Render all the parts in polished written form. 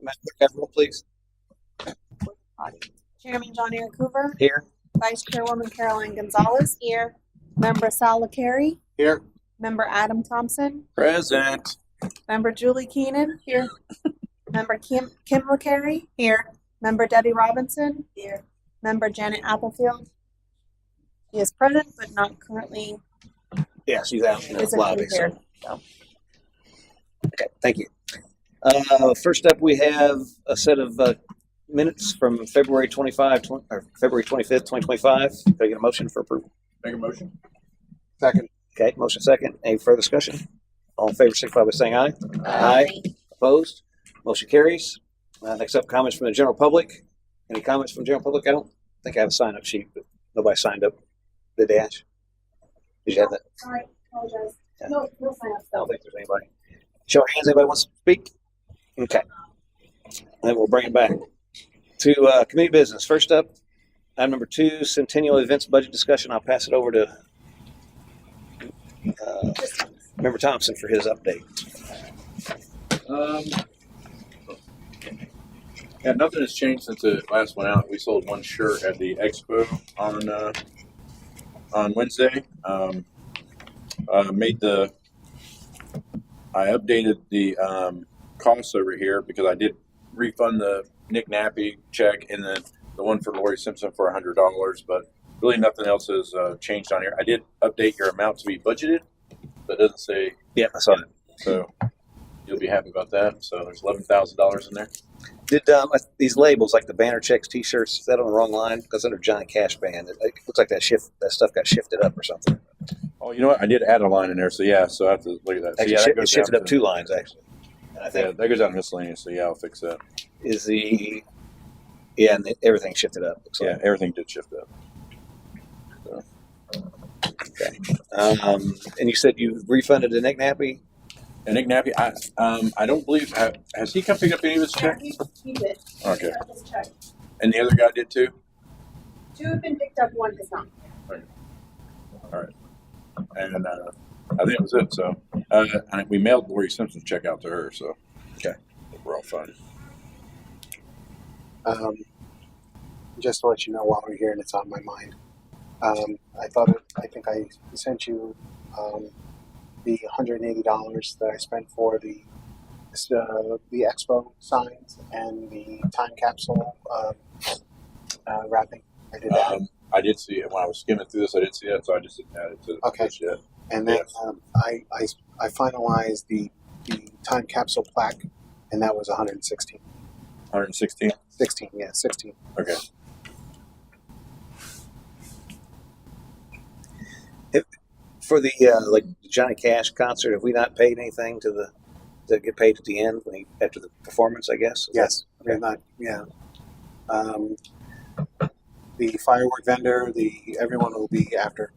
Madam Clerk, have a roll, please. Chairman John Eric Hoover. Here. Vice Chairwoman Caroline Gonzalez. Here. Member Sal Carey. Here. Member Adam Thompson. Present. Member Julie Keenan. Here. Member Kim LaCarey. Here. Member Debbie Robinson. Here. Member Janet Applefield. She is present but not currently. Yeah, she's out in the lobby. Here. So. Okay, thank you. First up, we have a set of minutes from February 25, or February 25th, 2025. Can I get a motion for approval? Make a motion. Second. Okay, motion second. Any further discussion? All in favor, signify by saying aye. Aye. Opposed? Motion carries. Next up, comments from the general public. Any comments from the general public? I don't think I have a sign-up sheet, but nobody signed up. Did they, Ash? Did you have that? Sorry, apologize. Yeah. No sign up. I don't think there's anybody. Show of hands. Anybody wants to speak? Okay. And then we'll bring it back to committee business. First up, item number 2, Centennial events budget discussion. I'll pass it over to Member Thompson for his update. Yeah, nothing has changed since the last one out. We sold one shirt at the expo on Wednesday. I updated the costs over here because I did refund the Nick Nappy check and then the one for Lori Simpson for $100, but really nothing else has changed on here. I did update your amount to be budgeted, but it doesn't say. Yeah, I saw it. So you'll be happy about that. So there's $11,000 in there. Did these labels like the banner checks, T-shirts, is that on the wrong line? Because under Johnny Cash Band, it looks like that stuff got shifted up or something. Oh, you know what? I did add a line in there, so yeah. So I have to look at that. So, Actually, yeah, that it shifted up 2 lines actually. And I think that goes down to miscellaneous. So yeah, I'll fix that. And everything shifted up. Looks Yeah, like. everything did shift up. So. Okay. And you said you refunded the Nick Nappy? And Nick Nappy, I don't believe has he come pick up any of his check? He did. Okay. His check. And the other guy did too. 2 have been picked up. 1 has not. All right. And I think that was it. So and we mailed Lori Simpson's check out to her. So okay, we're all fine. Just to let you know while we're here and it's on my mind, I think I sent you the $180 that I spent for the expo signs and the time capsule wrapping. I did that. I did see it when I was skimming through this. I did see it, so I just didn't add it to okay. this yet. And then I finalized the time capsule plaque, and that was 116. 116. 16, yeah, 16. Okay. For the like Johnny Cash concert, have we not paid anything to get paid at the end after the performance? I guess. Yes. Okay. Not. Yeah. The firework vendor, everyone will be after.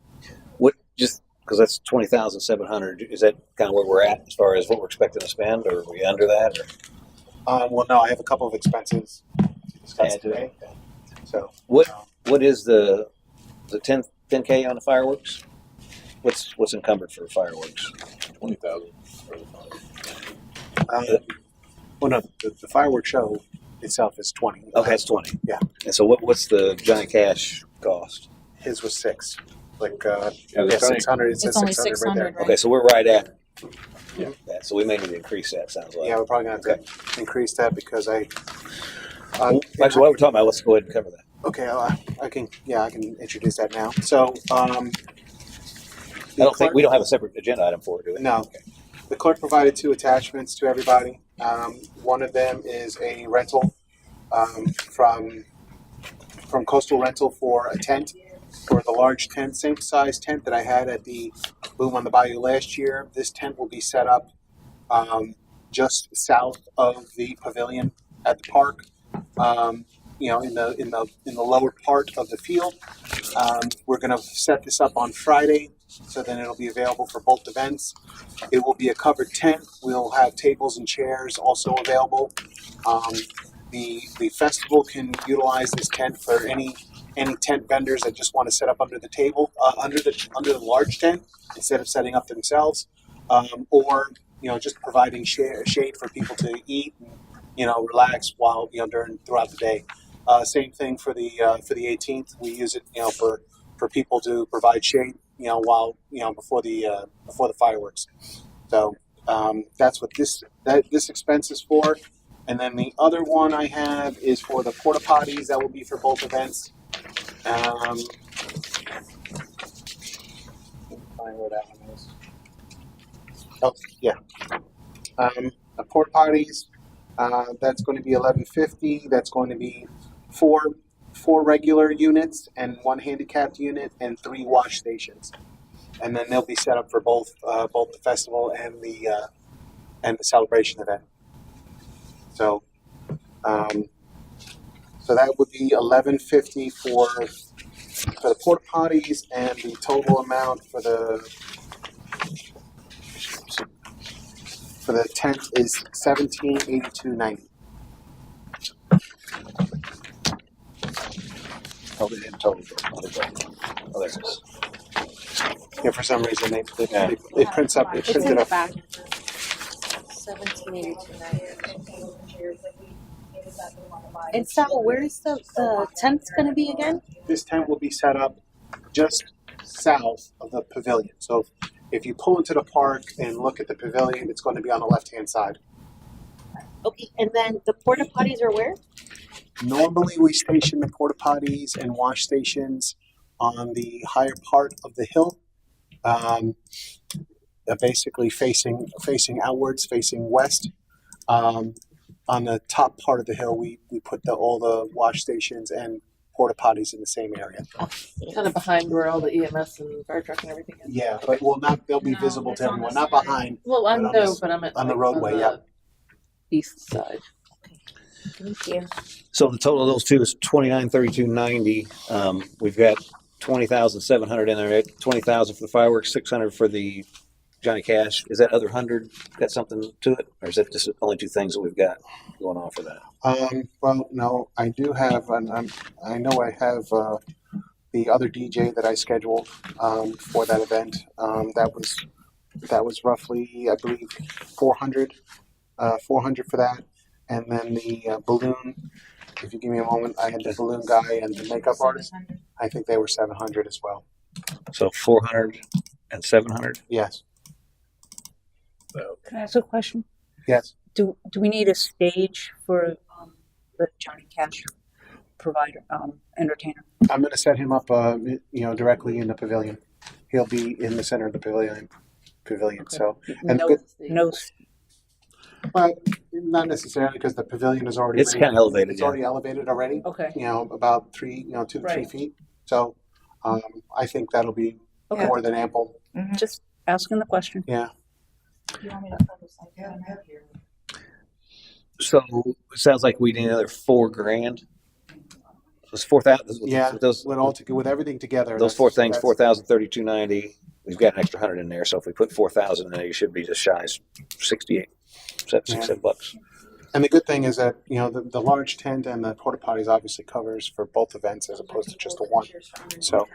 What, just because that's $20,700, is that kind of where we're at as far as what we're expecting to spend, or are we under that? Or? Well, no, I have a couple of expenses to discuss today. So what is the 10K on the fireworks? What's encumbered for fireworks? 20,000. Well, no, the fireworks show itself is 20. Okay, it's 20. Yeah. And so what's the Johnny Cash cost? His was 6. Like Yeah, 600. It says It's only 600 right there. $600, right? Okay, so we're right at Yeah. that. So we may need to increase that. Sounds like. Yeah, we're probably gonna have to increase that because Actually, while we're talking about, let's go ahead and cover that. Okay, I can introduce that now. So I don't think we don't have a separate agenda item for it, do we? No. Okay. The clerk provided 2 attachments to everybody. One of them is a rental from Coastal Rental for a tent, for the large tent, same size tent that I had at the Boom on the Bayou last year. This tent will be set up just south of the pavilion at the park. In the lower part of the field. We're going to set this up on Friday, so then it'll be available for both events. It will be a covered tent. We'll have tables and chairs also available. The festival can utilize this tent for any tent vendors that just want to set up under the table, under the large tent instead of setting up themselves, or just providing shade for people to eat relax while throughout the day. Same thing for the 18th. We use it for people to provide shade while before the fireworks. So that's what this expense is for. And then the other one I have is for the porta potties. That will be for both events. Find where that one is. Oh yeah. The porta potties. That's going to be $11.50. That's going to be four regular units and one handicapped unit and 3 wash stations, and then they'll be set up for both the festival and the celebration event. So, so that would be $11.50 for the porta potties, and the total amount for the tent is $1782.90. Oh, they didn't total. Oh, there it is. Yeah, for some reason it prints up. It It's prints in it the up. back. 1782. And Sal, where's the tent's gonna be again? This tent will be set up just south of the pavilion. So if you pull into the park and look at the pavilion, it's going to be on the left-hand side. Okay, and then the porta potties are where? Normally, we station the porta potties and wash stations on the higher part of the hill, basically facing outwards, facing west. On the top part of the hill, we put all the wash stations and porta potties in the same area. Kind of behind where all the EMS and fire truck and everything is. Yeah, but they'll be visible to everyone, not behind, Well, I But on know, this- but I'm at on the like, roadway, on yeah. the east side. Thank you. So the total of those two is $29,32.90. We've got $20,700 in there. $20,000 for the fireworks, $600 for the Johnny Cash. Is that other 100 got something to it, or is that just only 2 things that we've got going on for that? Well, no, I do have, I know I have the other DJ that I scheduled for that event. That was roughly, I believe, 400 for that, and then the balloon. If you give me a moment, I had the balloon guy and the makeup artist. I think they were 700 as well. So 400 and 700. Yes, Can I ask a question? yes. Do we need a stage for the Johnny Cash provider entertainer? I'm going to set him up, directly in the pavilion. He'll be in the center of the pavilion. So, and No, good, no. but not necessarily, because the pavilion is already. It's kind of elevated. It's Yeah. already elevated already. Okay. About 2 to 3 Right. feet. So, I think that'll be Okay. more than ample. Just asking the question. Yeah. So it sounds like we need another $4,000. Those 4,000. Yeah. Those With everything together. those 4 things, that's- 4,032.90. We've got an extra 100 in there, so if we put 4,000 in there, you should be just shy of 68, $7 And the good thing is that the large tent and the porta potties obviously covers for both events as opposed to just the one. So,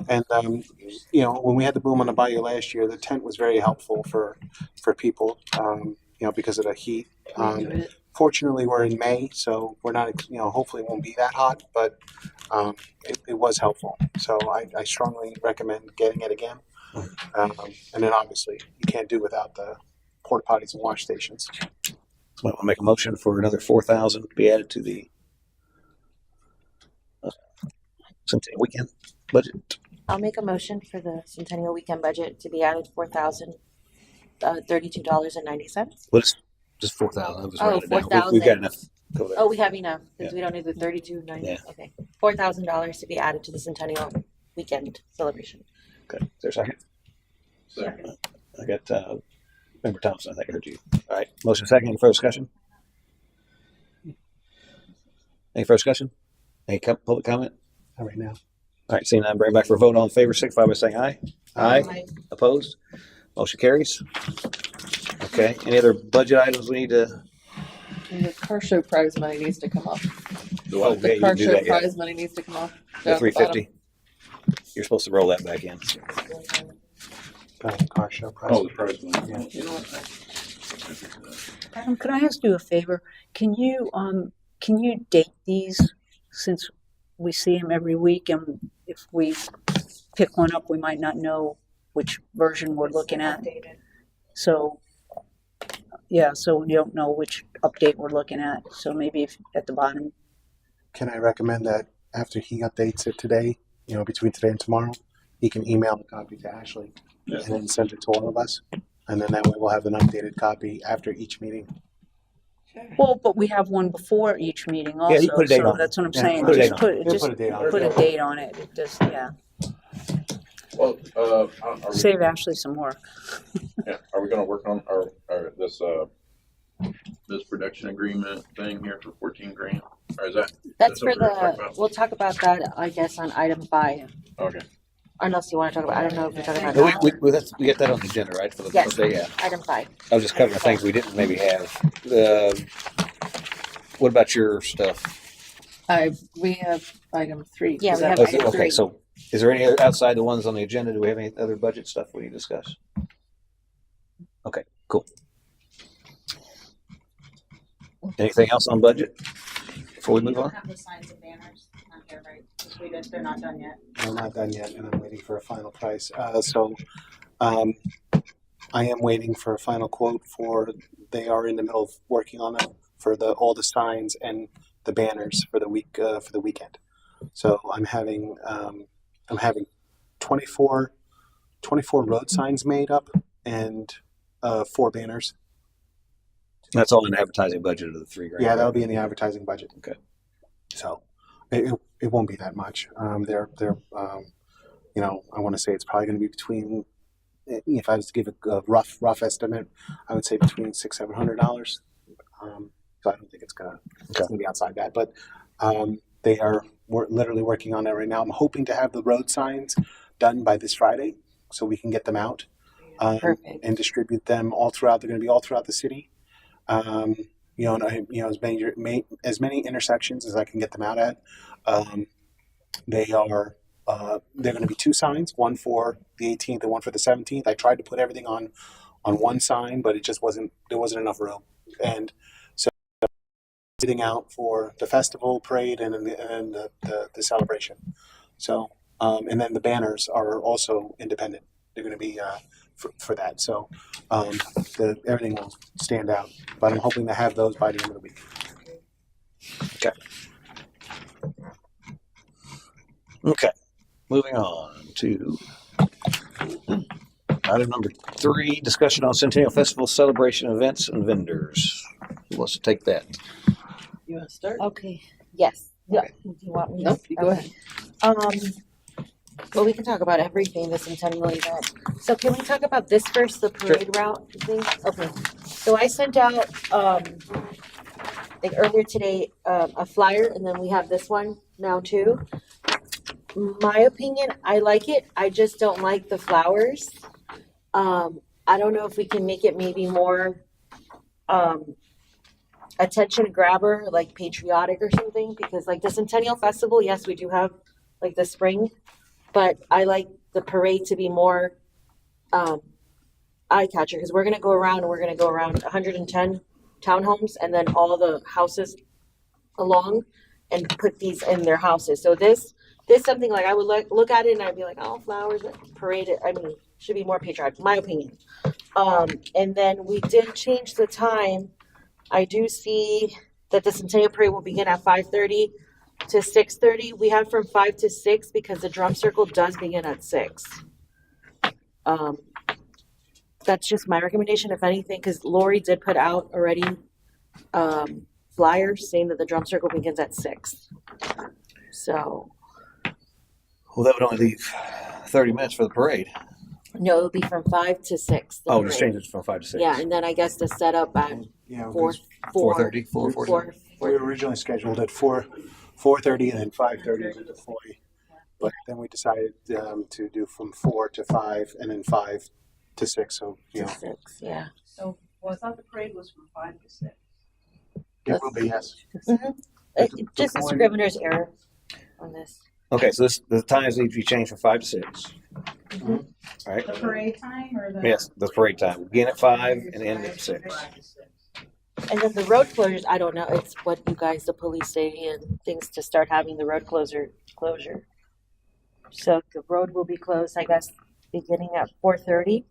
and when we had the boom on the bayou last year, the tent was very helpful for people, because of the heat. Fortunately, we're in May, so we're not, hopefully it won't be that hot, but it was helpful. So I strongly recommend getting it again. And then obviously you can't do without the porta potties and wash stations. So I want to make a motion for another 4,000 to be added to the Centennial weekend budget. I'll make a motion for the Centennial weekend budget to be added $4,032.90. Well, it's just 4,000. I was Oh, writing it down. We've 4,000. got enough. Go there. Oh, we have enough because Yeah. we don't need the 32.90. Yeah. Okay, $4,000 to be added to the Centennial weekend celebration. Okay. Is there a second? Second. I got Member Thompson. I think I heard you. All right. Motion second. Any further discussion? Any further discussion? Any public comment? Not right now. All right. Seeing none, bring it back for a vote. All in favor, signify by saying aye. Aye. Opposed? Motion carries. Okay. Any other budget items we need to? And the car show prize money needs to come off. Oh, yeah, The you car can do show that, yeah. prize money needs to come off. The Down at the bottom. 350. You're supposed to roll that back in. Car show price. Oh, the price one. Yeah. You know what? Adam, could I ask you a favor? Can you date these since we see them every week, and if we pick one up, we might not know which version we're looking at. So, yeah, so we don't know which update we're looking at. So maybe if at the bottom. Can I recommend that after he updates it today, between today and tomorrow, he can email the copy to Ashley and then send it to all of us? And then that way we'll have an updated copy after each meeting. Well, but we have one before each meeting also. Yeah, you put a date so on it. that's what I'm Yeah, saying. put a Just date on put, He'll just put a date on it. put a date on it. It just, yeah. Well, are we, Save Ashley some work. yeah, are we going to work on our this production agreement thing here for 14 grand? Or is that? That's what for we're gonna talk about? we'll talk about that, I guess, on item 5. Okay. Unless you want to talk about, I don't know if we're talking about No, now. we get that on the agenda, right? For the Yes. day, yeah. Item 5. I was just covering things we didn't maybe have. What about your stuff? We have item 3. Yeah, Is we that have what Okay, item you- okay, so is there any other, outside the ones on the agenda, do we have any other budget stuff we need to discuss? Okay, cool. Anything else on budget before we move on? Have the signs and banners on here, right? Because they're not done yet. I'm not done yet, and I'm waiting for a final price. I am waiting for a final quote they are in the middle of working on them for all the signs and the banners for the weekend. So I'm having 24 road signs made up and 4 banners. That's all in the advertising budget of the $3 grand. Yeah, that'll be in the advertising budget. Okay. So it won't be that much. They're I want to say it's probably going to be between, if I was to give a rough estimate, I would say between $600-700. So I don't think it's gonna be outside that, but we're literally working on that right now. I'm hoping to have the road signs done by this Friday, so we can get them out Perfect. and distribute them all throughout. They're going to be all throughout the city. As many intersections as I can get them out at. They're going to be 2 signs, one for the 18th and one for the 17th. I tried to put everything on one sign, but there wasn't enough room, and so sitting out for the festival parade and the celebration. So and then the banners are also independent. They're going to be for that. So everything will stand out. But I'm hoping to have those by the end of the week. Okay. Moving on to item number 3, discussion on Centennial Festival celebration events and vendors. Who wants to take that? You want to start? Okay. Yes. Yeah. Okay. Do you want me? Nope, you go Okay. Well, we can talk about everything, the Centennial event. So can we talk about this first, the parade route thing? Okay. So I sent out, like earlier today, a flyer, and then we have this one now too. My opinion, I like it. I just don't like the flowers. I don't know if we can make it maybe more, attention grabber, like patriotic or something, because like the Centennial Festival, yes, we do have like the spring, but I like the parade to be more eye catcher, because we're going to go around 110 townhomes and then all the houses along and put these in their houses. So this something like I would look at it and I'd be like, oh, flowers, parade, I mean, should be more patriotic, my opinion. And then we did change the time. I do see that the Centennial Parade will begin at 5:30 to 6:30. We have from 5 to 6 because the drum circle does begin at 6. That's just my recommendation, if anything, because Lori did put out already flyers saying that the drum circle begins at 6. So Well, that would only leave 30 minutes for the parade. no, it'll be from 5 to 6. the Oh, just parade. change it from 5 to 6. Yeah, and then I guess the setup at Yeah, 4:30, 4:40. we were originally scheduled at 4:30 and then 5:30 to deploy, but then we decided to do from 4 to 5 and then 5 to 6. So to 6, yeah. So, well, I thought the parade was from 5 to 6. it will be, yes. Just a scrivener's error on this. Okay, so the times need to be changed from 5 to 6. Mhm. All right. The parade time or the? Yes, the parade time. Begin at 5 and end at 6. And then the road closures, I don't know, it's what you guys, the police say and things to start having the road closure. So the road will be closed, I guess, beginning at 4:30.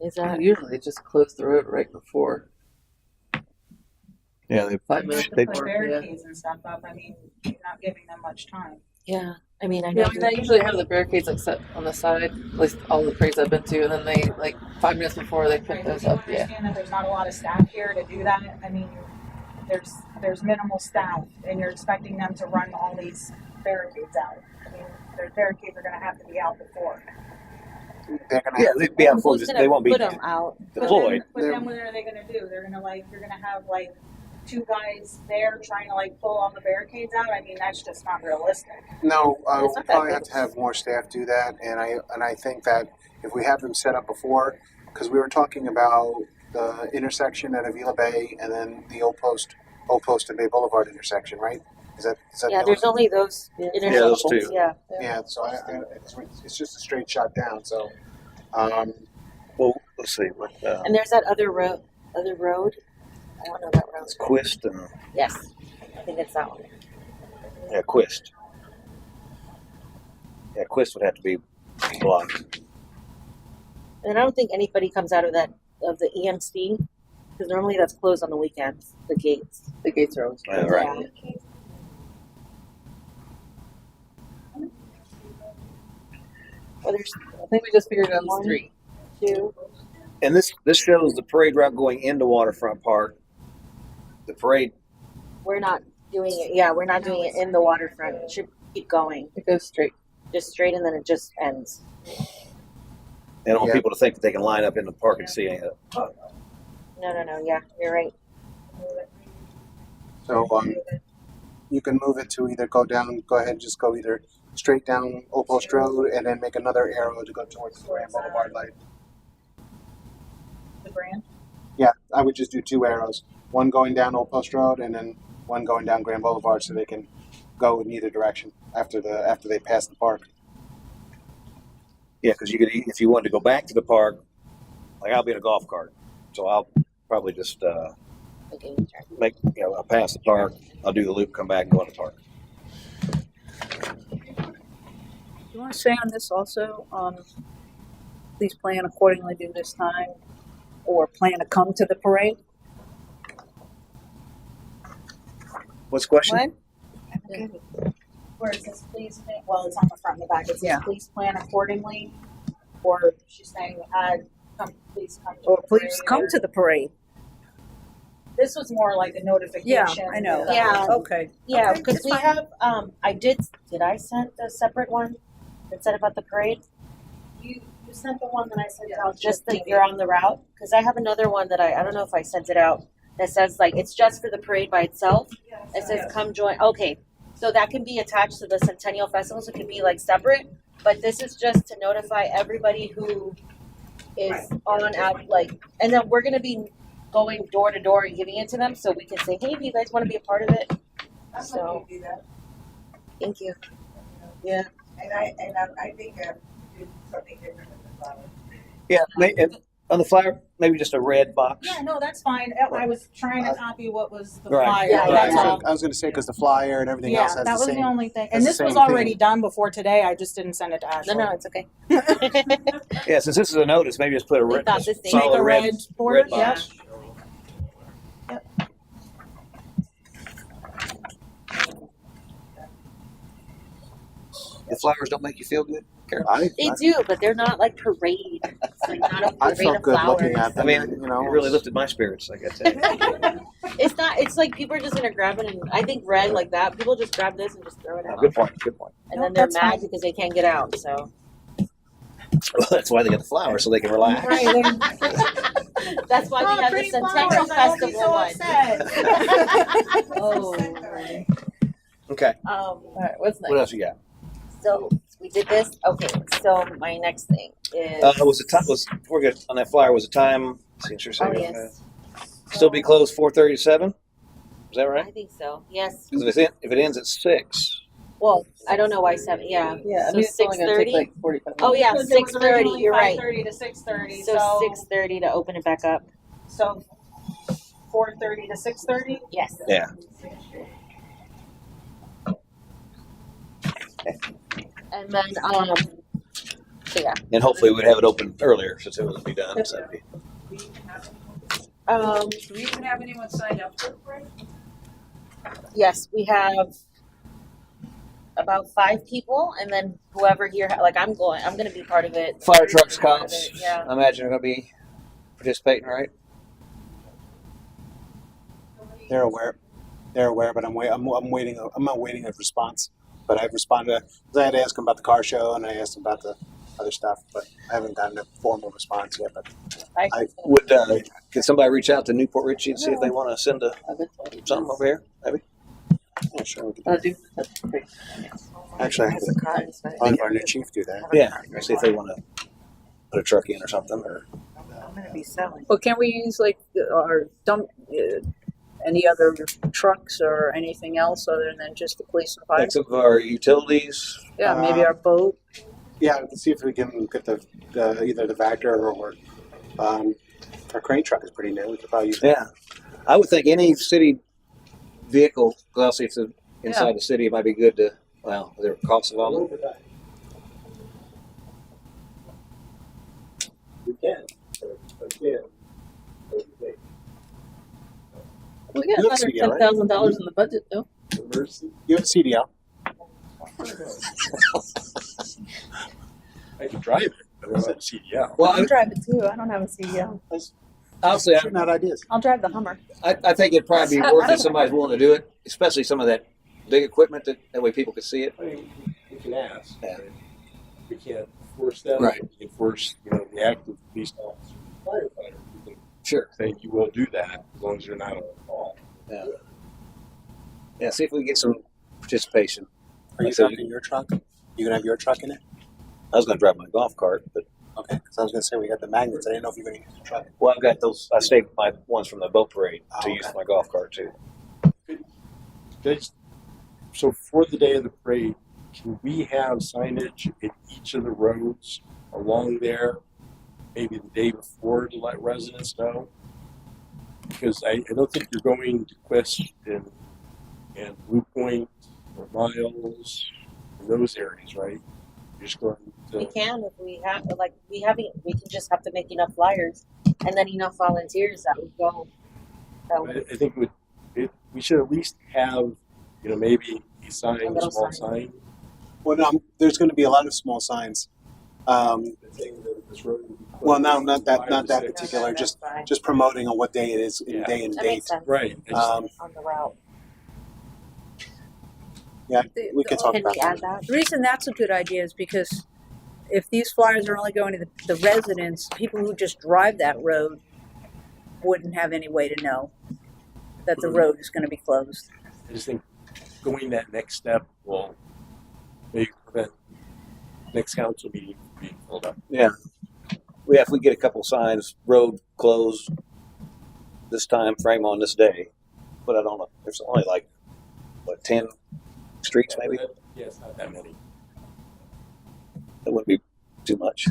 Is that? Usually they just close the road right before. Yeah, they 5 minutes They- before. barricades and stuff up. I mean, you're not giving them much time. Yeah, I mean, I Yeah, know. I mean, they usually have the barricades like set on the side, at least all the parades I've been to, and then they like 5 minutes before they put Right, those but you up. Yeah. understand that there's not a lot of staff here to do that. I mean, there's minimal staff, and you're expecting them to run all these barricades out. I mean, their barricades are going to have to be out before. They're gonna yeah, they'd be out for Who's this. gonna They won't be put them out? deployed. But then what are they going to do? They're going to you're going to have like 2 guys there trying to like pull all the barricades out. I mean, that's just not realistic. No, It's we'll not that probably big. have to have more staff do that, and I think that if we have them set up before, because we were talking about the intersection at Avila Bay and then the Old Post and Bay Boulevard intersection, right? Is that Yeah, the there's only- only those those two. intersections, yeah. yeah? So it's just a straight shot down. So Well, let's see. What And there's that other road. I don't know that road. it's Quist and Yes, I think it's that one. yeah, Quist. Yeah, Quist would have to be blocked. And I don't think anybody comes out of the EMC because normally that's closed on the weekends. The gates. The gates are always closed. Right. Yeah. Well, there's I think we just figured it out One. 3. 2. And this shows the parade route going into Waterfront Park. The parade. We're not doing it. Yeah, we're not doing it in the waterfront. It should keep going It goes straight. just straight, and then it just ends. They don't want Yeah. people to think that they can line up in the park and see it. No. Yeah, you're right. so you can move it to either go ahead, just go either straight down Old Post Road and then make another arrow to go towards the Grand Boulevard light. The brand. Yeah, I would just do 2 arrows, one going down Old Post Road and then one going down Grand Boulevard, so they can go in either direction after they pass the park. Yeah, because you could, if you wanted to go back to the park, like I'll be in a golf cart, so I'll probably just Okay, turn. I'll pass the park, I'll do the loop, come back and go in the park. You want to say on this also, please plan accordingly to this time, or plan to come to the parade? What's the question? What? Where it says please, well, it's on the front and the back. It says Yeah. please plan accordingly. Or she's saying, please come to Or the please parade, come or- to the parade? This was more like a notification. Yeah, I know. Yeah. Okay. Yeah, Okay, because that's we fine. have. Did I send a separate one that said about the parade? You sent the one that I sent out. Just that you're on the route? Because I have another one that I don't know if I sent it out that says like it's just for the parade by itself. It says come join. Okay, so that can be attached to the Centennial Festival. So it can be like separate. But this is just to notify everybody who is on at like, and then we're gonna be going door to door and giving it to them so we can say, hey, do you guys want to be a part of it? So do that. thank you. Yeah. And I think do something different with the flowers. Yeah, and on the flyer, maybe just a red box. Yeah, no, that's fine. I was trying to copy what was the Right. flyer. Yeah, That's right. all. I was going to say because the flyer and everything Yeah, else has that the was same. the only thing. has And the this was same already thing. done before today. I just didn't send it to Ashley. No, it's okay. Yeah, since this is a notice, maybe just put a We red, thought the same. solid Make a red, red border. red box. The flowers don't make you feel good, Carol? They do, but they're not like parade. It's like not a parade I felt of good flowers. looking at I them. mean, you know, it really lifted my spirits, I guess. It's not. It's like people are just gonna grab it, and I think red like that. People just grab this and just throw it out, Good point. Good point. and No, then they're that's mad fine. because they can't get out. So Well, that's why they got the flowers, so they can relax. that's why we have the Centennial Festival one. Oh. Okay. All right, what's next? What else you got? So we did this. Okay. So my next thing is. Was the time? We're good on that flyer? Was the time? Signature Oh saying yes. still be closed 4:30 to 7? Is that right? I think so. Yes. Because if it ends at 6, Well, I don't know why 7. Yeah. Yeah, I So mean, it's only gonna take 6:30. like 45 minutes. Oh yeah, Because it was 6:30. originally You're right. 5:30 to 6:30. So 6:30 to open it back up. So 4:30 to 6:30. Yes. Yeah. And then, so yeah. And hopefully we'd have it open earlier since it would be done. So. Do we even have anyone signed up for it? Yes, we have about 5 people, and then whoever here, like I'm going to be part of it. Fire trucks, Part of cops, it, yeah. I imagine are going to be participating, right? They're aware, but I'm waiting. I'm not waiting a response, but I've responded. I had to ask them about the car show, and I asked them about the other stuff, but I haven't gotten a formal response yet. But Would can somebody reach out to Newport Richey and see if they want to send something over here? Maybe. yeah, sure. We can I'll do do. That's great. Actually, I have to have our new chief do that. Yeah. See if they want to put a truck in or something. Or I'm gonna be selling. Well, can we use like our dump, any other trucks or anything else other than just the police and fire? like some of our utilities. Yeah, maybe our boat. Yeah, let's see if we can get the either the Vector or our crane truck is pretty new. We could probably use. Yeah. I would think any city vehicle, because obviously it's inside the city, it might be good to. Well, there are costs involved. We can. We got You have another CDL, right? $10,000 in the budget, though. You have a CDL. I can drive it, but it's a CDL. Well, I'll drive it too. I don't have a CDL. obviously, Shooting out ideas. I'll drive the Hummer. I think it'd probably be worth it if somebody's willing to do it, especially some of that big equipment that way people could see it. I mean, we can ask. Yeah. We can't force them. Right. We can force, the active police officer, firefighter. We can Sure. say you will do that as long as you're not on call. Yeah. Yeah. See if we can get some participation. Are you driving your truck? You gonna have your truck in it? I was going to drive my golf cart, but Okay, because I was gonna say we got the magnets. I didn't know if you were gonna use the truck. well, I've got those. I saved my ones from the boat parade to Oh, use okay. for my golf cart too. So for the day of the parade, can we have signage at each of the roads along there, maybe the day before to let residents know? Because I don't think you're going to Quest and Blue Point or Miles in those areas, right? You're just going to. We can if we have, we can just have to make enough flyers and then enough volunteers that would go. I think we should at least have, maybe a sign, A a little small sign. sign. Well, no, there's going to be a lot of small signs. Saying that this road would be closed Well, no, not that 5 to 6. particular. That's Just fine. just promoting on what day it is, in Yeah. day and That date. makes sense Right. I just- on the route. Yeah, we can talk Can about we that. add that? The reason that's a good idea is because if these flyers are only going to the residents, people who just drive that road wouldn't have any way to know that the road is going to be closed. I just think going that next step will maybe prevent next council meeting from being filled up. Yeah. Yeah. If we get a couple signs, road closed this time frame on this day, but I don't know. There's only 10 streets maybe. Yeah, it's not that many. That wouldn't be too much.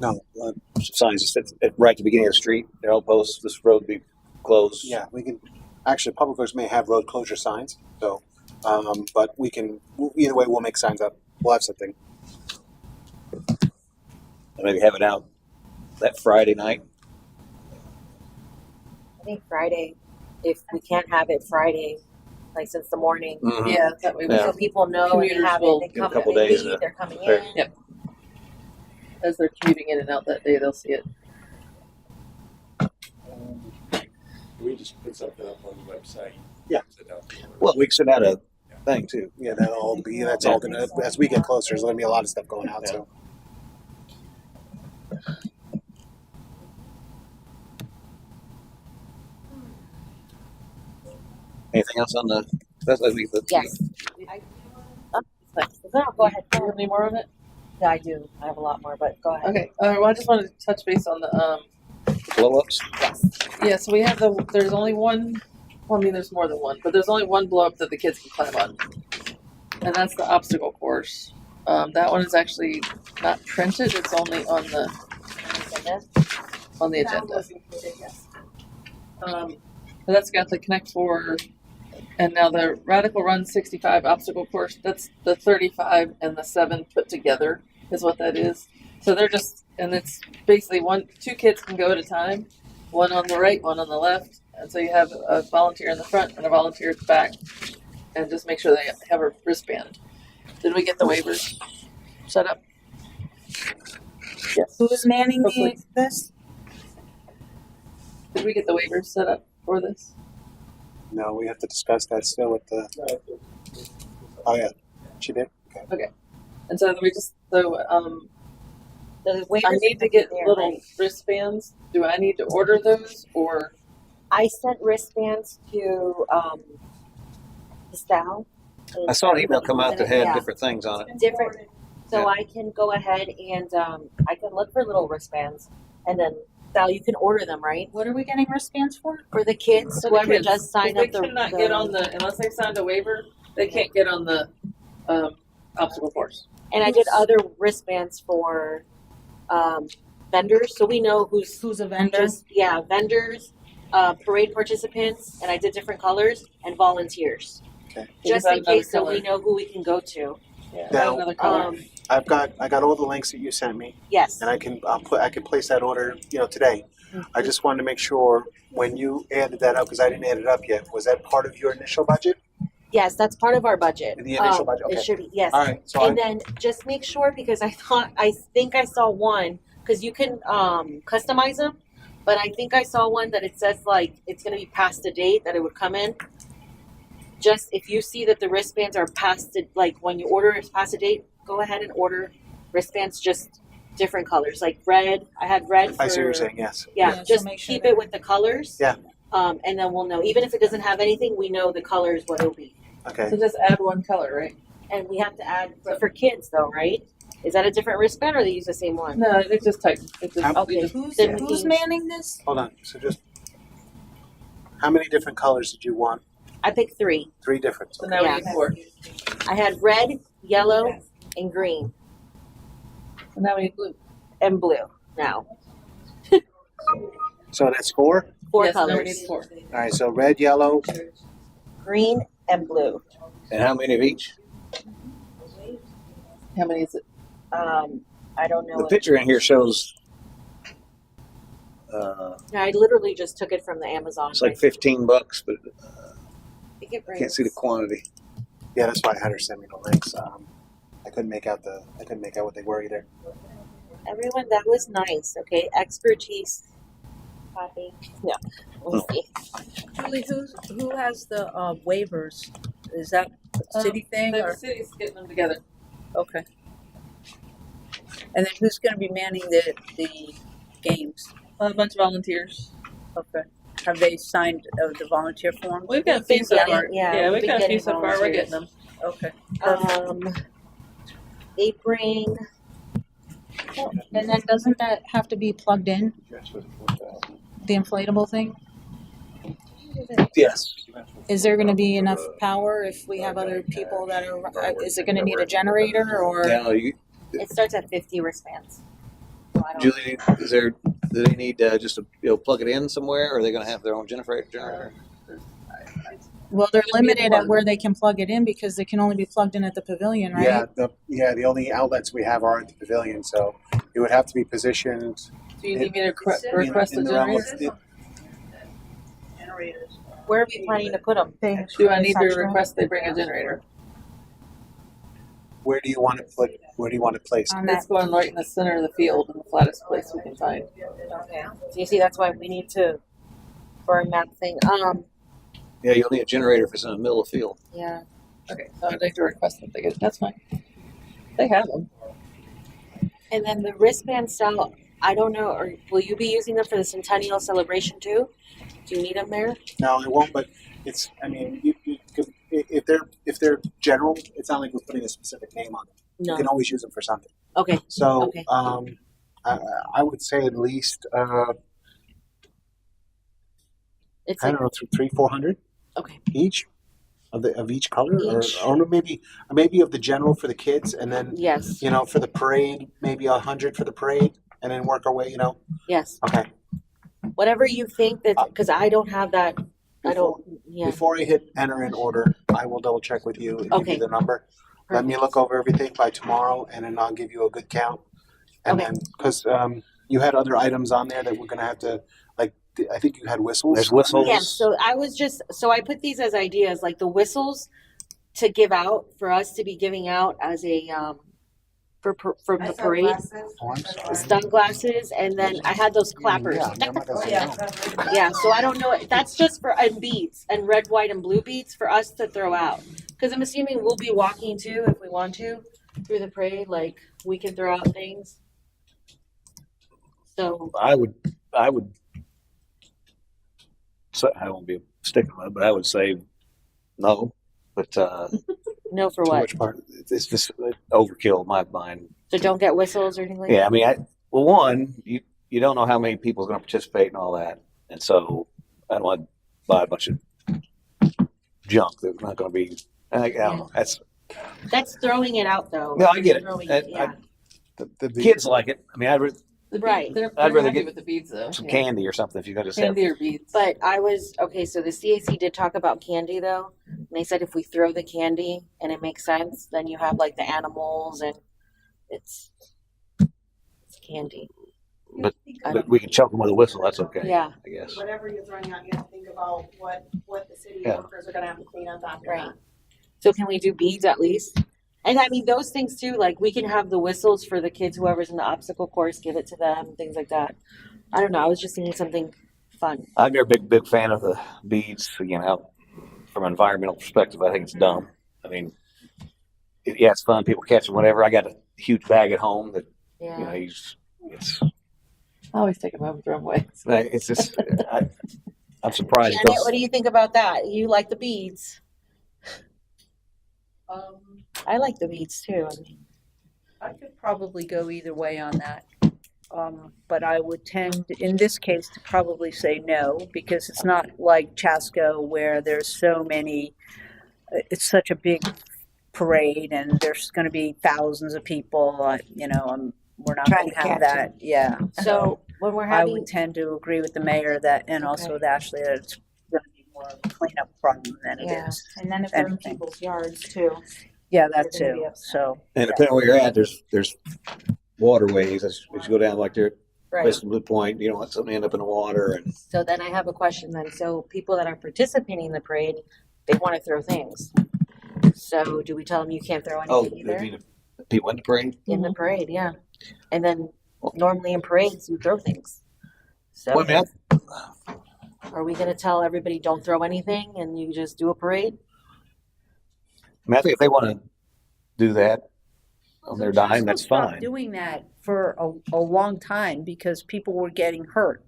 No, Some signs just right at the beginning of the street. They're all posts. This road be closed. yeah, we can. Actually, Public Works may have road closure signs. So, but we can. Either way, we'll make signs up. We'll have something. And maybe have it out that Friday night. I think Friday, if we can't have it Friday, since the morning, Mhm. Yeah, that way we Yeah. so people know and they Commuters have it. will They give a come, couple they days leave, to they're coming prepare. in. Yep. As they're commuting in and out that day, they'll see it. We just put something up on the website. Yeah. Send out the alert. Well, we can send out a thing too. Yeah, that'll all be. That's all gonna. As we get closer, there's gonna be a lot of stuff going out. So. Anything else on the? That's like Yes. No, go ahead. Do you have any more of it? Yeah, I do. I have a lot more, but go ahead. Okay. Well, I just wanted to touch base on the blow ups. Yeah, so we have there's only one, well, I mean, there's more than one, but there's only one blow up that the kids can climb on. And that's the obstacle course. That one is actually not printed, it's only on the agenda. But that's got the Connect Four, and now the Radical Run 65 obstacle course. That's the 35 and the 7 put together is what that is. So they're just, and it's basically two kids can go at a time, one on the right, one on the left, and so you have a volunteer in the front and a volunteer at the back, and just make sure they have a wristband. Did we get the waivers set up? Yes. Who's manning Hopefully. this? Did we get the waivers set up for this? No, we have to discuss that still with the. Oh yeah, she did. Okay. And so we just The waivers I need to are get there, little right? wristbands. Do I need to order those or? I sent wristbands to the staff. I saw an email come out that had Yeah. different things on it. Different. So Yeah. I can go ahead and I can look for little wristbands, and then Sal, you can order them, right? What are we getting wristbands for? For the kids, For the whoever kids, does sign 'cause up the. they cannot get on the unless they signed a waiver. They can't get on the obstacle course. And I did other wristbands for vendors, so we know who's a vendor? vendors, parade participants, and I did different colors and volunteers, Okay. just Is that in case, so another we know who we can go to. Yeah, Now, another color. I got all the links that you sent me, Yes. and I can place that order, today. I just wanted to make sure when you added that up, because I didn't add it up yet. Was that part of your initial budget? Yes, that's part of our budget. The initial budget, It okay. should be, yes. All right. So And then just make sure, because I think I saw one, because you can customize them, but I think I saw one that it says like it's going to be past the date that it would come in. Just if you see that the wristbands are past it, like when you order it's past the date, go ahead and order wristbands, just different colors, like red. I had red for. I see what you're saying. Yes. Yeah, Yeah, so just make sure keep that- it with the colors. Yeah. And then we'll know. Even if it doesn't have anything, we know the colors what it'll be. Okay. So just add one color, right? And we have to add for kids though, right? Is that a different wristband or they use the same one? No, they just type. It just, How- you Okay. just- Then Who's manning this? Hold on. So just how many different colors did you want? I picked 3. 3 different. so now Yeah. we need 4. I had red, yellow, and green, So now we need blue. and blue. Now So that's 4. 4 Yes, now we colors: need 4. All right. So red, yellow. green and blue. And how many of each? How many is it? I don't know. The picture in here shows I literally just took it from the Amazon. it's like $15, but I think it I can't see the quantity. Yeah, that's why I had her send me the links. I couldn't make out what they were either. Everyone, that was nice. Okay, expertise. Copy. No. Let me see. Julie, who has the waivers? Is that a city thing The or? city's getting them together. Okay. And then who's gonna be manning the games? A bunch of volunteers. Okay. Have they signed the volunteer form? We've got a been few so getting- far. yeah, Yeah, we've we've been got a few getting so far. We're volunteers. getting them. Okay. They bring. And then doesn't that have to be plugged in? The inflatable thing? Yes. Is there gonna be enough power if we have other people that are, is it gonna need a generator or? Now, It starts at 50 wristbands. So I don't. Julie, do they need just to plug it in somewhere, or are they going to have their own generator? Well, they're Should be limited one. at where they can plug it in because they can only be plugged in at the pavilion, right? Yeah. The only outlets we have are at the pavilion, so it would have to be positioned Do you need me to request in a the realm generator? of Where are we planning to put them? Do I need to request they bring a generator? where do you want to place? On It's that, going right in the center of the field, in the flattest place we can find. Okay. So you see, that's why we need to, for a map thing. Yeah, you'll need a generator if it's in the middle of the field. Yeah. Okay, so I'd like to request that they get. That's fine. They have them. And then the wristband style, I don't know, or will you be using them for the Centennial celebration too? Do you need them there? No, it won't. But it's. I mean, if they're general, it's not like we're putting a specific name on them. You No. can always use them for something. Okay. So, Okay. I would say at least It's I like, don't know, 300-400 okay. each of each color, Each. or maybe of the general for the kids, and then Yes. for the parade, maybe 100 for the parade, and then work our way. Yes. Okay. whatever you think that, because I don't have that. I don't. Yeah. Before I hit enter in order, I will double check with you and give Okay. you the number. Let me look over everything by tomorrow, and then I'll give you a good count. And Okay. then, because you had other items on there that we're gonna have to, like, I think you had whistles. There's whistles. Yeah. So I put these as ideas, like the whistles to give out for us to be giving out as a for the parade. Oh, I'm sorry. Stun glasses, and then I had those clappers. Yeah, I'm not gonna say no. Yeah, so I don't know. That's just for and beads and red, white, and blue beads for us to throw out. Because I'm assuming we'll be walking too if we want to through the parade. Like we can throw out things. So I would. So I won't be a stickler, but I would say no. But no for Too what? much part. it's just overkill in my mind. So don't get whistles or anything like Yeah, I mean, one, you don't know how many people are going to participate and all that, and so I don't want to buy a bunch of junk that's not going to be. I don't know. That's throwing it out though. No, I get it. Throwing I- The Kids like it. I mean, Right. They're I'd rather happy get with the beads though. some Yeah. candy or something if you're going to just have. Candy or beads. But I was okay. So the CAC did talk about candy though, and they said if we throw the candy and it makes sense, then you have like the animals and it's candy. But we can choke them with a whistle. That's okay. Yeah. I guess. Whatever you're throwing out, you have to think about what the city Yeah. workers are gonna have to clean up after Right. that. So can we do beads at least? And I mean those things too. Like we can have the whistles for the kids, whoever's in the obstacle course, give it to them, things like that. I don't know. I was just thinking something fun. I'm never a big fan of the beads. You know, from an environmental perspective, I think it's dumb. I mean, yeah, it's fun. People catch them, whatever. I got a huge bag at home that Yeah. you know it's I always take them home and throw them away. it's just I'm surprised. Janet, what do you think about that? You like the beads? I like the beads too. I mean, I could probably go either way on that. But I would tend, in this case, to probably say no, because it's not like Pasco where there's so many, it's such a big parade and there's going to be thousands of people, we're not Trying going to to have catch that. Yeah. so when we're I having would tend to agree with the mayor that, and also with Ashley, that it's going to be more of a cleanup problem than it is. And then if they're in Anything. people's yards too. Yeah, that They're gonna be too. upset. So, And depending on where you're at, there's waterways as you go down like there, right. West Blue Point. You don't want something to end up in the water. And So then I have a question then. So people that are participating in the parade, they want to throw things. So do we tell them you can't throw anything either? I mean, people in the parade. In the parade, yeah. And then normally in parades you throw things. So Well, I mean, are we going to tell everybody don't throw anything and you just do a parade? I think if they want to do that on their dime, that's stopped fine. doing that for a long time because people were getting hurt,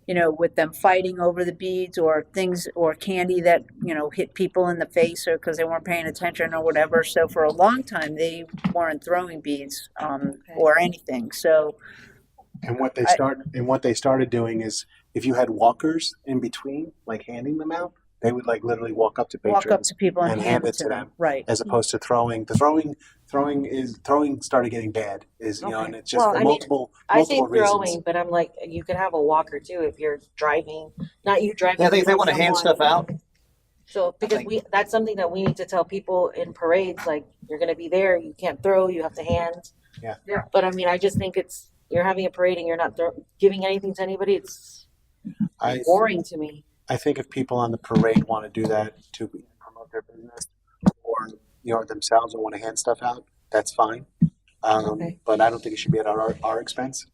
with them fighting over the beads or things or candy that, hit people in the face or because they weren't paying attention or whatever. So for a long time, they weren't throwing beads or anything. So And what they started doing is if you had walkers in between, like handing them out, they would like literally walk up to patrons walk up to people and hand it to them. them. Right. As opposed to throwing. The throwing started getting bad. And it's just Well, for I mean, multiple I say reasons. throwing, but I'm like, you could have a walker too if you're driving, not you driving. Yeah, I think if they want to hand someone. stuff out, So because that's something that we need to tell people in parades, like you're going to be there, you can't throw, you have to hand. Yeah. But I mean, I just think you're having a parade and you're not giving anything to anybody. It's boring to me. I think if people on the parade want to do that to promote their business or themselves and want to hand stuff out, that's fine. Okay. But I don't think it should be at our expense.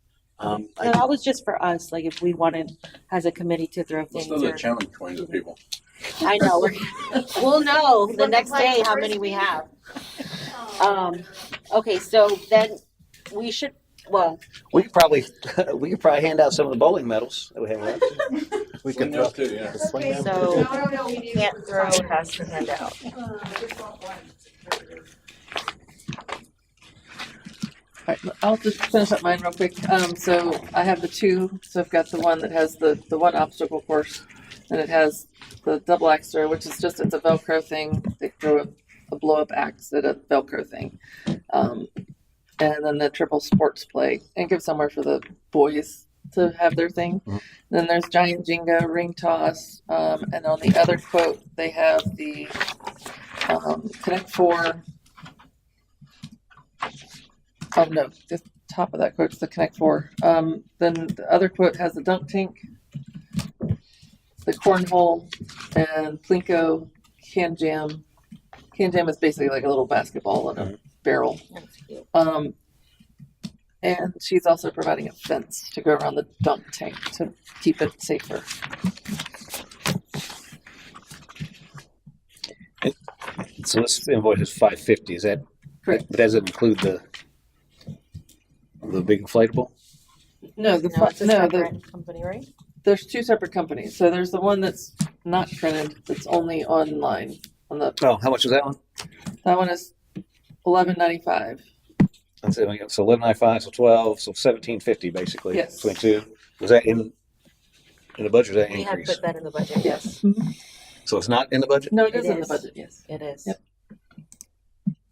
No, that was just for us. Like if we wanted as a committee to throw Let's things. do the or- challenge between the people. I know. We'll know the next day how many we have. Okay, so then we should. Well, we could probably hand out some of the bowling medals that we have left. We Swing could those too, yeah. swing them. so No, we do. can't throw has to hand out. All right, I'll just finish up mine real quick. So I have the two. So I've got the one that has the one obstacle course, and it has the double axe throw, which is it's a Velcro thing. They throw a blow up axe at a Velcro thing, and then the triple sports play and give somewhere for the boys to have their thing. Mhm. Then there's giant Jenga, ring toss, and on the other quote they have the Connect Four. Oh no, the top of that quote is the Connect Four. Then the other quote has the dunk tank, the cornhole, and Plinko can jam. Can jam is basically like a little basketball in a barrel. That's cute. And she's also providing a fence to go around the dunk tank to keep it safer. So this invoice is $550. Is that Correct. But does it include the big inflatable? No, No, it's a separate company, right? there's two separate companies. So there's the one that's not printed, that's only online. On the Oh, how much was that one? that one is $11.95. So 11.95, so 12, so 17.50 basically. Yes. Between two. Was that in the budget? Or was that We have increase? put that in the budget. Yes. So it's not in the budget. No, it is It in the is. budget. Yes. It is. Yep.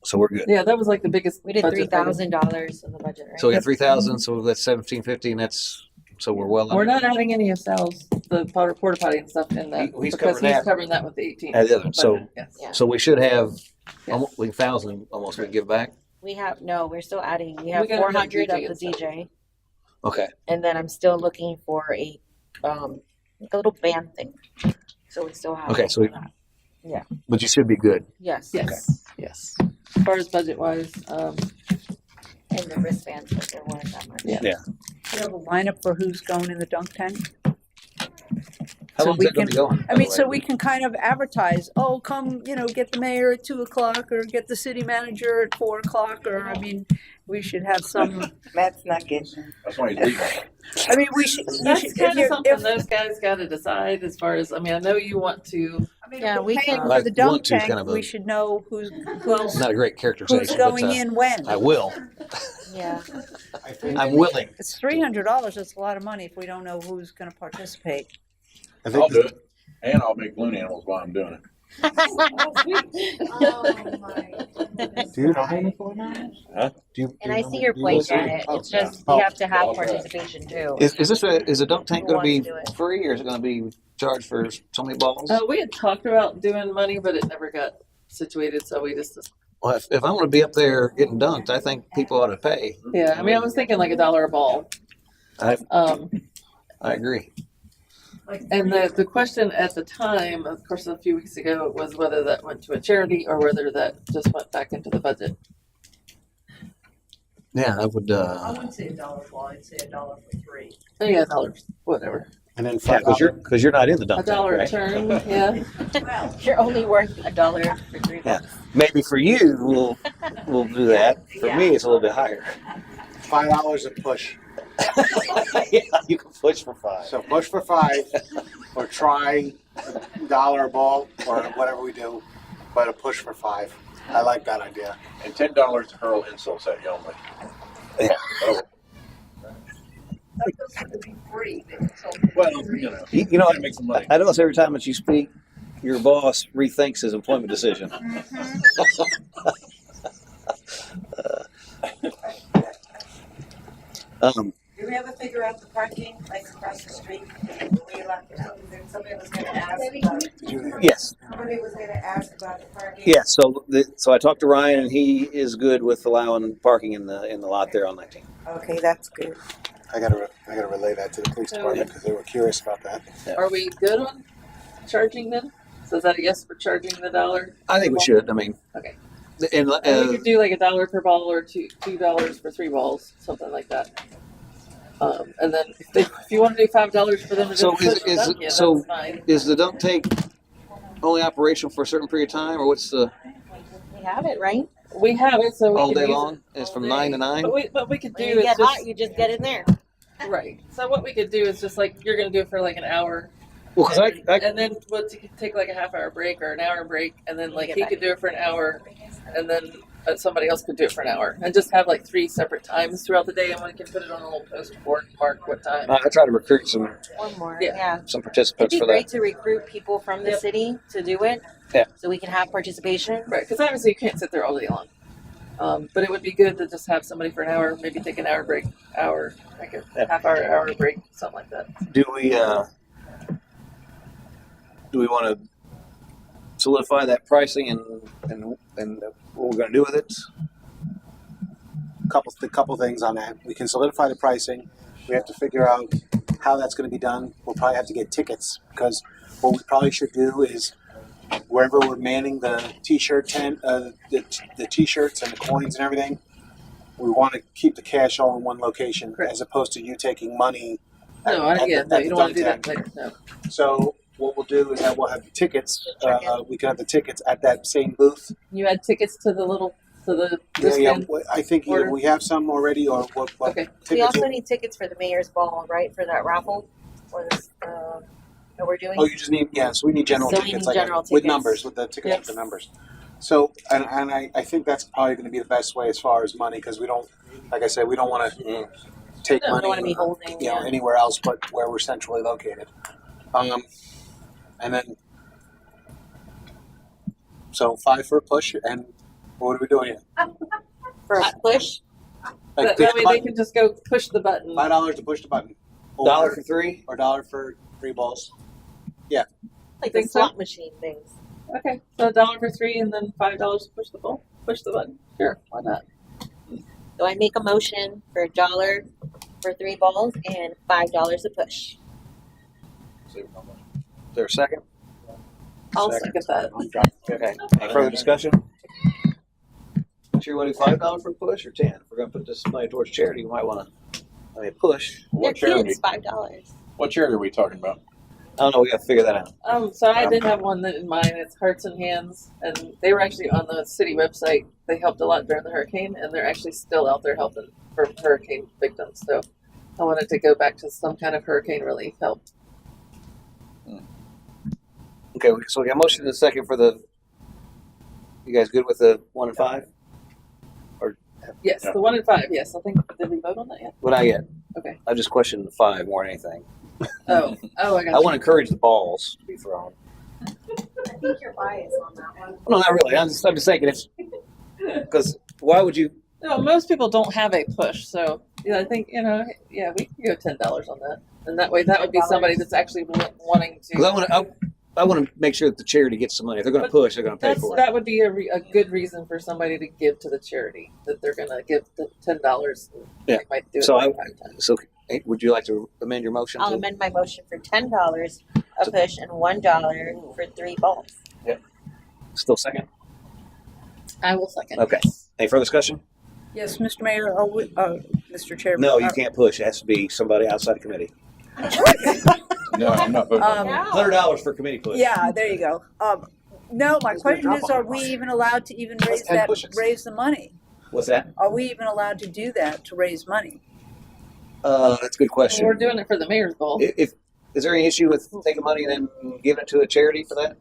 So we're good. Yeah, that was like the biggest. We did budget item. $3,000 in the budget, right? So we got 3,000. So that's 17.50, and that's so we're well. We're under. not adding any of Sal's the porta potty and stuff in that He's because covering he's that. covering that with the 18. And the other, so- budget. Yes. Yeah. So we should have Yes. almost 1,000 almost to give back. We're still adding. We have We gotta do 400 DJ of and the stuff. DJ, Okay. and then I'm still looking for a little band thing. So we still have. Okay, so we- that. Yeah. But you should be good. Yes. Yes. Yes. As far as budget wise, And the wristbands, but there weren't that much. Yeah. Do you have a lineup for who's going in the dunk tank? How So long is we that going to be going? I mean, so we can kind of advertise, oh, come, get the mayor at 2:00 or get the city manager at 4:00, or, I mean, we should have some, Matt's not getting. That's why he's leaving. I mean, we should, you that's should, kind of if something you're, those guys got to decide. As far as I mean, I know you want to. Yeah, we paying can. for the Like, dunk want to's tank, kind of a- we should know who's Not a great characterization. going but, in when. I will. Yeah. I think, I'm willing. It's $300, that's a lot of money if we don't know who's gonna participate. I I'll think do it. And I'll make balloon animals while I'm doing it. Do you know anything? Huh? Do you? And I see your point, Janet. It's just we have to have participation too. Is a dunk tank Who going to be wants to do it? free or is it going to be charged for so many balls? We had talked about doing money, but it never got situated. So we just Well, if I'm going to be up there getting dunked, I think people ought to pay. yeah. I mean, I was thinking like $1 a ball. I I agree. And the question at the time, of course, a few weeks ago, was whether that went to a charity or whether that just went back into the budget. Yeah, I would. I wouldn't say $1 ball, I'd say $1 for 3. Oh, yeah, $1, whatever. And then Yeah, because you're not in the dunk tank, $1 a right? turn, yeah. You're only worth $1 for 3 Yeah. bucks. Maybe for you, we'll do that. For me, it's a little bit higher. $5 a push. Yeah, you can push for 5. So push for 5, or try $1 a ball, or whatever we do, but a push for 5. I like that idea. And $10 to hurl insults at you only. Yeah. Oh, That's supposed to be free. well, You know, gotta make some money. I notice every time that you speak, your boss rethinks his employment decision. Do we ever figure out the parking, like across the street? We allowed- Somebody was gonna ask about, Did you? Yes. somebody was gonna ask about the parking. Yeah, so I talked to Ryan and he is good with allowing parking in the lot there on 19. Okay, that's good. I gotta relay that to the police department because they were curious about that. Are we good on charging then? So is that a yes for charging the $1? I think we should. I mean, Okay. and And we could do like $1 per ball or $2 for 3 balls, something like that. And then if you want to do $5 for them to So just push is- it up, yeah, so- that's fine. is the dunk tank only operational for a certain period of time, or what's the We have it, right? We have it, so we all can day use long? it It's all from day. 9 to 9. But we could do When you is get just hot, you just get in there. right. So what we could do is just like you're gonna do it for like an hour, Well, because and then we'll take like a half-hour break or an hour break, and then like Get he back. could do it for an hour, and then somebody else could do it for an hour, and just have like 3 separate times throughout the day, and we can put it on a little post board, mark what time. I try to recruit some One more. Yeah. Yeah. some It'd participants be for great that. to recruit people from the Yep. city to do it. Yeah. So we can have participation. Right, because obviously you can't sit there all day long. But it would be good to just have somebody for an hour, maybe take an hour break, like a Yeah. half hour break, something like that. Do we want to solidify that pricing and what we're going to do with it? Couple things on that. We can solidify the pricing. We have to figure out how that's going to be done. We'll probably have to get tickets because what we probably should do is wherever we're manning the t-shirt tent, the t-shirts and the coins and everything, we want to keep the cash all in one location Correct. as opposed to you taking money. No, at you the don't want to do dump that tank. later. No. So what we'll do is that we'll have the tickets. We can have the tickets at that same booth. You had tickets to the Yeah. wristband? I think either order? we have some already, or what Okay. tickets? We also need tickets for the mayor's ball, right? For that raffle, or this that we're doing. Oh, you just need so we need general So we tickets, need like general with tickets. numbers, with the tickets Yes. with the numbers. So, and I think that's probably going to be the best way as far as money, because we don't, like I said, we don't want to take No, we money don't want to be holding. you know, anywhere else but where we're centrally located. And then, so 5 for a push, and what are we doing here? For a push. That way they can just go push the button. $5 to push the button. $1 for 3? or $1 for 3 balls. Like Think the so? slot machine things. Okay, so $1 for 3 and then $5 to push the button. Sure, why not? So I make a motion for $1 for 3 balls and $5 a push. Is there a second? I'll Second. second that. Okay. Any further discussion? Sure, you want to do $5 for a push or 10? If we're going to put this money towards charity, we might want to push. They're What charity? kids, $5. What charity are we talking about? I don't know. We got to figure that out. So I did have one that in mind. It's Hearts and Hands, and they were actually on the city website. They helped a lot during the hurricane, and they're actually still out there helping for hurricane victims. So I wanted to go back to some kind of hurricane relief help. Okay, so we got a motion and a second for the. You guys good with the 1 and 5? Yes, Yeah. the 1 and 5. Yes, I think did we vote on that yet? Well, not yet. Okay. I just questioned the 5 more than anything. Oh, I got I you. want to encourage the balls to be thrown. I think you're biased on that one. No, not really. I'm just thinking it's because why would you? No, most people don't have a push, so yeah, I think yeah, we can go $10 on that, and that way that would be somebody that's actually wanting to. Because I want to make sure that the charity gets some money. If they're going to push, they're going to pay for it. That would be a good reason for somebody to give to the charity, that they're going to give the $10. Yeah. They might do it So like I- 5 times. So, would you like to amend your motion? I'll to- amend my motion for $10 a push and $1 for 3 balls. Still second. I will second. Okay. Any further discussion? Yes, Mr. Mayor, Mr. Chairman. No, you can't push. It has to be somebody outside the committee. No, I'm not voting. Um, $100 for committee push. Yeah, there you go. No, my question is, are we even allowed to even raise 10 pushes. raise the money? What's that? Are we even allowed to do that, to raise money? That's a good question. We're doing it for the mayor's ball. If is there any issue with taking money and then giving it to a charity for that?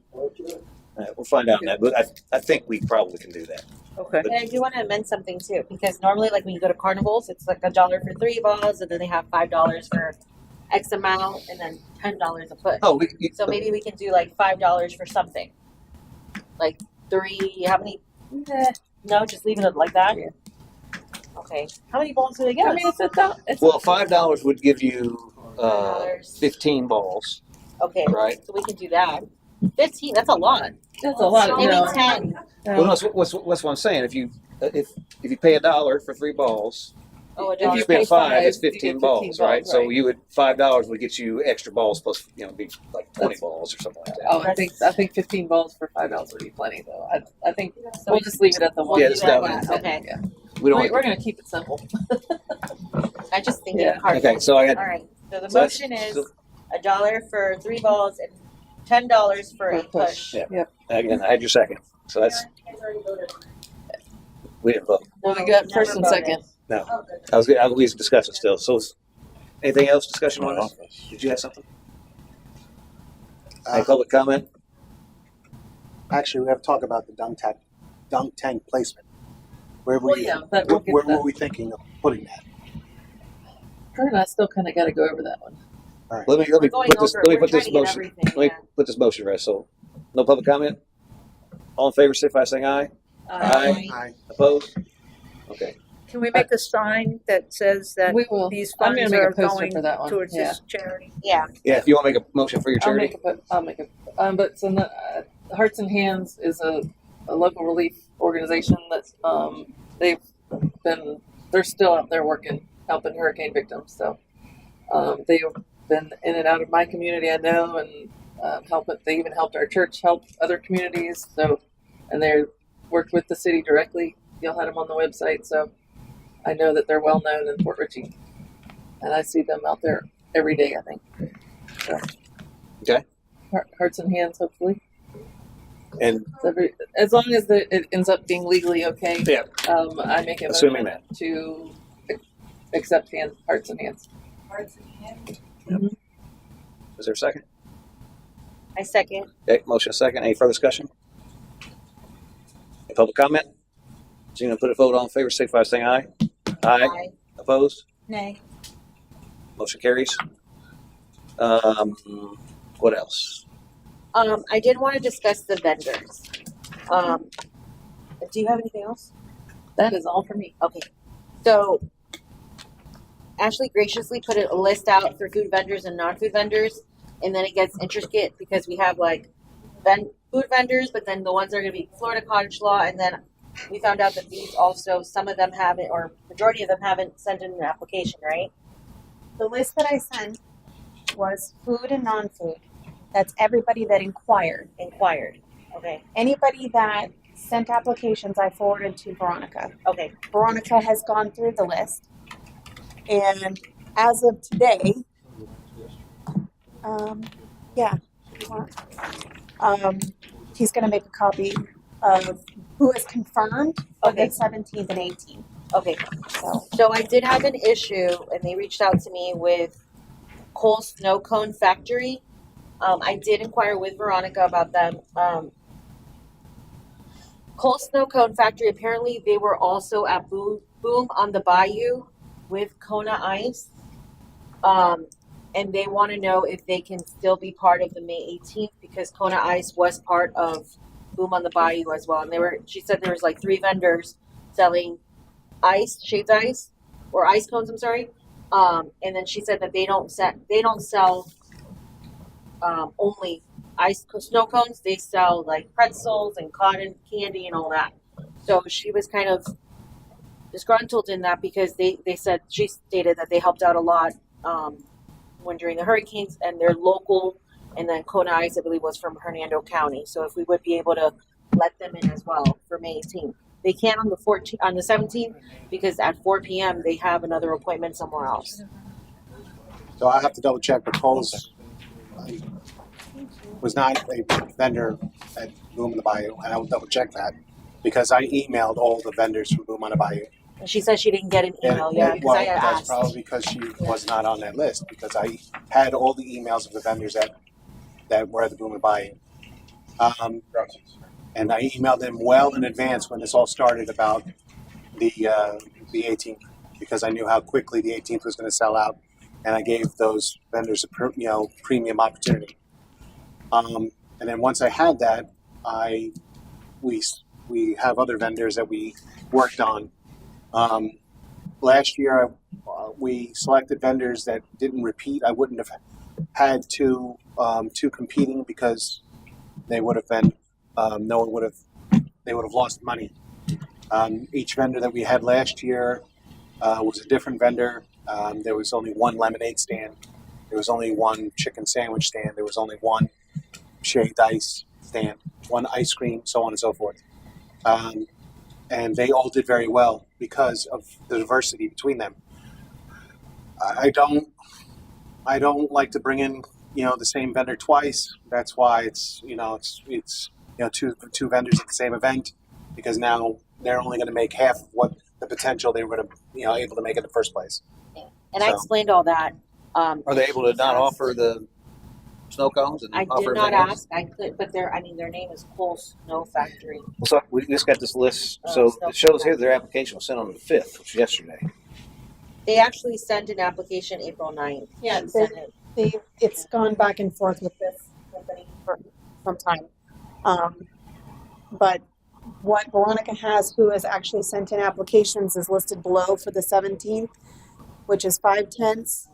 We'll find out on that, but I think we probably can do that. Okay. And I do want to amend something too, because normally, like when you go to carnivals, it's like $1 for 3 balls, and then they have $5 for X amount, and then $10 a push. Oh, So maybe we can do like $5 for something, like 3. How many? No, just leaving it like that. Yeah. Okay. How many balls do they get? I mean, it's well, $5 would give you $5. 15 balls, Okay. right? So we can do that. 15. That's a lot. that's a lot. Maybe No, 10. Well, that's what I'm saying. If you pay $1 for 3 balls, Oh, if you you spend pay 5, it's five, you 15 get balls, 15 right? balls, So right. you would $5 would get you extra balls plus be like 20 balls or something like that. Oh, I think 15 balls for $5 would be plenty though. I think So we'll just leave it at the one. Yeah, do it's that that one. Okay. Yeah. We don't. We're gonna keep it simple. I just think Yeah. it's hard. Okay, so I got. All right. So the So that's- motion is so- $1 for 3 balls and $10 for a push. Yeah. Yep. Again, I had your second. So that's we didn't vote. Well, we got first Never and voted. second. I was discussing still. So, anything else? Discussion on this? Did you have something? Any public comment? Actually, we have to talk about the dunk tank placement. Where were Well, you? yeah, that we'll get Where to that. were we thinking of putting that? Her and I still kind of got to go over that one. All right. Let me We're going put this. over Let it. me We're put this trying to get motion. everything. Let me Yeah. put this motion to rest. So, no public comment. All in favor, signify by saying aye. Aye. Aye. Opposed? Okay. Can we make a sign that says that We will. these I'm gonna funds make a are poster going for that one. towards Yeah. this charity? Yeah. Yeah, if you want to make a motion for your charity. I'll make it. But so Hearts and Hands is a local relief organization that they're still out there working, helping hurricane victims. So they've been in and out of my community, I know, and they even helped our church help other communities. So, and they worked with the city directly. Y'all had them on the website, so I know that they're well known in Fort Richey, and I see them out there every day, I think. So, Okay. Hearts and Hands, hopefully. And As long as it ends up being legally okay, yeah, I make a assuming motion to accept Hearts and Hands. Hearts and hands. is there a second? I second. Okay, motion second. Any further discussion? Any public comment? So you gonna put a vote all in favor, signify by saying aye. Aye. Opposed? Nay. Motion carries. What else? I did want to discuss the vendors. Do you have anything else? That is all for me. Okay. So Ashley graciously put a list out for food vendors and non-food vendors, and then it gets intricate because we have like food vendors, but then the ones that are going to be Florida cottage law, and then we found out that these also, some of them haven't, or majority of them haven't sent in an application, right? The list that I sent was food and non-food. That's everybody that inquired. Okay. Anybody that sent applications, I forwarded to Veronica. Okay. Veronica has gone through the list, and as of today, he's going to make a copy of who is confirmed for Okay. the 17th and 18th. Okay. So So I did have an issue, and they reached out to me with Cole Snow Cone Factory. I did inquire with Veronica about them. Cole Snow Cone Factory, apparently they were also at Boom on the Bayou with Kona Ice. And they want to know if they can still be part of the May 18th because Kona Ice was part of Boom on the Bayou as well. And she said there was like 3 vendors selling shaved ice, or ice cones, I'm sorry. And then she said that they don't sell only snow cones. They sell like pretzels and cotton candy and all that. So she was kind of disgruntled in that because she stated that they helped out a lot when during the hurricanes, and they're local. And then Kona Ice, I believe, was from Hernando County. So if we would be able to let them in as well for May 18th. They can't on the 17th because at 4 p.m. they have another appointment somewhere else. So I have to double check, but Cole's was not a vendor at Boom on the Bayou, and I will double check that because I emailed all the vendors from Boom on the Bayou. And she said she didn't get an email yet because I that's asked. probably because she was not on that list because I had all the emails of the vendors that were at the Boom on the Bayou. And I emailed them well in advance when this all started about the 18th because I knew how quickly the 18th was going to sell out, and I gave those vendors a premium opportunity. And then once I had that, we have other vendors that we worked on. Last year, we selected vendors that didn't repeat. I wouldn't have had two competing because they would have been they would have lost money. Each vendor that we had last year was a different vendor. There was only one lemonade stand. There was only one chicken sandwich stand. There was only one shaved ice stand, one ice cream, so on and so forth. And they all did very well because of the diversity between them. I don't like to bring in the same vendor twice. That's why it's two vendors at the same event, because now they're only going to make half of what the potential they were going to able to make in the first place. And I explained all that. Are they able to not offer the snow cones? And I offer did not everything else? ask. I could, but their name is Cole Snow Factory. So we just got this list. So it shows here their application was sent on the 5th, which was yesterday. They actually sent an application April 9th. Yeah, She sent it. it's gone back and forth with this company for some time. But what Veronica has, who has actually sent in applications, is listed below for the 17th, which is 5 tents,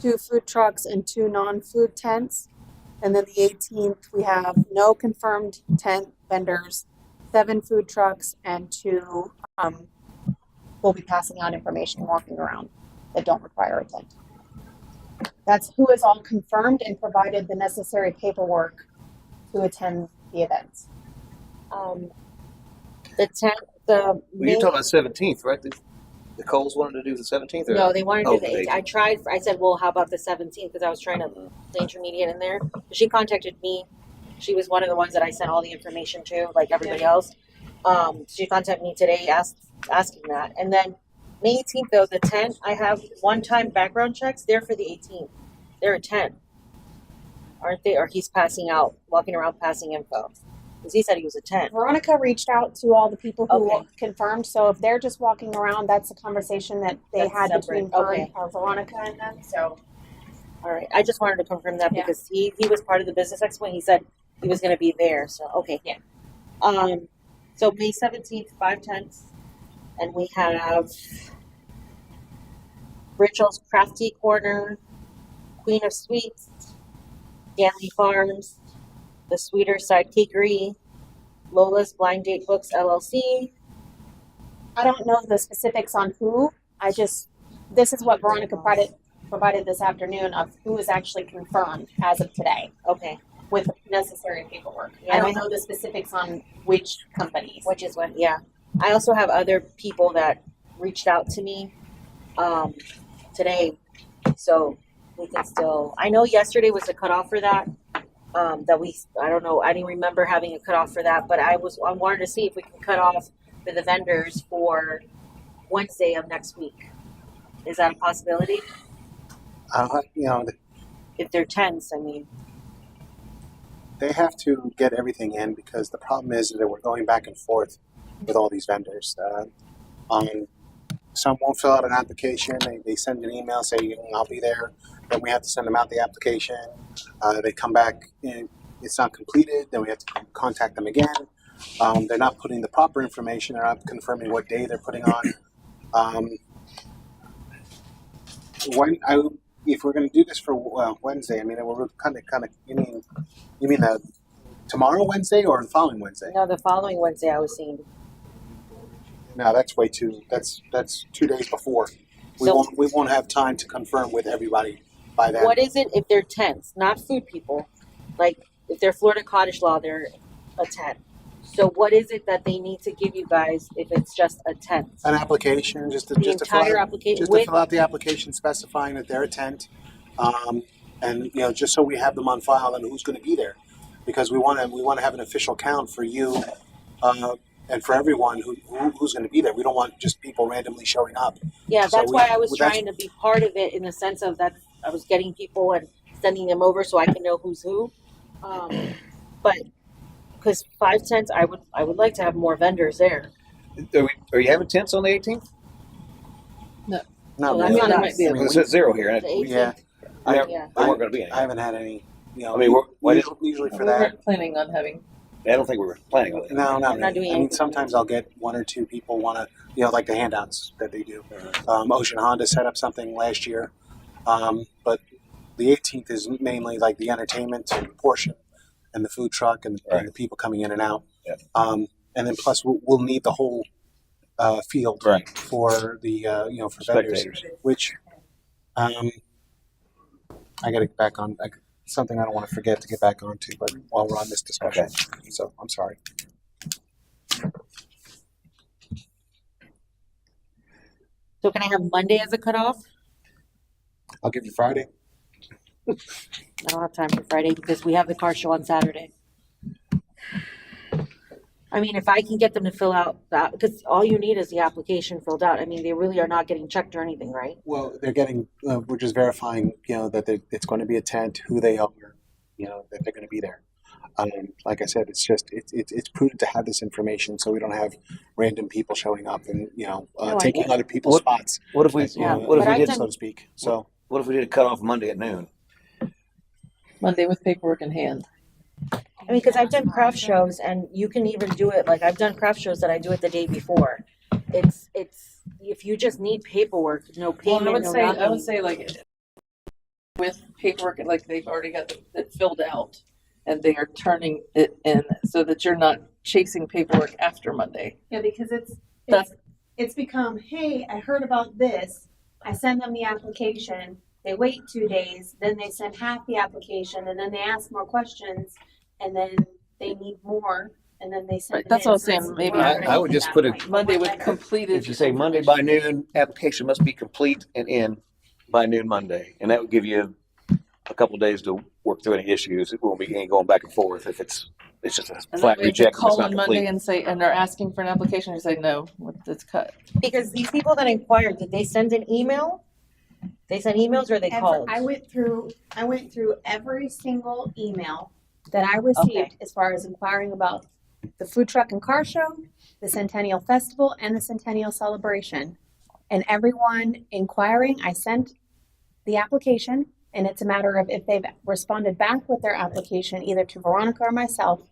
2 food trucks, and 2 non-food tents. And then the 18th, we have no confirmed tent vendors, 7 food trucks, and 2 we'll be passing out information walking around that don't require a tent. That's who is all confirmed and provided the necessary paperwork to attend the events. The tent, the Well, you're main, talking about 17th, right? The Coles wanted to do the 17th? no, they wanted to do Oh, the the 18th. I tried, I said, well, how about the 17th? Because I was trying to play intermediate in there. She contacted me. She was one of the ones that I sent all the information to, like everybody else. She contacted me today asking that. And then May 18th, though, the 10th, I have one-time background checks. They're for the 18th. They're a 10, aren't they? Or he's passing out, walking around passing info. Because he said he was a 10. Veronica reached out to all the people who Okay. confirmed. So if they're just walking around, that's a conversation that they That's had separate. between her Okay. and Veronica and them. So All right. I just wanted to confirm that Yeah. because he was part of the business expo and he said he was going to be there. So, okay. Yeah. So May 17th, 5 tents. And we have Rachel's Crafty Corner, Queen of Sweets, Ganley Farms, The Sweeter Side Cakery, Lola's Blind Date Books LLC. I don't know the specifics on who. This is what Veronica provided this afternoon of who is actually confirmed as of today Okay. with necessary paperwork. Yeah, I don't know the specifics on which companies. Which is what, yeah. I also have other people that reached out to me today. So we can still, I know yesterday was the cutoff for that. I don't know, I didn't remember having a cutoff for that, but I wanted to see if we can cut off for the vendors for Wednesday of next week. Is that a possibility? If they're tents, I mean. They have to get everything in because the problem is that we're going back and forth with all these vendors. Some won't fill out an application. They send an email saying, I'll be there. Then we have to send them out the application. They come back and it's not completed. Then we have to contact them again. They're not putting the proper information. They're not confirming what day they're putting on. If we're going to do this for Wednesday, I mean, we're kind of. You mean tomorrow Wednesday or the following Wednesday? No, the following Wednesday I was seeing. No, that's way too. That's 2 days before. We won't have time to confirm with everybody by then. What is it if they're tents, not food people? Like if they're Florida Cottage Law, they're a tent. So what is it that they need to give you guys if it's just a tent? An application, just to Entire application just to fill out the application specifying that they're a tent, and just so we have them on file and who's going to be there, because we want to have an official count for you, and for everyone who's going to be there. We don't want just people randomly showing up. Yeah, So that's why I was trying to be part of it in the sense of that I was getting people and sending them over so I can know who's who. But because 5 tents, I would like to have more vendors there. Are you having tents on the 18th? Not So really. that's it not might be I a mean, it says 0 here. The And 18th. Yeah, Yeah. there weren't going to be any. I haven't had any. I mean, Usually for We that. weren't planning on having. I don't think we were planning on it. No, not I'm not really. doing I mean, anything. sometimes I'll get 1 or 2 people want to, like the handouts that they do. Ocean Honda set up something last year, but the 18th is mainly like the entertainment portion and the food truck and the people coming in and out. Yeah. And then plus we'll need the whole field for the for vendors, Spectators. which I got to get back on. Something I don't want to forget to get back onto, but while we're on this discussion, so I'm sorry. So can I have Monday as a cutoff? I'll give you Friday. I don't have time for Friday because we have the car show on Saturday. I mean, if I can get them to fill out that, because all you need is the application filled out. I mean, they really are not getting checked or anything, right? Well, they're getting. We're just verifying, that it's going to be a tent, who they are, that they're going to be there. Like I said, it's prudent to have this information so we don't have random people showing up and I taking get other people's spots. What if we? Yeah, What if but we I've did? done- So to speak. So What if we did a cutoff Monday at noon? Monday with paperwork in hand. I mean, because I've done craft shows, and you can even do it, like, I've done craft shows that I do it the day before. It's, if you just need paperwork, no Well, payment, I would no say, nothing. like, with paperwork, like they've already got it filled out and they are turning it in so that you're not chasing paperwork after Monday. Yeah, because That's- it's become, hey, I heard about this. I send them the application. They wait 2 days, then they send half the application, and then they ask more questions, and then they need more, and then they send Right, it that's in. what I was So it's- saying, maybe- we're I already would at just that put it- point. Monday with Like, completed. If you say Monday by noon, application must be complete and in by noon Monday, and that would give you a couple days to work through any issues. It won't be any going back and forth if it's just a And flat then we reject. It's call not on Monday complete. and say, and they're asking for an application, you say, no, it's cut. Because these people that inquired, did they send an email? They sent emails or they called? I went through every single email that I received Okay. as far as inquiring about the food truck and car show, the Centennial Festival, and the Centennial Celebration. And everyone inquiring, I sent the application, and it's a matter of if they've responded back with their application, either to Veronica or myself,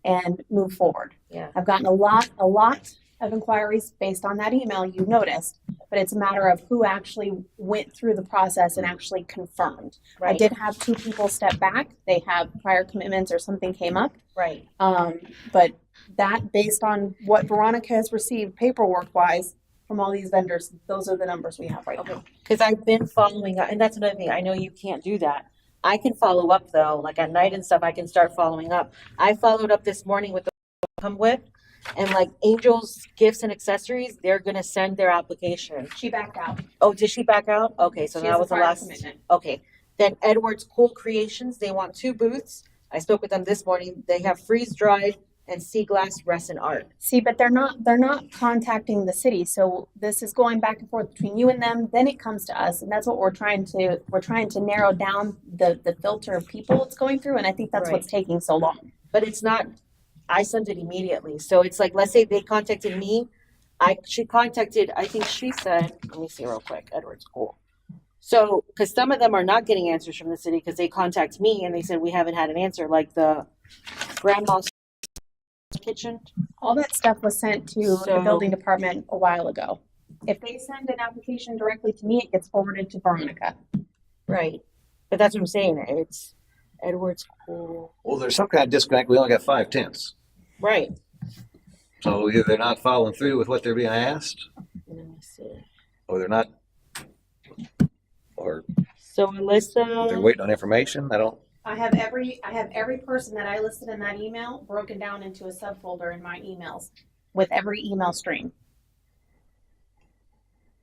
and move forward. Yeah. I've gotten a lot of inquiries based on that email, you noticed, but it's a matter of who actually went through the process and actually confirmed. I Right, did have 2 people step back. They have prior commitments or something came up. right. But that based on what Veronica has received paperwork wise from all these vendors, those are the numbers we have right now. Because I've been following up, and that's another thing. I know you can't do that. I can follow up though, like at night and stuff, I can start following up. I followed up this morning with the come with, and like Angel's Gifts and Accessories, they're gonna send their application. She backed out. Oh, did she back out? Okay, so She that has a was the prior last. commitment. Okay, then Edwards Cool Creations, they want 2 booths. I spoke with them this morning. They have freeze dried and sea glass resin art. See, but they're not contacting the city. So this is going back and forth between you and them, then it comes to us. And that's what we're trying to narrow down the filter of people it's going through. And I think that's Right. what's taking so long. But it's not, I sent it immediately. So it's like, let's say they contacted me. She contacted, I think she said, let me see real quick, Edward's Cool. So, because some of them are not getting answers from the city because they contact me and they said, we haven't had an answer, like the Grandma's Kitchen. All that stuff was sent to the So- building department a while ago. If they send an application directly to me, it gets forwarded to Veronica. Right. But that's what I'm saying. It's Edward's Cool. Well, there's some kind of disconnect. We only got 5 tents. Right. So either they're not following through with what they're being asked, Let me see. or they're not, or So they're Alyssa, waiting on information. I have every person that I listed in that email broken down into a subfolder in my emails with every email stream.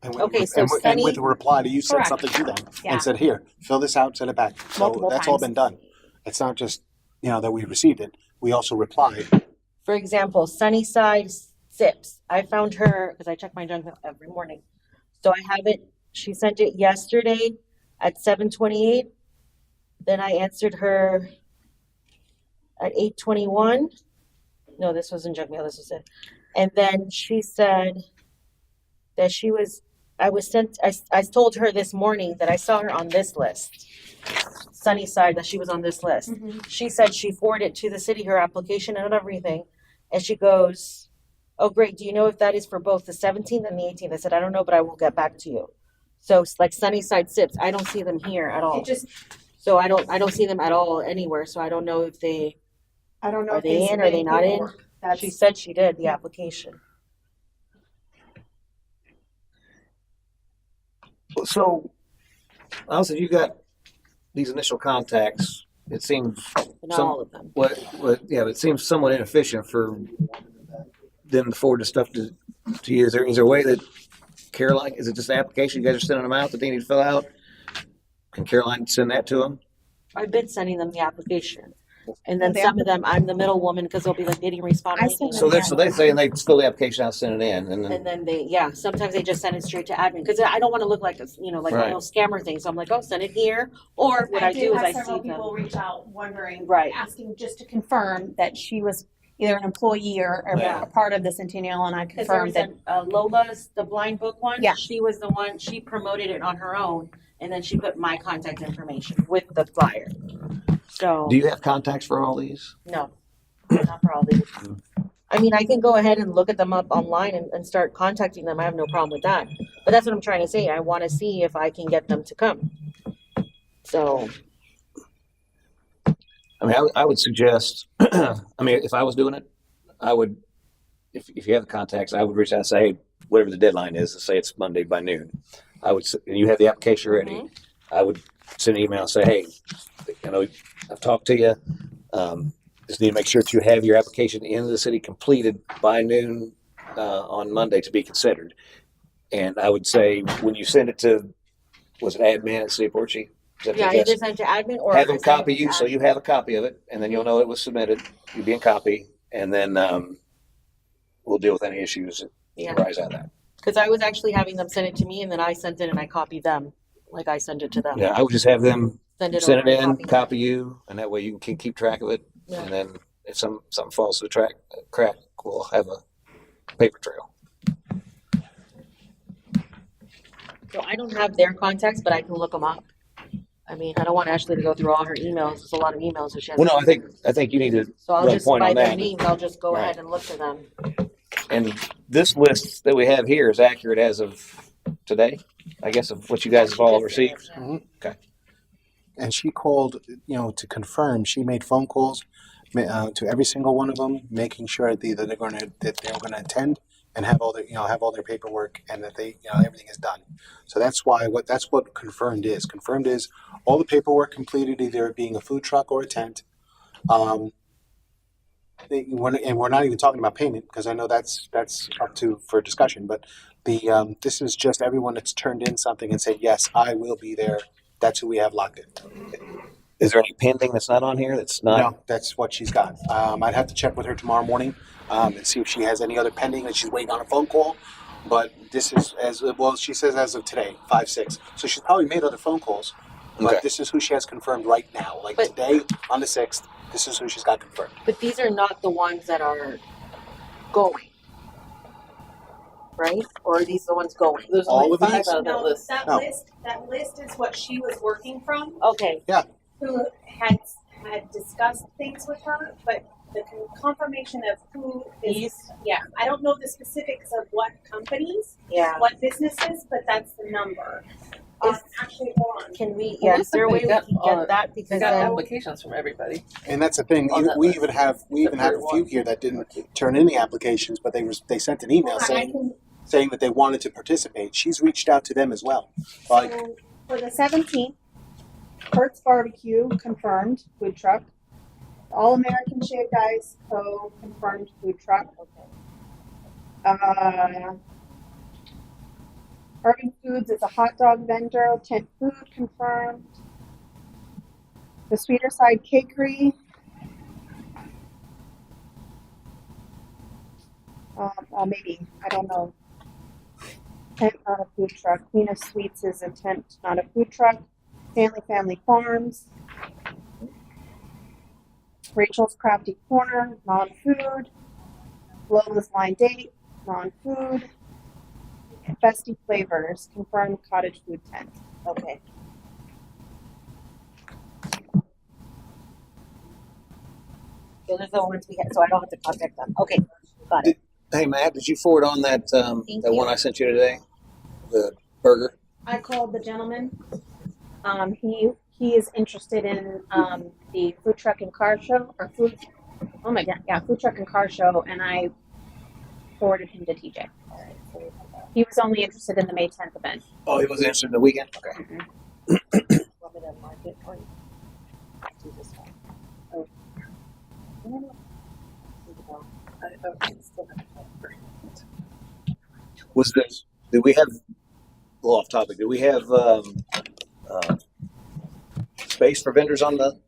And Okay, so and Sunny- with the reply, you sent Correct. something to them Yeah. and said, here, fill this out, send it back. So Multiple that's all times. been done. It's not just, that we received it. We also replied. for example, Sunnyside Sips. I found her because I check my junk mail every morning. So I have it. She sent it yesterday at 7:28. Then I answered her at 8:21. No, this wasn't junk mail. This was it. And then she said that I told her this morning that I saw her on this list. Sunnyside, that she was on this list. She said she forwarded to the city her application and everything. And she goes, oh, great. Do you know if that is for both the 17th and the 18th? I said, I don't know, but I will get back to you. So it's like Sunnyside Sips. I don't see them here at all. It just, So I don't see them at all anywhere. So I don't know if I don't know are if they in, are they submitted not in? paperwork. That's, She said she did the application. So, also, you got these initial contacts. It seems But not Some- all of them. but it seems somewhat inefficient for them to forward the stuff to you. Is there a way that Caroline? Is it just an application you guys are sending them out that they need to fill out? Can Caroline send that to them? I've been sending them the application. And then They- some of them, I'm the middle woman because they'll be like, they didn't respond. to I anything. sent them So they say they fill the application out, send it in, and then And then sometimes they just send it straight to admin because I don't want to look like this, like Right. a little scammer thing. So I'm like, oh, send it here. Or what I do is I see several them. people reach out wondering, Right. asking just to confirm that she was either an employee or Yeah. a part of the Centennial, and I Because there confirmed was that. Lola's, the blind book one. Yeah. She was the one, she promoted it on her own. And then she put my contact information with the flyer. So Do you have contacts for all these? no, not for all these. I mean, I can go ahead and look at them up online and start contacting them. I have no problem with that. But that's what I'm trying to say. I want to see if I can get them to come. So, I mean, I would suggest, I mean, if I was doing it, I would, if you have the contacts, I would reach out and say, hey, whatever the deadline is, let's say it's Monday by noon. And you have the application ready. Mhm. I would send an email and say, hey, you know, I've talked to you. Just need to make sure that you have your application in the city completed by noon on Monday to be considered. And I would say when you send it to, was it admin at City of Porchy? yeah, either send to admin or Have them send copy it to you so admin. you have a copy of it, and then you'll know it was submitted. You'll be in copy, and then we'll deal with any issues that Yeah. arise out of that. Because I was actually having them send it to me and then I sent it and I copied them. Like I sent it to them. Yeah, I would just have them Send it send over it and in, copy you, and that way you can keep track of it. Yeah. And then if something falls to the crack, we'll have a paper trail. So I don't have their contacts, but I can look them up. I mean, I don't want Ashley to go through all her emails. There's a lot of emails that she has. Well, no, I think you need to So I'll run just, point by on their that. names, I'll just go Right. ahead and look for them. And this list that we have here is accurate as of today, I guess, of what you guys have all received. Okay. And she called, to confirm. She made phone calls to every single one of them, making sure that they're going to attend and have all their paperwork and that everything is done. So that's what confirmed is. Confirmed is all the paperwork completed, either it being a food truck or a tent. And we're not even talking about payment because I know that's up for discussion. But this is just everyone that's turned in something and said yes, I will be there. That's who we have locked in. Is there any pending that's not on here? That's not. No, that's what she's got. I'd have to check with her tomorrow morning and see if she has any other pending that she's waiting on a phone call. But this is as well. She says as of today, 5/6. So she's probably made other phone calls. But Okay. this is who she has confirmed right now. Like today on the 6th, this is who she's got confirmed. But these are not the ones that are going, right? Or are these the ones going? There's All only of 5 these? out of that list. No. That list is what she was working from, Okay. who had discussed things with her, but the confirmation of who is, These? yeah, I don't know the specifics of what companies, Yeah. what businesses, but that's the number. Actually, hold on. Can we, Well, yeah, is there a way we got, can get that? They Because got then, applications from everybody. And that's the thing. On that We list. even have a few here that didn't turn in the applications, but they sent an email saying that they wanted to participate. She's reached out to them as well. Like, So for the 17th, Kurt's Barbecue confirmed food truck. All American Shaved Ice Co. confirmed food truck. Urban Foods is a hot dog vendor. Tent Food confirmed. The Sweeter Side Cakery. Maybe, I don't know. Tent, not a food truck. Queen of Sweets is a tent, not a food truck. Family Farms. Rachel's Crafty Corner, non-food. Lola's Line Date, non-food. Festy Flavors, confirmed cottage food tent. okay. So those are the ones we had, so I don't have to contact them. Okay, got it. Hey, Matt, did you forward on that Thank that you. one I sent you today? The burger? I called the gentleman. He is interested in the food truck and car show or food. Oh my god, yeah, food truck and car show, and I forwarded him to TJ. He was only interested in the May 10th event. Oh, he was interested in the weekend? Okay. Want me to mark it or do this one? Oh. Was this, did we have, a little off topic, did we have space for vendors on the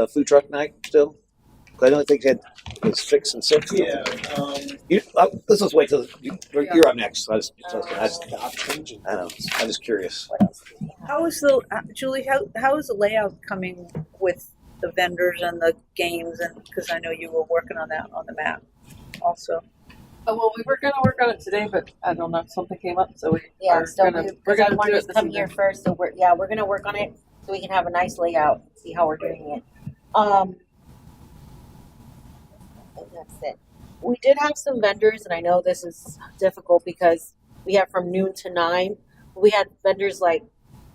food truck night still? 'Cause I don't think it was 6 and 6. Yeah. Let's just wait till you're up next. I know. I'm just curious. How is Julie? How is the layout coming with the vendors and the games? And because I know you were working on that on the map, also. Oh, well, we were gonna work on it today, but I don't know, something came up, so we Yeah, are so gonna because I do wanted it to this come evening. here first, so we're gonna work on it. so we can have a nice layout, see how we're doing it. And that's it. We did have some vendors, and I know this is difficult because we have from noon to 9. We had vendors like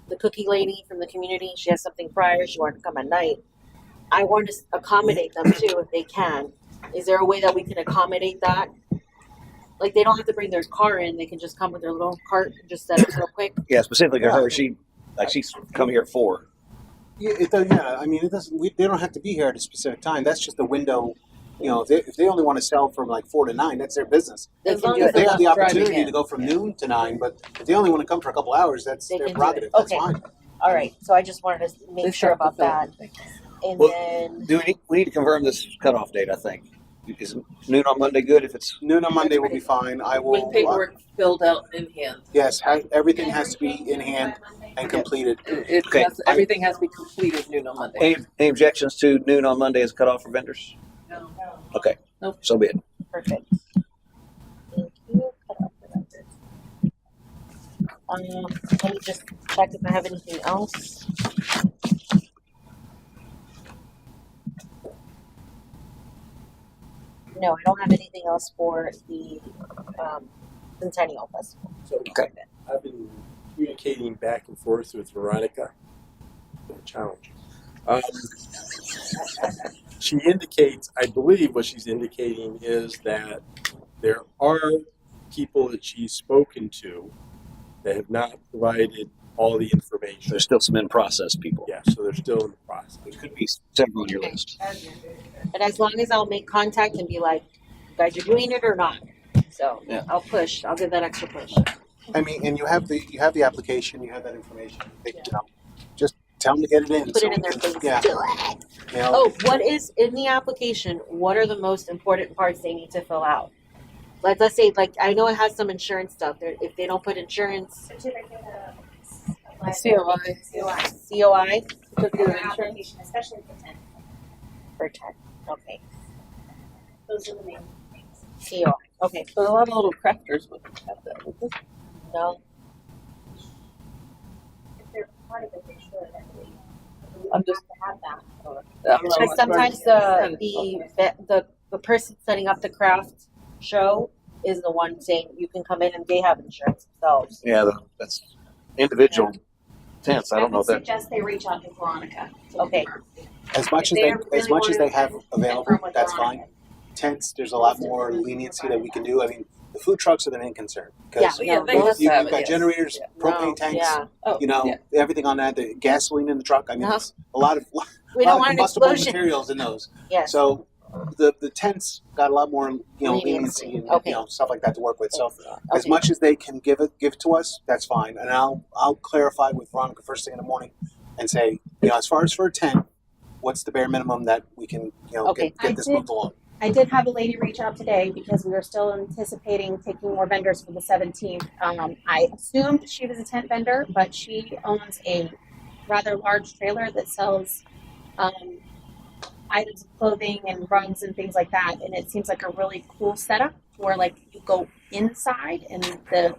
the cookie lady from the community. She has something prior. She wanted to come at night. I want to accommodate them too if they can. Is there a way that we can accommodate that? Like they don't have to bring their car in; they can just come with their little cart and just set up real quick. Yeah, specifically to her, she's come here at 4. Yeah, it does. Yeah, I mean, it doesn't. They don't have to be here at a specific time. That's just the window. You know, if they only want to sell from like 4 to 9, that's their business. They As can long do as it. They have the not driving opportunity in. to go from Yeah. noon to 9, but if they only want to come for a couple hours, that's They their can do it. prerogative. That's Okay. fine. All right. So I just wanted to They make sure start about to fill that. it. And Well, then we need to confirm this cutoff date, I think. Is noon on Monday good if it's Noon on Monday will be fine. I will. With paperwork filled out in hand. Yes, everything has to be in hand and completed. Okay. Everything has to be completed noon on Monday. any objections to noon on Monday as a cutoff for vendors? No. Okay. Nope. So be it. perfect. Thank you. Let me just check if I have anything else. No, I don't have anything else for the Centennial Festival. So Okay. I've been communicating back and forth with Veronica. Been a challenge. She indicates, I believe what she's indicating is that there are people that she's spoken to that have not provided all the information. There's still some in-process people. Yeah, so they're still in the process. There could be several on your list. And as long as I'll make contact and be like, you guys are doing it or not. So Yeah. I'll push. I'll give that extra push. I mean, and you have the application, you have that information. They, you know, just tell them to get it in. Put so it in we their can- face. Yeah. Do it. You know, Oh, what is in the application? What are the most important parts they need to fill out? Like, let's say, like, I know it has some insurance stuff. If they don't put insurance, Certificate of COI. COI. COI Certificate of insurance. Application, especially for 10. for 10. Okay. Those are the main things. COI. Okay. But a lot of little crafters would have that. Would they? No. If they're part of it, they should, I believe. I'm just- To have that. I don't know Because what sometimes part- the person setting up the craft show is the one saying you can come in and they have insurance themselves. Yeah, that's individual tents. I don't know would if that. suggest they reach out to Veronica. Okay. as much If as they they really have wanna available, confirm with that's Veronica. fine. Tents, there's a lot more leniency that we can do. I mean, the food trucks are the main concern because Yeah, they must you've have it, got yes. generators, Yeah. propane No, tanks, Yeah. Oh, you know, yeah. everything on that, the gasoline in the truck. I mean, Uh-huh. it's a lot of We lot don't of want an combustible explosion. materials in those. Yes. So the tents got a lot more, leniency and Okay. stuff like that to work with. So as Okay. much as they can give it to us, that's fine. And I'll clarify with Veronica first thing in the morning and say, as far as for a tent, what's the bare minimum that we can, Okay. get this moved along. I did have a lady reach out today because we were still anticipating taking more vendors for the 17th. I assumed she was a tent vendor, but she owns a rather large trailer that sells items of clothing and rugs and things like that. And it seems like a really cool setup where like you go inside and the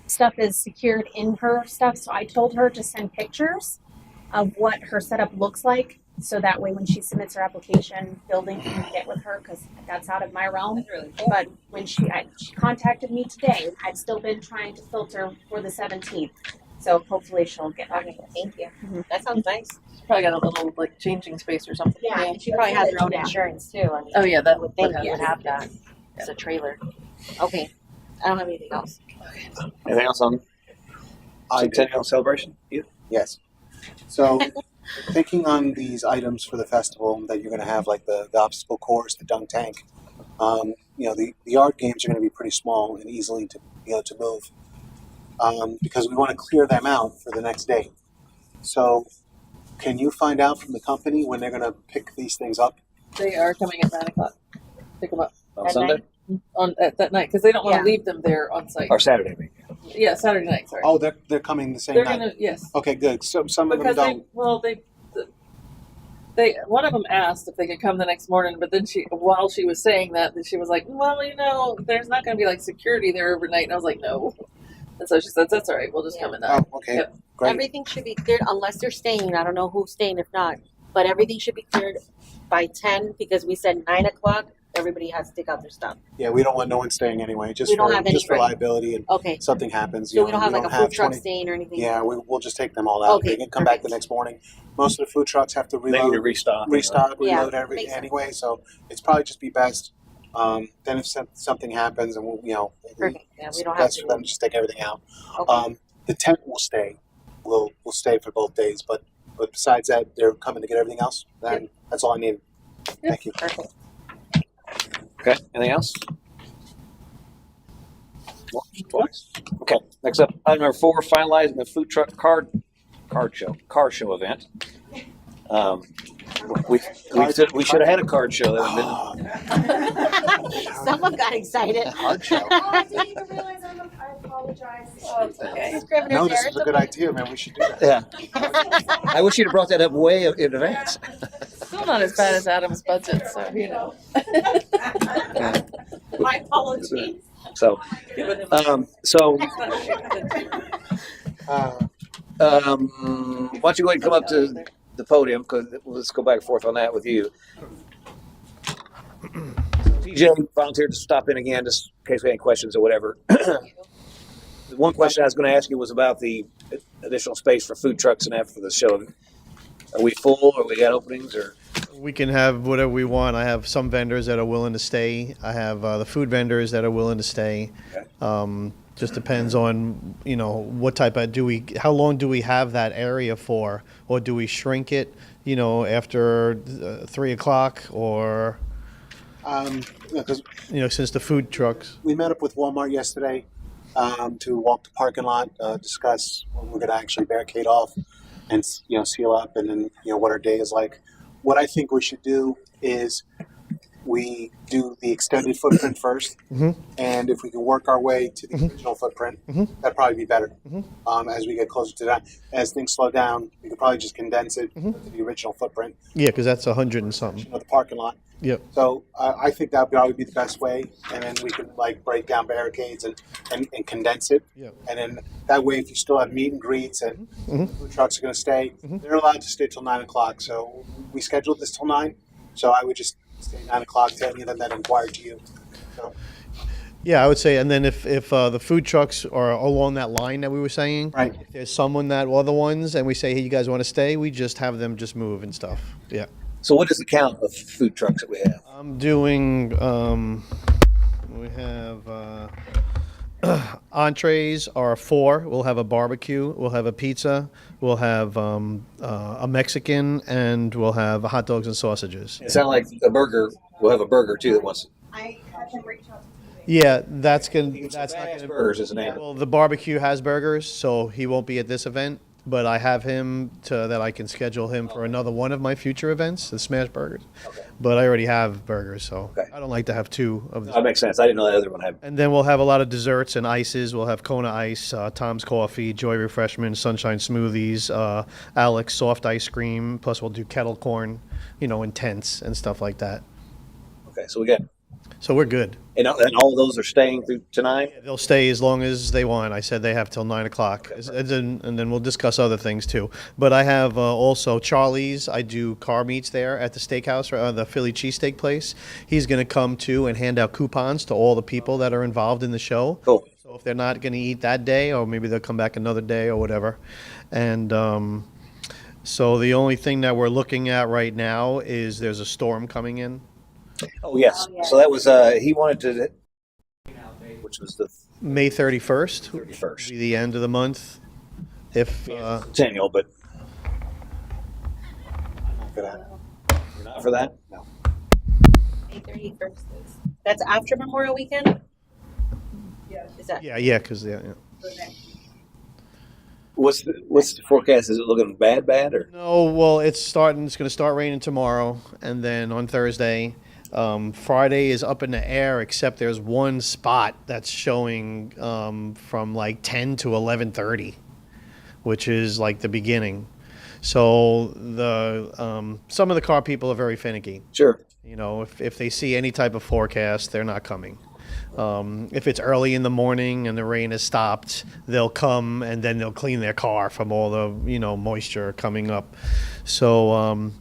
stuff is secured in her stuff. So I told her to send pictures of what her setup looks like. So that way, when she submits her application, building can get with her because that's out of my realm. That's really cool. But when she contacted me today, I've still been trying to filter for the 17th. So hopefully she'll get back to Okay. us. Thank you. Mhm. That sounds nice. She's probably got a little like changing space or something. Yeah, and she probably has her own insurance too. I mean, Oh yeah, I that would think have you would it. have that. It's a trailer. Okay. I don't have anything else. Anything else on Centennial celebration? Yeah. Yes. So, thinking on these items for the festival that you're going to have, like the obstacle course, the dunk tank, the yard games are going to be pretty small and easily to move, because we want to clear them out for the next day. So, can you find out from the company when they're going to pick these things up? They are coming at 9:00. Pick them up On At Sunday at that night because they don't want Yeah. to leave them there on site. or Saturday? Maybe. Yeah, Saturday night. Sorry. Oh, they're coming the same They're night. gonna yes. Okay, good. So some of them Because don't. they one of them asked if they could come the next morning, but then while she was saying that, she was like, well, there's not going to be like security there overnight, and I was like, no. And so she said, that's all right, we'll just come at 9. Oh, okay, Yep. great. Everything should be cleared unless they're staying. I don't know who's staying if not, but everything should be cleared by 10 because we said 9 o'clock. Everybody has to take out their stuff. Yeah, we don't want no one staying anyway, just We don't for, have just for anybody. liability and Okay. something happens. So we don't have like a food truck 20 staying or anything? Yeah, we'll just take them all out. Okay, They can come back the perfect. next morning. Most of the food trucks have to They need to reload, restock. Yeah, reload makes sense. anyway. So it's probably just be best. Then if something happens, and Perfect. Yeah, it's we don't have best for them to. to just take everything out. Okay. The tent will stay. Will stay for both days. But besides that, they're coming to get everything else. That's all I need. Thank you. Perfect. Okay. Anything else? Twice. Okay. Next up, item number 4, finalizing the food truck car show event. We should have had a card show. That would have been Someone got excited. a hard show. Oh, I didn't even realize I apologize. Okay. Scrivener's No, this error, is a it's good okay. idea, man. We should do that. Yeah. I wish you'd have brought that up way in advance. Still not as bad as Adam's budget, so you know. My apologies. So, why don't you go ahead and come up to the podium, because let's go back and forth on that with you. TJ volunteered to stop in again, just in case we had any questions or whatever. The one question I was going to ask you was about the additional space for food trucks and that for the show. Are we full, or we got openings, or? We can have whatever we want. I have some vendors that are willing to stay. I have the food vendors that are willing to stay. Okay. Just depends on, what type of, how long do we have that area for? Or do we shrink it, after 3 o'clock, or, Because since the food trucks. we met up with Walmart yesterday to walk the parking lot, discuss when we're going to actually barricade off and seal up, and then what our day is like. What I think we should do is we do the extended footprint first, and if we can work our way to the original footprint, that'd probably be better. As we get closer to that, as things slow down, we could probably just condense it to the original footprint, Yeah, because that's 100 and something. the parking lot. Yep. So I think that would probably be the best way, and then we can break down barricades and condense it. Yep. And then that way, if you still have meet and greets and food trucks are going to stay, they're allowed to stay till 9 o'clock. So we scheduled this till 9. So I would just stay 9 o'clock to any of them that inquire to you. So, Yeah, I would say, and then if the food trucks are along that line that we were saying, right. if there's someone that other ones, and we say, hey, you guys want to stay, we just have them just move and stuff. Yeah. So what is the count of food trucks that we have? I'm doing, we have entrees are 4. We'll have a barbecue, we'll have a pizza, we'll have a Mexican, and we'll have hot dogs and sausages. It sounds like a burger. We'll have a burger too that wants. I can reach out to Yeah, that's not Bass gonna. Burgers is the name. Well, the barbecue has burgers, so he won't be at this event. But I have him that I can schedule him for another one of my future events, the Smash Burgers. Okay. But I already have burgers, so Okay. I don't like to have 2 of them. That makes sense. I didn't know that other one had. And then we'll have a lot of desserts and ices. We'll have Kona Ice, Tom's Coffee, Joy Refreshment, Sunshine Smoothies, Alex Soft Ice Cream. Plus, we'll do kettle corn, and tents and stuff like that. Okay, so we got, So we're good. and all of those are staying through tonight. They'll stay as long as they want. I said they have till 9 o'clock. And then we'll discuss other things too. But I have also Charlie's. I do car meets there at the steakhouse, or the Philly cheesesteak place. He's going to come too and hand out coupons to all the people that are involved in the show. Cool. So if they're not going to eat that day, or maybe they'll come back another day or whatever. And so the only thing that we're looking at right now is there's a storm coming in. Oh yes. So that was he wanted to, which was the May 31st. 31st. Be the end of the month. If Centennial, but For that. you're not for that. No. May 31st is. That's after Memorial Weekend? Yeah. Is that? yeah, because What's the forecast? Is it looking bad or? No, well, it's going to start raining tomorrow, and then on Thursday. Friday is up in the air, except there's one spot that's showing from like 10 to 11:30, which is like the beginning. So the some of the car people are very finicky. Sure. If they see any type of forecast, they're not coming. If it's early in the morning and the rain has stopped, they'll come and then they'll clean their car from all the moisture coming up. So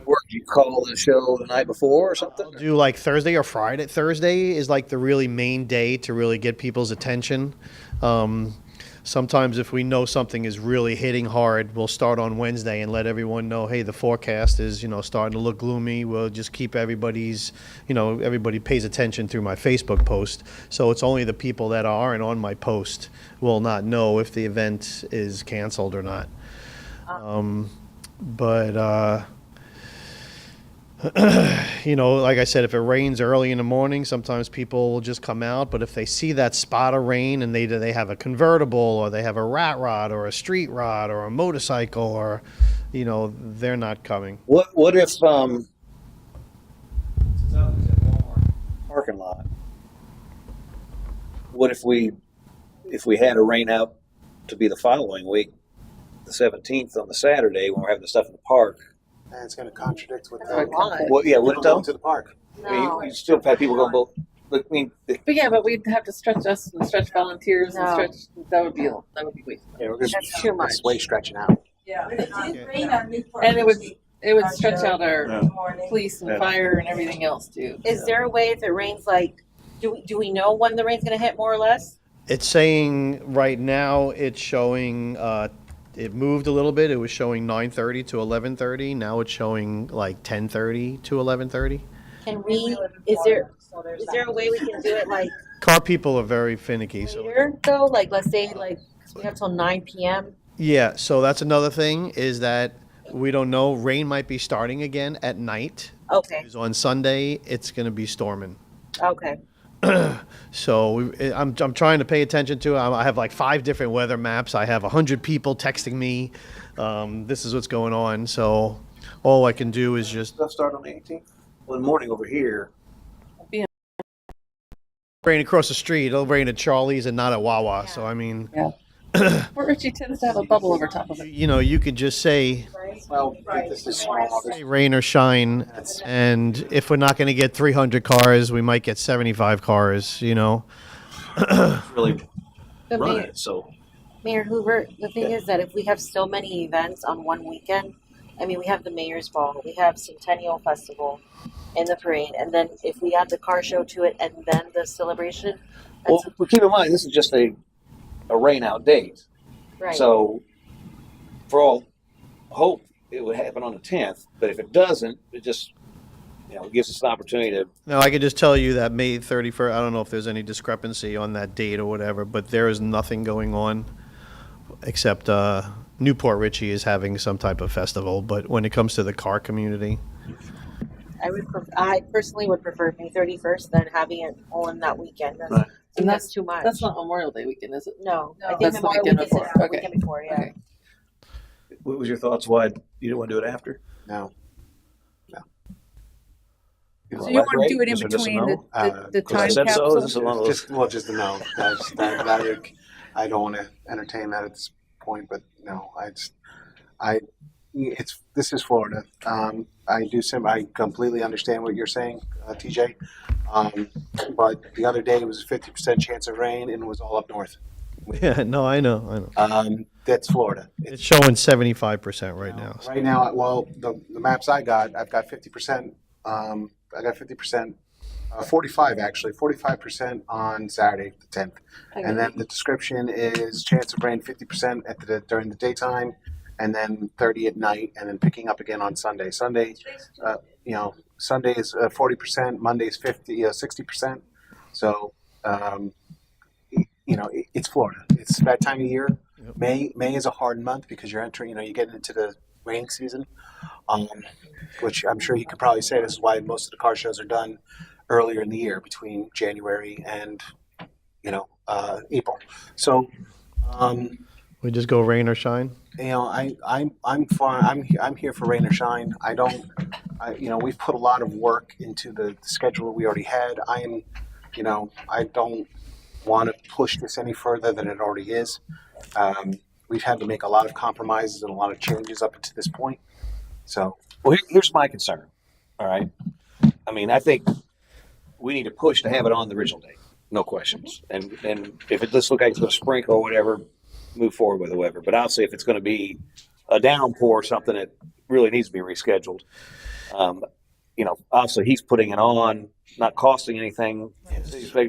Work, you call the show the night before or something? do like Thursday or Friday. Thursday is like the really main day to really get people's attention. Sometimes if we know something is really hitting hard, we'll start on Wednesday and let everyone know, hey, the forecast is, starting to look gloomy. We'll just keep everybody pays attention through my Facebook post. So it's only the people that aren't on my post will not know if the event is canceled or not. Like I said, if it rains early in the morning, sometimes people will just come out. But if they see that spot of rain and they have a convertible or they have a rat rod or a street rod or a motorcycle or, they're not coming. What if parking lot? What if we had a rain out to be the following week, the 17th on the Saturday when we're having the stuff in the park? And it's going to contradict with Oh, God. What? Yeah, what going to the park. I mean, you still have people going both. But I mean, But we'd have to stretch us and stretch volunteers and No. stretch. That would be way. That's too much. It's way stretching out. Yeah, but it did rain on Newport And it would Richey stretch out our Yeah. morning. police and Yeah. fire and everything else too. Is there a way if it rains do we know when the rain's gonna hit more or less? It's saying right now it's showing, it moved a little bit. It was showing 9:30 to 11:30. Now it's showing like 10:30 to 11:30. Can we, is there a way we can do it Car people are very finicky. So later though? Let's say we have till 9 p.m. yeah, so that's another thing is that we don't know. Rain might be starting again at night. Okay, 'Cause on Sunday, it's going to be storming. okay. So I'm trying to pay attention to it. I have like 5 different weather maps. I have 100 people texting me. This is what's going on. So all I can do is just stuff start on the 18th. Well, in the morning over here. rain across the street. It'll rain at Charlie's and not at Wawa. So I mean, Fort Richey tends to have a bubble over top of it. you could just say Well, this is small. rain or shine, and if we're not going to get 300 cars, we might get 75 cars. Really But run Mayor, it. So Mayor Hoover, the thing is that if we have so many events on one weekend, I mean, we have the Mayor's Ball, we have Centennial Festival and the parade, and then if we add the car show to it and then the celebration, well, that's keep in mind this is just a rain out date. right. So for all hope it would happen on the 10th, but if it doesn't, it just gives us an opportunity to. No, I can just tell you that May 31st, I don't know if there's any discrepancy on that date or whatever, but there is nothing going on except Newport Richey is having some type of festival. But when it comes to the car community, I personally would prefer May 31st than having it on that weekend. Right. I think that's too much. That's not Memorial Day weekend, is it? No, I think That's the Memorial weekend Weekend is before. the Okay. weekend before, yeah. Okay. What was your thoughts? Why you didn't want to do it after? No. So you want to do it in between the Because I time said so. capsule? Is this one of those? Just a no. I don't want to entertain that at this point, but no, this is Florida. I completely understand what you're saying, TJ. But the other day it was a 50% chance of rain and it was all up north. yeah, no, I know. That's Florida. It's showing 75% right now. Right now, well, the maps I've got 50%. I got 50%, 45 actually, 45% on Saturday the 10th, and then the description is chance of rain 50% during the daytime, and then 30 at night, and then picking up again on Sunday. Sunday is 40%, Monday is 60%. So it's Florida. It's that time of year. Yep. May is a hard month because you're entering. You're getting into the raining season. Which I'm sure you could probably say this is why most of the car shows are done earlier in the year, between January and April. So We just go rain or shine. I'm fine. I'm here for rain or shine. We've put a lot of work into the schedule we already had. I don't want to push this any further than it already is. We've had to make a lot of compromises and a lot of changes up to this point. So, Well, here's my concern. All right. I mean, I think we need to push to have it on the original date, no questions. And if it does look like it's going to sprinkle or whatever, move forward with whoever. But obviously, if it's going to be a downpour or something that really needs to be rescheduled, obviously he's putting it on, not costing anything.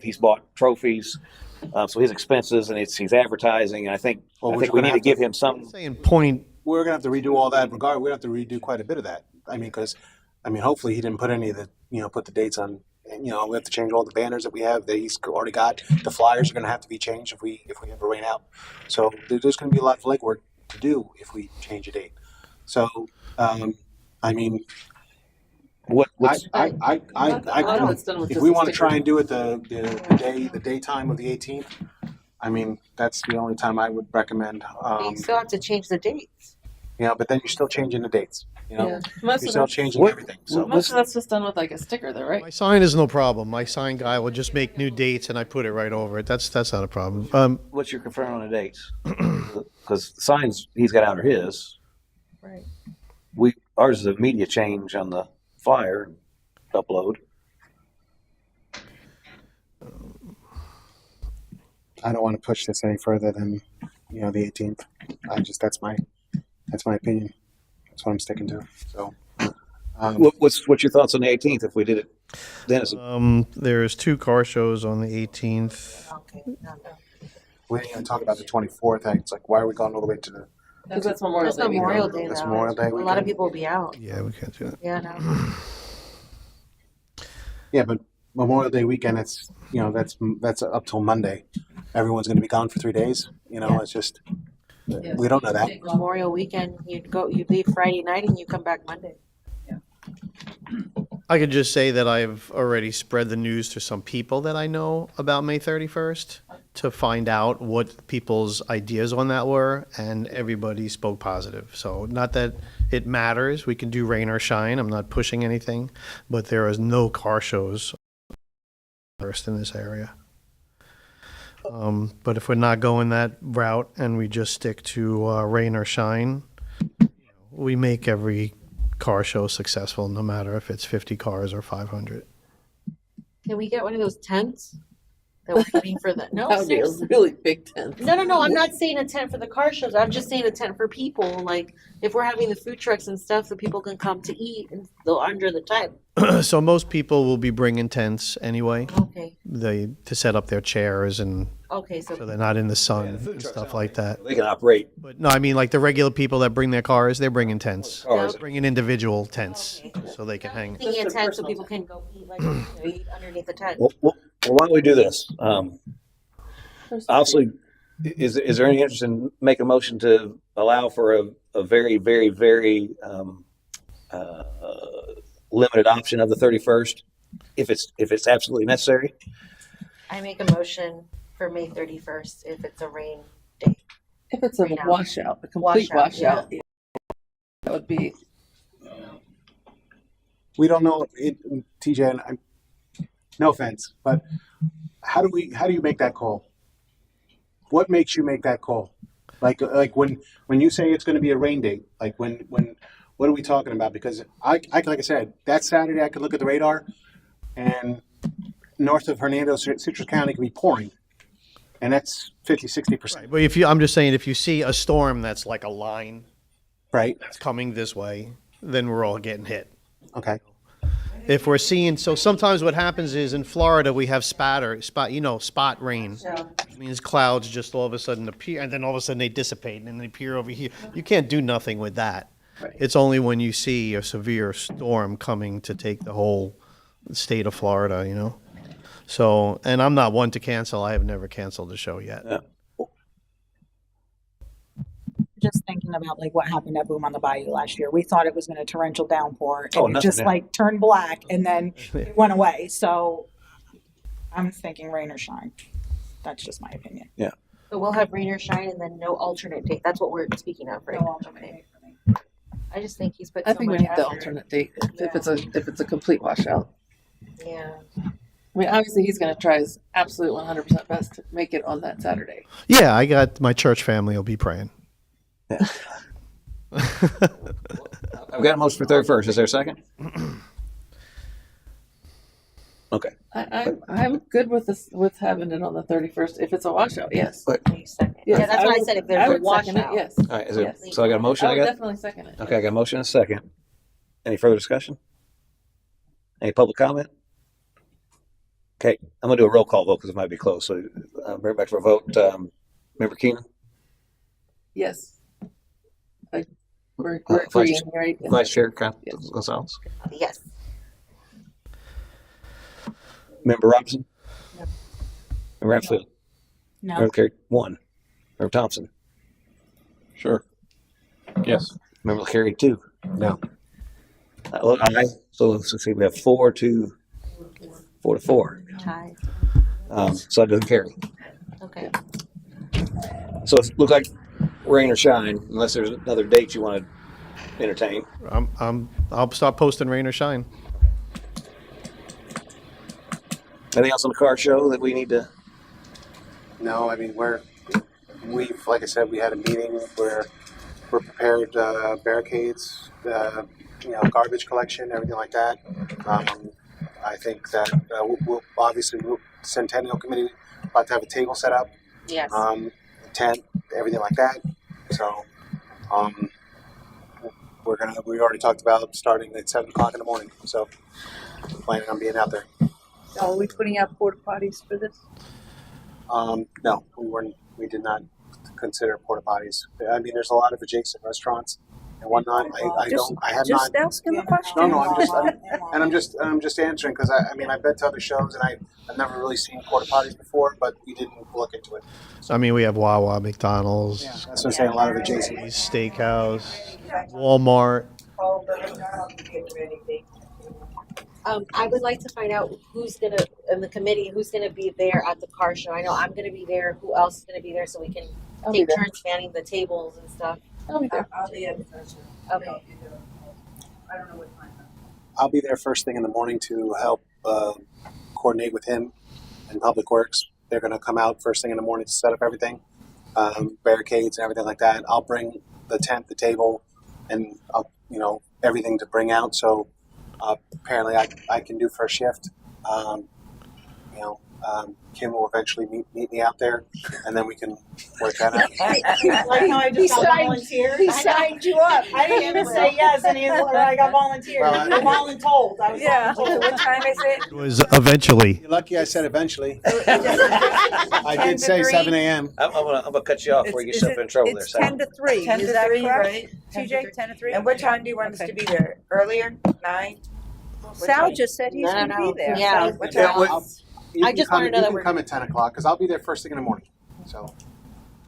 He's bought trophies, so his expenses and he's advertising. And I think we need to give him some. Saying point. We're gonna have to redo all that. We're gonna have to redo quite a bit of that. Hopefully he didn't put any of the, put the dates on. And, we have to change all the banners that we have that he's already got. The flyers are gonna have to be changed if we ever rain out. So there's gonna be a lot of legwork to do if we change a date. So, What's A lot of it's done with if just we a want to sticker. try and do it the daytime of the 18th, that's the only time I would recommend. You still have to change the dates. But then you're still changing the dates. Yeah. You're Most of still that's, changing everything. So most of that's just done with like a sticker though, right? My sign is no problem. My sign guy will just make new dates and I put it right over it. That's not a problem. what's your concern on the dates? Because the signs he's got out are his. Right. Ours is a media change on the flyer upload. I don't want to push this any further than the 18th. That's my opinion. That's what I'm sticking to. So. What's your thoughts on the 18th if we did it then? There's 2 car shows on the 18th. Okay. No. We didn't even talk about the 24th. It's like, why are we going all the way to the? Because that's Memorial That's Day. weekend. Memorial Day. That's though. Memorial Day A lot of weekend. people will be out. Yeah, we can't do that. Yeah, no. Yeah, but Memorial Day weekend. That's up till Monday. Everyone's going to be gone for 3 days. It's just we don't know that. Memorial weekend, you leave Friday night and you come back Monday. I could just say that I've already spread the news to some people that I know about May 31st to find out what people's ideas on that were, and everybody spoke positive. So not that it matters. We can do rain or shine. I'm not pushing anything, but there is no car shows first in this area. But if we're not going that route and we just stick to rain or shine, we make every car show successful, no matter if it's 50 cars or 500. Can we get one of those tents that we're getting for the? No, That would be a seriously. really big tent. No. I'm not saying a tent for the car shows. I'm just saying a tent for people. Like if we're having the food trucks and stuff, so people can come to eat and they'll under the tent. So most people will be bringing tents anyway. Okay. To set up their chairs and Okay. So so they're not in the sun Yeah, food and trucks stuff sound like that. They can operate But no, I mean like the regular people that bring their cars, they're bringing tents. cars. They're bringing individual tents so they can hang. thinking a Just a tent so personal people can go eat eat underneath the tent. Well, why don't we do this? Obviously, is there any interest in making a motion to allow for a very, very, very limited option of the 31st, if it's absolutely necessary? I make a motion for May 31st if it's a rain day. If it's a Right now. washout, a complete Washout, washout, that would be. We don't know it, TJ. And I'm, no offense, but how do you make that call? What makes you make that call? Like when you say it's going to be a rain date, like when what are we talking about? Because I like I said, that Saturday I could look at the radar, and north of Hernando, Citrus County can be pouring, and that's 50-60%. But I'm just saying, if you see a storm that's like a line Right. that's coming this way, then we're all getting hit. Okay. If we're seeing, so sometimes what happens is in Florida we have spot rain. It means clouds just all of a sudden appear, and then all of a sudden they dissipate, and then they appear over here. You can't do nothing with that. Right. It's only when you see a severe storm coming to take the whole state of Florida, So, and I'm not one to cancel. I have never canceled a show yet. Yeah. Just thinking about like what happened at Boom on the Bayou last year. We thought it was going to torrential downpour and Oh, it nothing, just yeah. like turned black and then it went away. So I'm thinking rain or shine. That's just my opinion. So we'll have rain or shine and then no alternate date. That's what we're speaking of, right? No alternate Okay. date for me. I just think he's put I so think we much need the effort. alternate date if it's a complete washout. Yeah. I mean, obviously he's going to try his absolute 100% best to make it on that Saturday. Yeah, I got my church family will be praying. I've got a motion for 31st. Is there a second? I'm good with this, with having it on the 31st. If it's a washout, yes. But- Yes, Yeah, that's what I would- said, if there's a would second it, washout. yes. All right, is it, Yes. so I got a motion, I I would got? definitely second it. Okay, I got a motion and a second. Any further discussion? Any public comment? Okay, I'm gonna do a roll call vote because it might be close, so bring it back for a vote. Member Keenan, Yes. We're Vice- agreeing, right? Vice Chair Yes. Gonzalez, Yes. Member Robinson? No. Member Hatfield? No. Member Carey, 1. Member Thompson? Sure. Yes. Member Carey, 2. No. Look, aye. So let's see, we have 4 to 4. Tie. So that doesn't carry. Okay. So it looks like rain or shine, unless there's another date you want to entertain. I'll start posting rain or shine. Anything else on the car show that we need to? No, I mean, we've, like I said, we had a meeting where we're prepared, barricades, garbage collection, everything like that. I think that we'll obviously, Centennial Committee, about to have a table set up, Yes. tent, everything like that. So, we already talked about starting at 7 o'clock in the morning. So, planning on being out there. Are we putting out porta potties for this? No, we did not consider porta potties. I mean, there's a lot of adjacent restaurants and whatnot. I have not. Just asking the question. No, I'm just answering because I've been to other shows and I've never really seen porta potties before, but we didn't look into it. I mean, we have Wawa, McDonald's, Yeah, that's what I'm saying. A lot of adjacent. Steakhouse, Walmart. I would like to find out who's gonna, in the committee, who's gonna be there at the car show. I know I'm gonna be there. Who else is gonna be there so we can I'll be take there. turns manning the tables and stuff? I'll be there. I'll be at the session. Okay. I don't know what time. I'll be there first thing in the morning to help coordinate with him and Public Works. They're going to come out first thing in the morning to set up everything, barricades and everything like that. I'll bring the tent, the table, and everything to bring out. So apparently I can do first shift. Kim will eventually meet me out there, and then we can work that out. Like how I just got volunteered. He signed you up. I didn't even say yes, and he's like, I got volunteered. Well, I voluntold. I was voluntold. What time is it? It was eventually. You're lucky I said eventually. I did say 7 a.m. I'm gonna cut you off before you get yourself in trouble there, It's Sal. 10 to 3. 10 Is to that 3, correct? right? TJ, 10 to 3? And what time do you want us to be there? Earlier? 9? Sal just said he's going to be there. Yeah. What Yeah, time? well, You I can just come, wanna know that you we're- can come at 10 o'clock because I'll be there first thing in the morning. So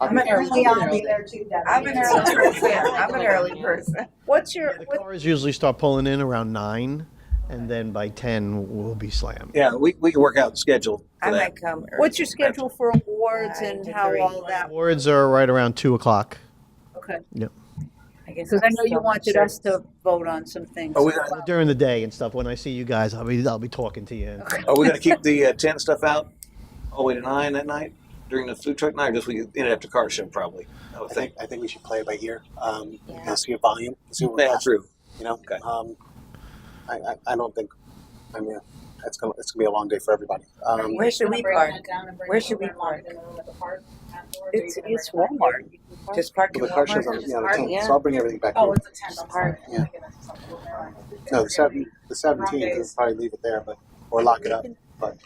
I'll I'm be an there. early I'll be there too, Debbie. I'm an early person. I'm an early person. What's your, The cars usually start pulling in around 9, and then by 10 we'll be slammed. Yeah, we can work out the schedule I for that. might come early. what's your schedule for awards and 9 to how 3. all that? Awards are right around 2 o'clock. Okay. I guess Because I I'm know you still wanted sure. us to vote on some things. Are we gonna, During the day and stuff, when I see you guys, I'll be talking to you. are we gonna keep the tent stuff out all the way to 9 that night during the food truck night, or just we end it after car show probably? I would think. I think we should play it by ear. Yeah. See a volume. See what Yeah, true. Okay. I don't think. I mean, it's gonna be a long day for everybody. Where should we park? Where should we park? It's Walmart. Just park in the car show's on Walmart? the 10th, so I'll bring everything back. Oh, here. it's a 10. I'm sorry. Yeah. No, the 17th. We'll probably leave it there, or lock it up. But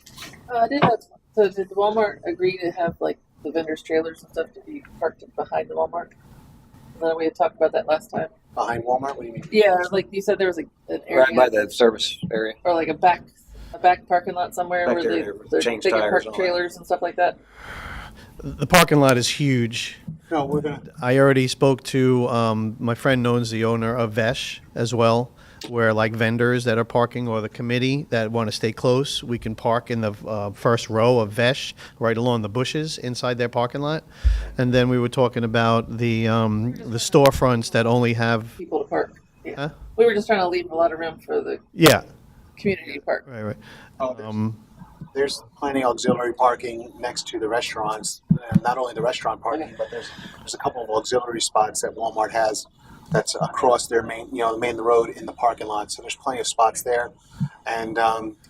Did Walmart agree to have like the vendors' trailers and stuff to be parked behind the Walmart? And then we had talked about that last time. behind Walmart, what do you mean? Yeah, like you said, there was an area Right by the service area. or like a back parking lot somewhere Back where there, they change can tires park and all that. trailers and stuff like that. The parking lot is huge. No, we're gonna. I already spoke to my friend knows the owner of Vesh as well, where like vendors that are parking or the committee that want to stay close, we can park in the first row of Vesh right along the bushes inside their parking lot. And then we were talking about the storefronts that only have People to park. Yeah. Huh? We were just trying to leave a lot of room for the yeah community to park. right. Oh, there's plenty of auxiliary parking next to the restaurants. And not only the restaurant parking, but there's a couple of auxiliary spots that Walmart has that's across their main road in the parking lot. So there's plenty of spots there. And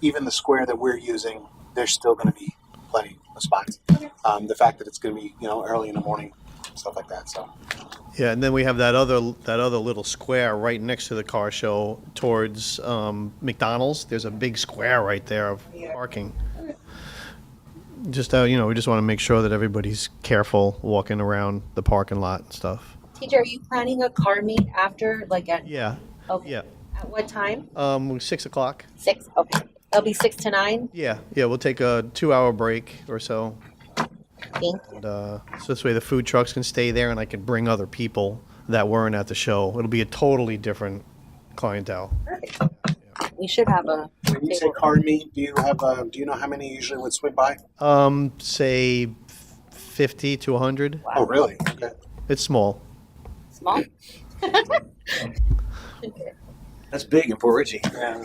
even the square that we're using, there's still going to be plenty of spots. The fact that it's going to be, early in the morning, stuff like that. So Yeah, and then we have that other little square right next to the car show towards McDonald's. There's a big square right there of parking. Just we just want to make sure that everybody's careful walking around the parking lot and stuff. Teacher, are you planning a car meet after, like at? Yeah, Okay. yeah. At what time? 6 o'clock. 6. Okay. It'll be 6 to 9. Yeah, we'll take a 2-hour break or so. Thank you. And, so this way the food trucks can stay there and I can bring other people that weren't at the show. It'll be a totally different clientele. We should have a when you say table. car meet, do you know how many usually would swing by? Say 50 to 100. Oh, really? Okay. It's small. Small? That's big in Port Richey. Yeah.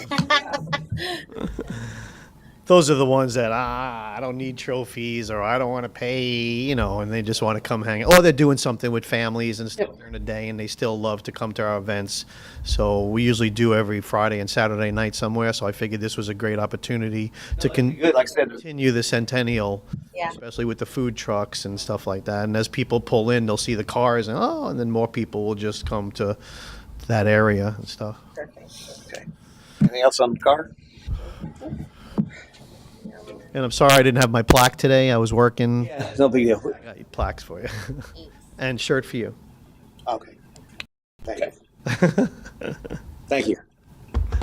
Those are the ones that I don't need trophies or I don't want to pay, and they just want to come hang out. Or they're doing something with families and stuff during the day, and they still love to come to our events. So we usually do every Friday and Saturday night somewhere. So I figured this was a great opportunity to Good, like I said. continue the Centennial, Yeah. especially with the food trucks and stuff like that. And as people pull in, they'll see the cars, and then more people will just come to that area and stuff. Okay. Anything else on the car? And I'm sorry I didn't have my plaque today. I was working. Yeah, no big deal. I got plaques for you. And shirt for you. Okay. Thank you. Thank you.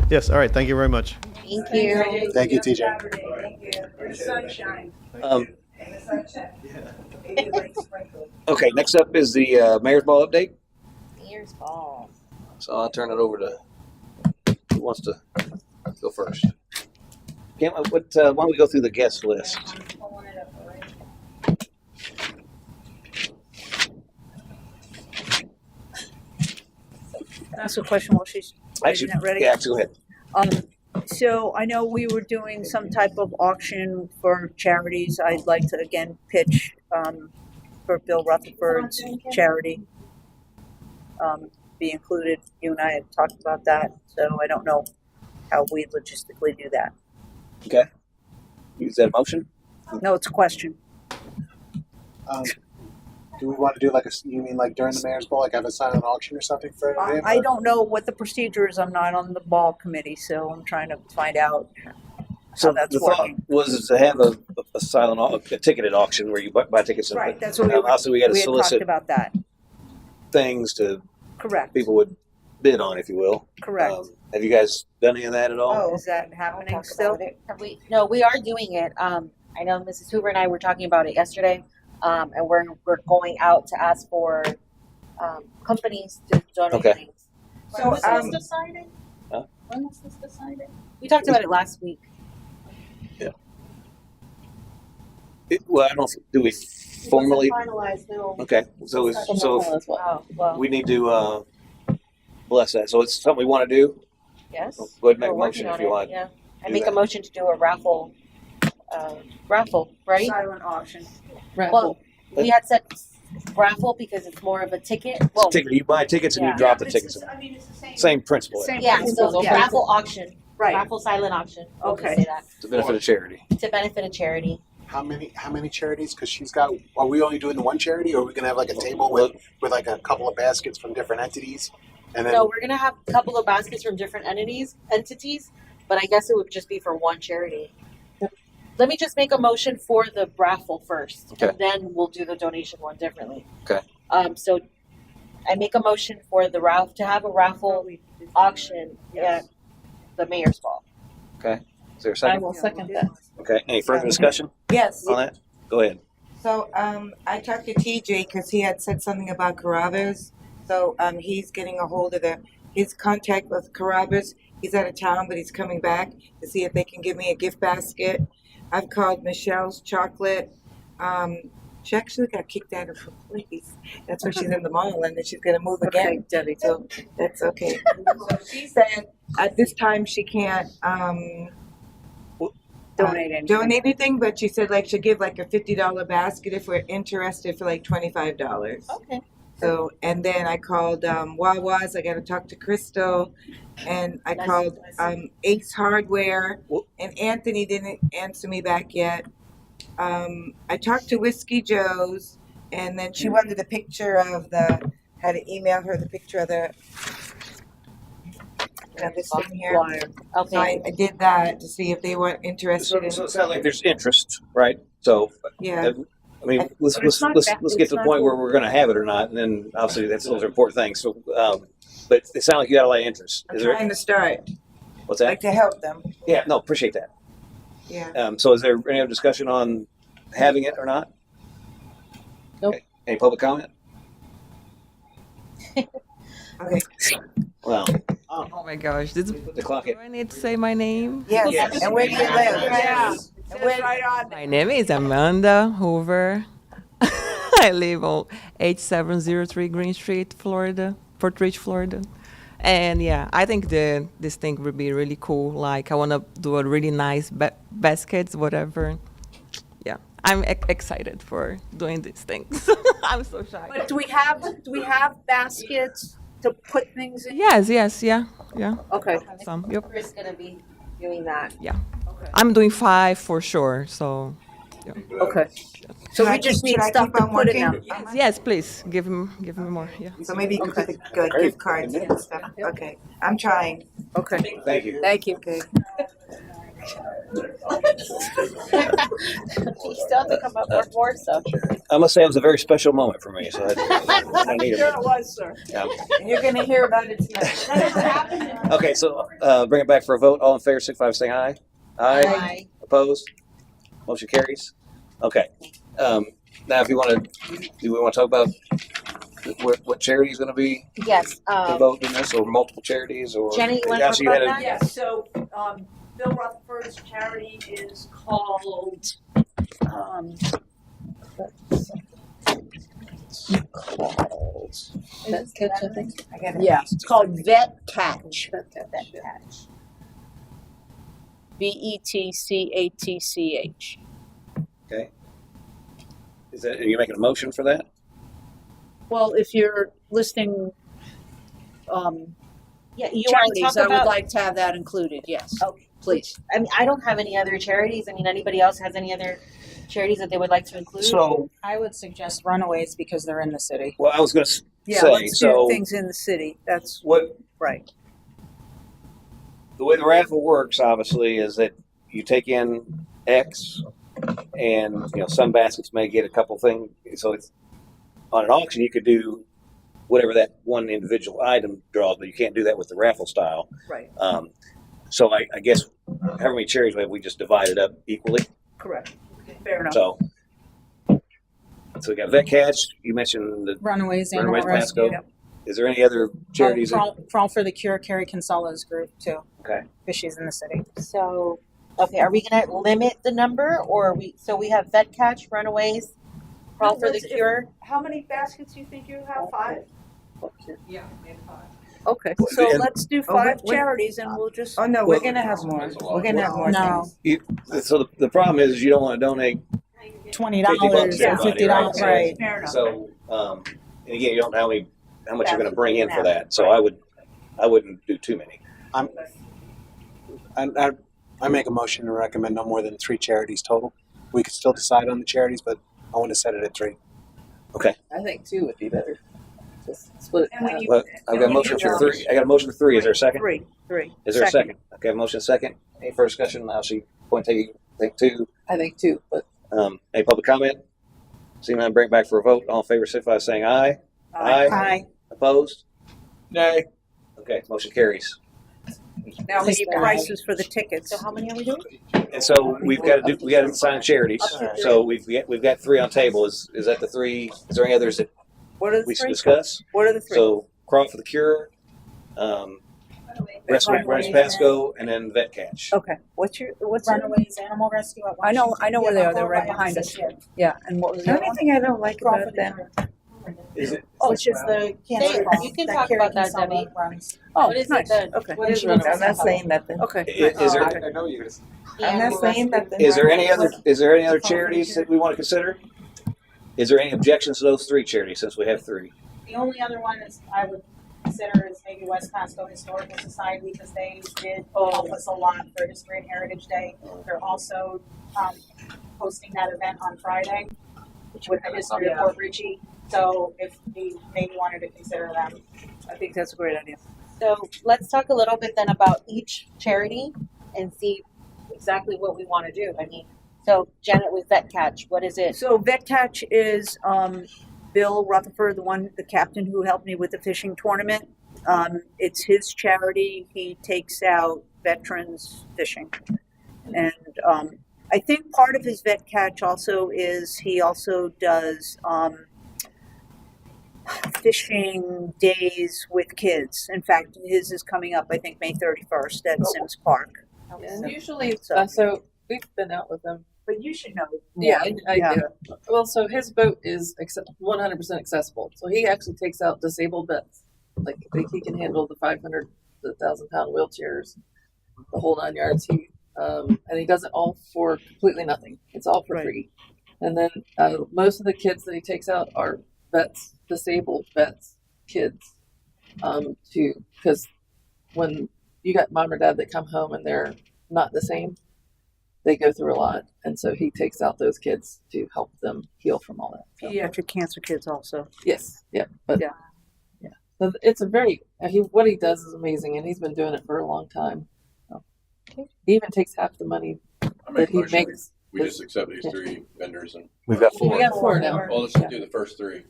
Yes, all right. Thank you very much. Thank you. Thank you, TJ. Thank you. The sunshine. Um, And the sunshine. Maybe like sprinkled. okay, next up is the Mayor's Ball update. Here's ball. So I'll turn it over to who wants to go first. Why don't we go through the guest list? Ask a question while she's Actually, getting that ready. yeah, actually, go ahead. So I know we were doing some type of auction for charities. I'd like to again pitch for Bill Rutherford's charity. Be included. You and I had talked about that, so I don't know how we logistically do that. Okay. Is that a motion? No, it's a question. Do we want to do you mean like during the mayor's ball, like have a silent auction or something for him? I don't know what the procedure is. I'm not on the ball committee, so I'm trying to find out So how that's the thought working. was to have a a ticketed auction where you buy tickets. And Right, that's what also we got to we had talked solicit about that. things to Correct. people would bid on, if you will. Correct. Have you guys done any of that at all? Oh, is that happening still? Have we? No, we are doing it. I know Mrs. Hoover and I were talking about it yesterday, and we're going out to ask for companies to donate Okay. things. So, was this decided? Huh? When was this decided? We talked about it last week. Well, I don't. Do we formally? Finalized, no. Okay, so Oh, well, we need to bless that. So it's something we want to do. yes. Go ahead and make a We're motion working if you on want. it, yeah. I Do make that. a motion to do a raffle, right? Silent auction. Well, we had said raffle because it's more of a ticket. Well, Ticket. You buy tickets and you Yeah. drop the tickets. It's the same. Same principle. Same yeah, principle, so yeah. raffle auction, Right. raffle silent auction. We'll just Okay. say that. To benefit of charity. To benefit a charity. How many charities? Because she's got. Are we only doing the one charity, or are we gonna have like a table with like a couple of baskets from different entities, and then No, we're gonna have a couple of baskets from different entities, but I guess it would just be for one charity. Let me just make a motion for the raffle first, Okay. and then we'll do the donation one differently. Okay. So I make a motion for the to have a raffle auction at the mayor's ball. Okay. Is there a I second? will second that. Okay. Any further discussion Yes. on that? Go ahead. So I talked to TJ because he had said something about Carrabba's. So he's getting a hold of his contact with Carrabba's. He's out of town, but he's coming back to see if they can give me a gift basket. I've called Michelle's Chocolate. She actually got kicked out of her place. That's why she's in the mall, and then she's going to move Okay, again. Debbie. So that's okay. So she said at this time she can't Donate anything. donate anything, but she said like she'll give like a $50 basket if we're interested for like $25. Okay. So, and then I called Wawa's. I got to talk to Crystal, and I called Ace Hardware, and Anthony didn't answer me back yet. I talked to Whiskey Joe's, and then she wanted a picture of had to email her the picture of this thing here. Okay. So I did that to see if they were interested in. So it sounds like there's interest, right? So, Yeah. I mean, let's get to the point where we're going to have it or not, and then obviously those are important things. So, but it sounds like you got a lot of interest. I'm Is there? trying to start. What's that? Like to help them. Yeah, no, appreciate that. Yeah. So, is there any other discussion on having it or not? Nope. Okay. Any public comment? Okay. Well, Oh my gosh, this, put the clock do in. I need to say my name? Yes. And where do you live? Yeah. My name is Amanda Hoover. I live on 8703 Green Street, Florida, Fort Ridge, Florida. And yeah, I think this thing would be really cool. Like, I want to do a really nice baskets, whatever. Yeah, I'm excited for doing these things. I'm so shy. But do we have baskets to put things in? Yes, yeah. Okay. Some, yep. Chris is gonna be doing that. Yeah. I'm doing 5 for sure, so. Yeah. Okay. So we just need Should I stuff keep to on put in working? them. Yes, please, give me more, yeah. So maybe you could put the gift cards and stuff. Okay. I'm trying. Okay. Thank you. Thank you. Okay. You still have to come up with more stuff. I must say it was a very special moment for me. So I need Sure it. it was, sir. Yeah. And you're gonna hear about it tonight. Okay, so bring it back for a vote. All in favor, signify by saying aye. Aye. Opposed? Motion carries. Okay. Now, if you want to, do we want to talk about what charity is going to be Yes. involved in this, or multiple charities, or Jenny, you wanna Actually, talk you about had a- that? Yes, so Bill Rutherford's charity is called That's catch, I think. I got it. yeah, it's called Vet Catch. VETCATCH. Okay. Are you making a motion for that? Well, if you're listing Yeah, you want to charities, talk I would about? like to have that included. Yes, Okay. please. I mean, I don't have any other charities. I mean, anybody else has any other charities that they would like to include? So, I would suggest Runaways because they're in the city. well, I was going to Yeah, say, let's do so things in the city. That's what right. the way the raffle works, obviously, is that you take in X, and some baskets may get a couple things. So it's on an auction, you could do whatever that one individual item draws, but you can't do that with the raffle style. Right. So I guess however many charities we have, we just divide it up equally. Correct. Fair enough. So we got Vet Catch. You mentioned the Runaways, Animal Runaways Rescue. Pasco. Is there any other charities? Crawl for the Cure, Carrie Consola's group too, Okay. because she's in the city. So, okay, are we going to limit the number, or are we? So we have Vet Catch, Runaways, Crawl for the Cure. How many baskets do you think you have? 5? Yeah, maybe 5. Okay, so And- let's do Oh, 5 wait. charities and we'll just. Oh no, Well- we're gonna have more. We're gonna have more No. things. So the problem is you don't want to donate. $20 $50 or to everybody, $50, right? right? Fair enough. So and again, you don't know how much you're going to bring in for that. So I wouldn't do too many. I make a motion to recommend no more than 3 charities total. We could still decide on the charities, but I want to set it at 3. I think 2 would be better. Just split it. And when you- But I've got a motion for 3. I got a motion for 3. Is there a second? 3. Is there a second? Okay, a motion second. Any further discussion? I'll see. Point taken. Think 2. I think 2, but Any public comment? Seeing none, bring it back for a vote. All in favor, signify by saying aye. Aye. Opposed? Nay. Okay, motion carries. Now we need prices for the tickets. So how many are we doing? And so we got to sign charities. So we've got 3 on table. Is that the 3? Is there any others that What are the we should 3? discuss? What are the 3? So Crawl for the Cure, Runaways Pasco, and then Vet Catch. Okay, what's your Runaways, Animal Rescue at I know where they are. They're right Yeah, behind us. yeah. Yeah, and what was The the only other one? thing I don't like Crawl for about the them. Cure. Is it? Which is the cancer Dave, crawl you can that talk Carrie about that, Consola Debbie. runs. Oh, What is it nice. then? Okay. What is And Runaways? I'm not saying nothing. Okay. Is there? I know you're going to. I'm not saying nothing. Is there any other charities that we want to consider? Is there any objections to those 3 charities since we have 3? The only other one is I would consider is maybe West Pasco Historical Society, because they did help us a lot for History and Heritage Day. They're also hosting that event on Friday with the history of Fort Richey. So if we maybe wanted to consider them. I think that's a great idea. So let's talk a little bit then about each charity and see exactly what we want to do. I mean, so Janet with Vet Catch, what is it? So Vet Catch is Bill Rutherford, the captain who helped me with the fishing tournament. It's his charity. He takes out veterans fishing. And I think part of his Vet Catch also is he also does fishing days with kids. In fact, his is coming up, I think, May 31st at Sims Park. And usually, So- so we've been out with them. But you should know. Yeah, I do. Well, so his boat is 100% accessible. So he actually takes out disabled vets. Like he can handle the 500, the 1,000-pound wheelchairs, the whole 9 yards. And he does it all for completely nothing. It's all for Right. free. And then most of the kids that he takes out are vets, disabled vets, kids, too. Because when you got mom or dad that come home and they're not the same, they go through a lot. And so he takes out those kids to help them heal from all that. So, Pediatric cancer kids also. yes. Yeah. But Yeah. yeah. So it's a very, what he does is amazing. And he's been doing it for a long time. So, he even takes half the money I that make a he motion. makes. We just accept these three vendors and, We've got We four. got four now. well, let's do the first three.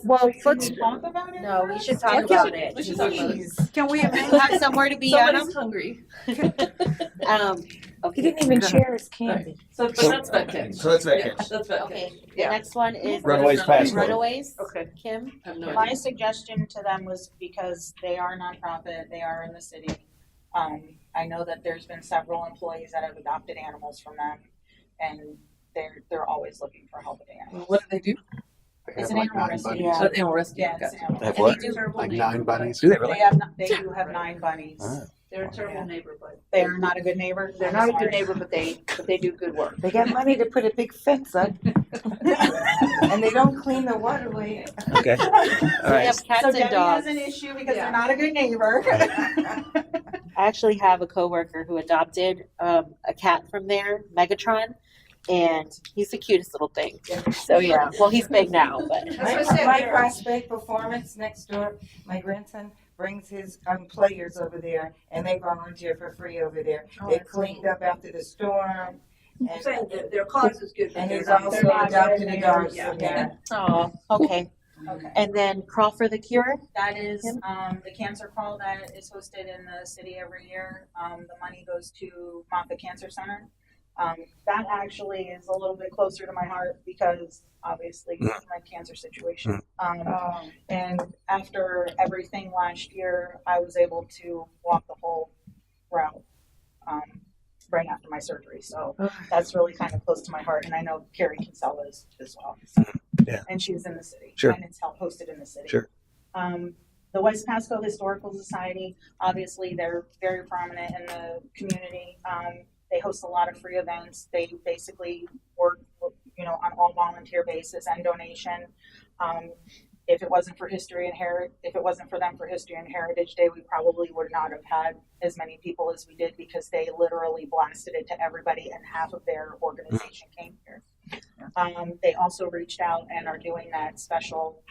Well, let's talk about it. No, we should talk Yeah, about it. we should talk about it. Jeez. Can we amend? Have somewhere to be, Adam. Somebody's hungry. Okay. He didn't even share his candy. So, but that's Vet Catch. So that's Vet Yeah, Catch. that's Vet Okay. Catch. The next one is Runaways Pasco. Runaways. Okay. Kim. I have no My idea. suggestion to them was because they are nonprofit, they are in the city. I know that there's been several employees that have adopted animals from them, and they're always looking for help with animals. What do they do? It's an animal rescue. Yeah. Animal rescue. Yeah, it's Okay. an animal. They have And what? they do. Like 9 bunnies. Do they really? They do have 9 bunnies. Ah. They're a terrible neighbor, but They are not a good neighbor. they're I'm not a good sorry. neighbor, but they do good work. They got money to put a big fence up. And they don't clean the waterway. Okay. All We right. have cats So and Debbie dogs. has an issue because Yeah. they're not a good neighbor. I actually have a coworker who adopted a cat from there, Megatron, and he's the cutest little thing. So yeah, well he's big now, but My Prospect Performance next door, my grandson brings his players over there, and they volunteer for free over there. They cleaned up after the storm, and, Their cause is good. and he's they're also not adopted good a dog neighbors. from there. oh, okay. Okay. And then Crawl for the Cure. That is Kim? the cancer call that is hosted in the city every year. The money goes to Moffitt Cancer Center. That actually is a little bit closer to my heart because obviously my cancer situation. And after everything last year, I was able to walk the whole route right after my surgery. So that's really kind of close to my heart. And I know Carrie Kinsella is as well. So. Yeah. And she's in the city. Sure. And it's hosted in the city. Sure. The West Pasco Historical Society, obviously, they're very prominent in the community. They host a lot of free events. They basically work, on all volunteer basis and donation. If it wasn't for if it wasn't for them for History and Heritage Day, we probably would not have had as many people as we did because they literally blasted it to everybody, and half of their organization came here. They also reached out and are doing that special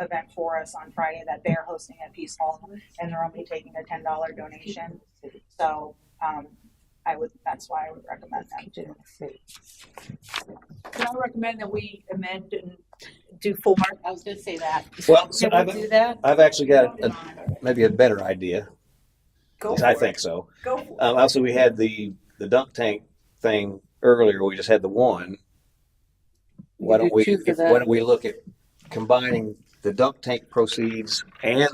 event for us on Friday that they're hosting at Peace Hall, and they're only taking a $10 donation. So that's why I would recommend them. Can I recommend that we amend and do 4? I was going to say that. Well, so Can we do that? I've actually got maybe a better idea. Go At least for I it. think so. Go for it. Also, we had the dunk tank thing earlier. We just had the one. Why don't we look at combining the dunk tank proceeds and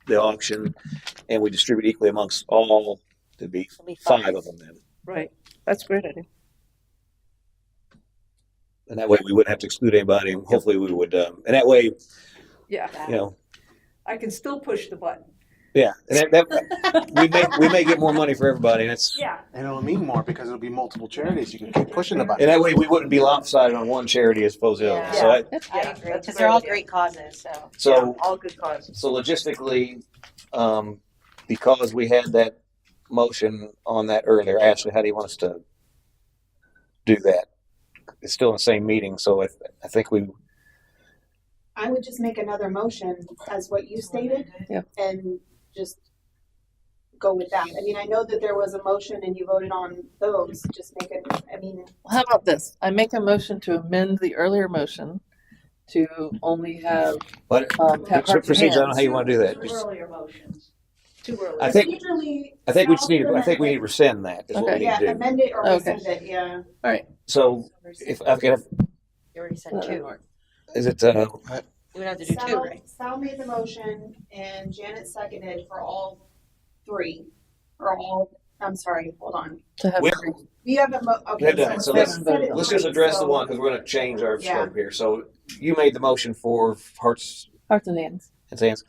the auction, and we distribute equally amongst all to be It'll be 5 of them then. Right. That's a great idea. And that way we wouldn't have to exclude anybody, and hopefully we would. And that way, Yeah. you know, I can still push the button. Yeah, and we may get more money for everybody, and it's Yeah. And it'll mean more because it'll be multiple charities. You can keep pushing the button. and that way we wouldn't be lopsided on one charity as opposed to the other. Yeah. So I Yeah, agree, that's because they're all really good. great causes, so. so All good causes. so logistically, because we had that motion on that earlier, Ashley, how do you want us to do that? It's still in the same meeting, so I think we. I would just make another motion as what you stated. Yeah. And just go with that. I mean, I know that there was a motion and you voted on those, just make it, I mean, How about this? I make a motion to amend the earlier motion to only have, What have hearts and procedure? I don't know hands. how you want to do that. Earlier motions. Too early. I think procedurally. we just need to. I think we need to rescind that. Is what we Okay. need Yeah, to do. amend it or Okay. rescind it, yeah. All right. So if I could have, You already said two. is it? You would have to do two, Sal, right? Sal made the motion and Janet seconded for all three, or all, I'm sorry, hold on. To have We- We have a okay. Yeah, so let's set it Let's just straight. address the So- one because we're going to change our Yeah. scope here. So you made the motion for hearts hearts and hands. and hands.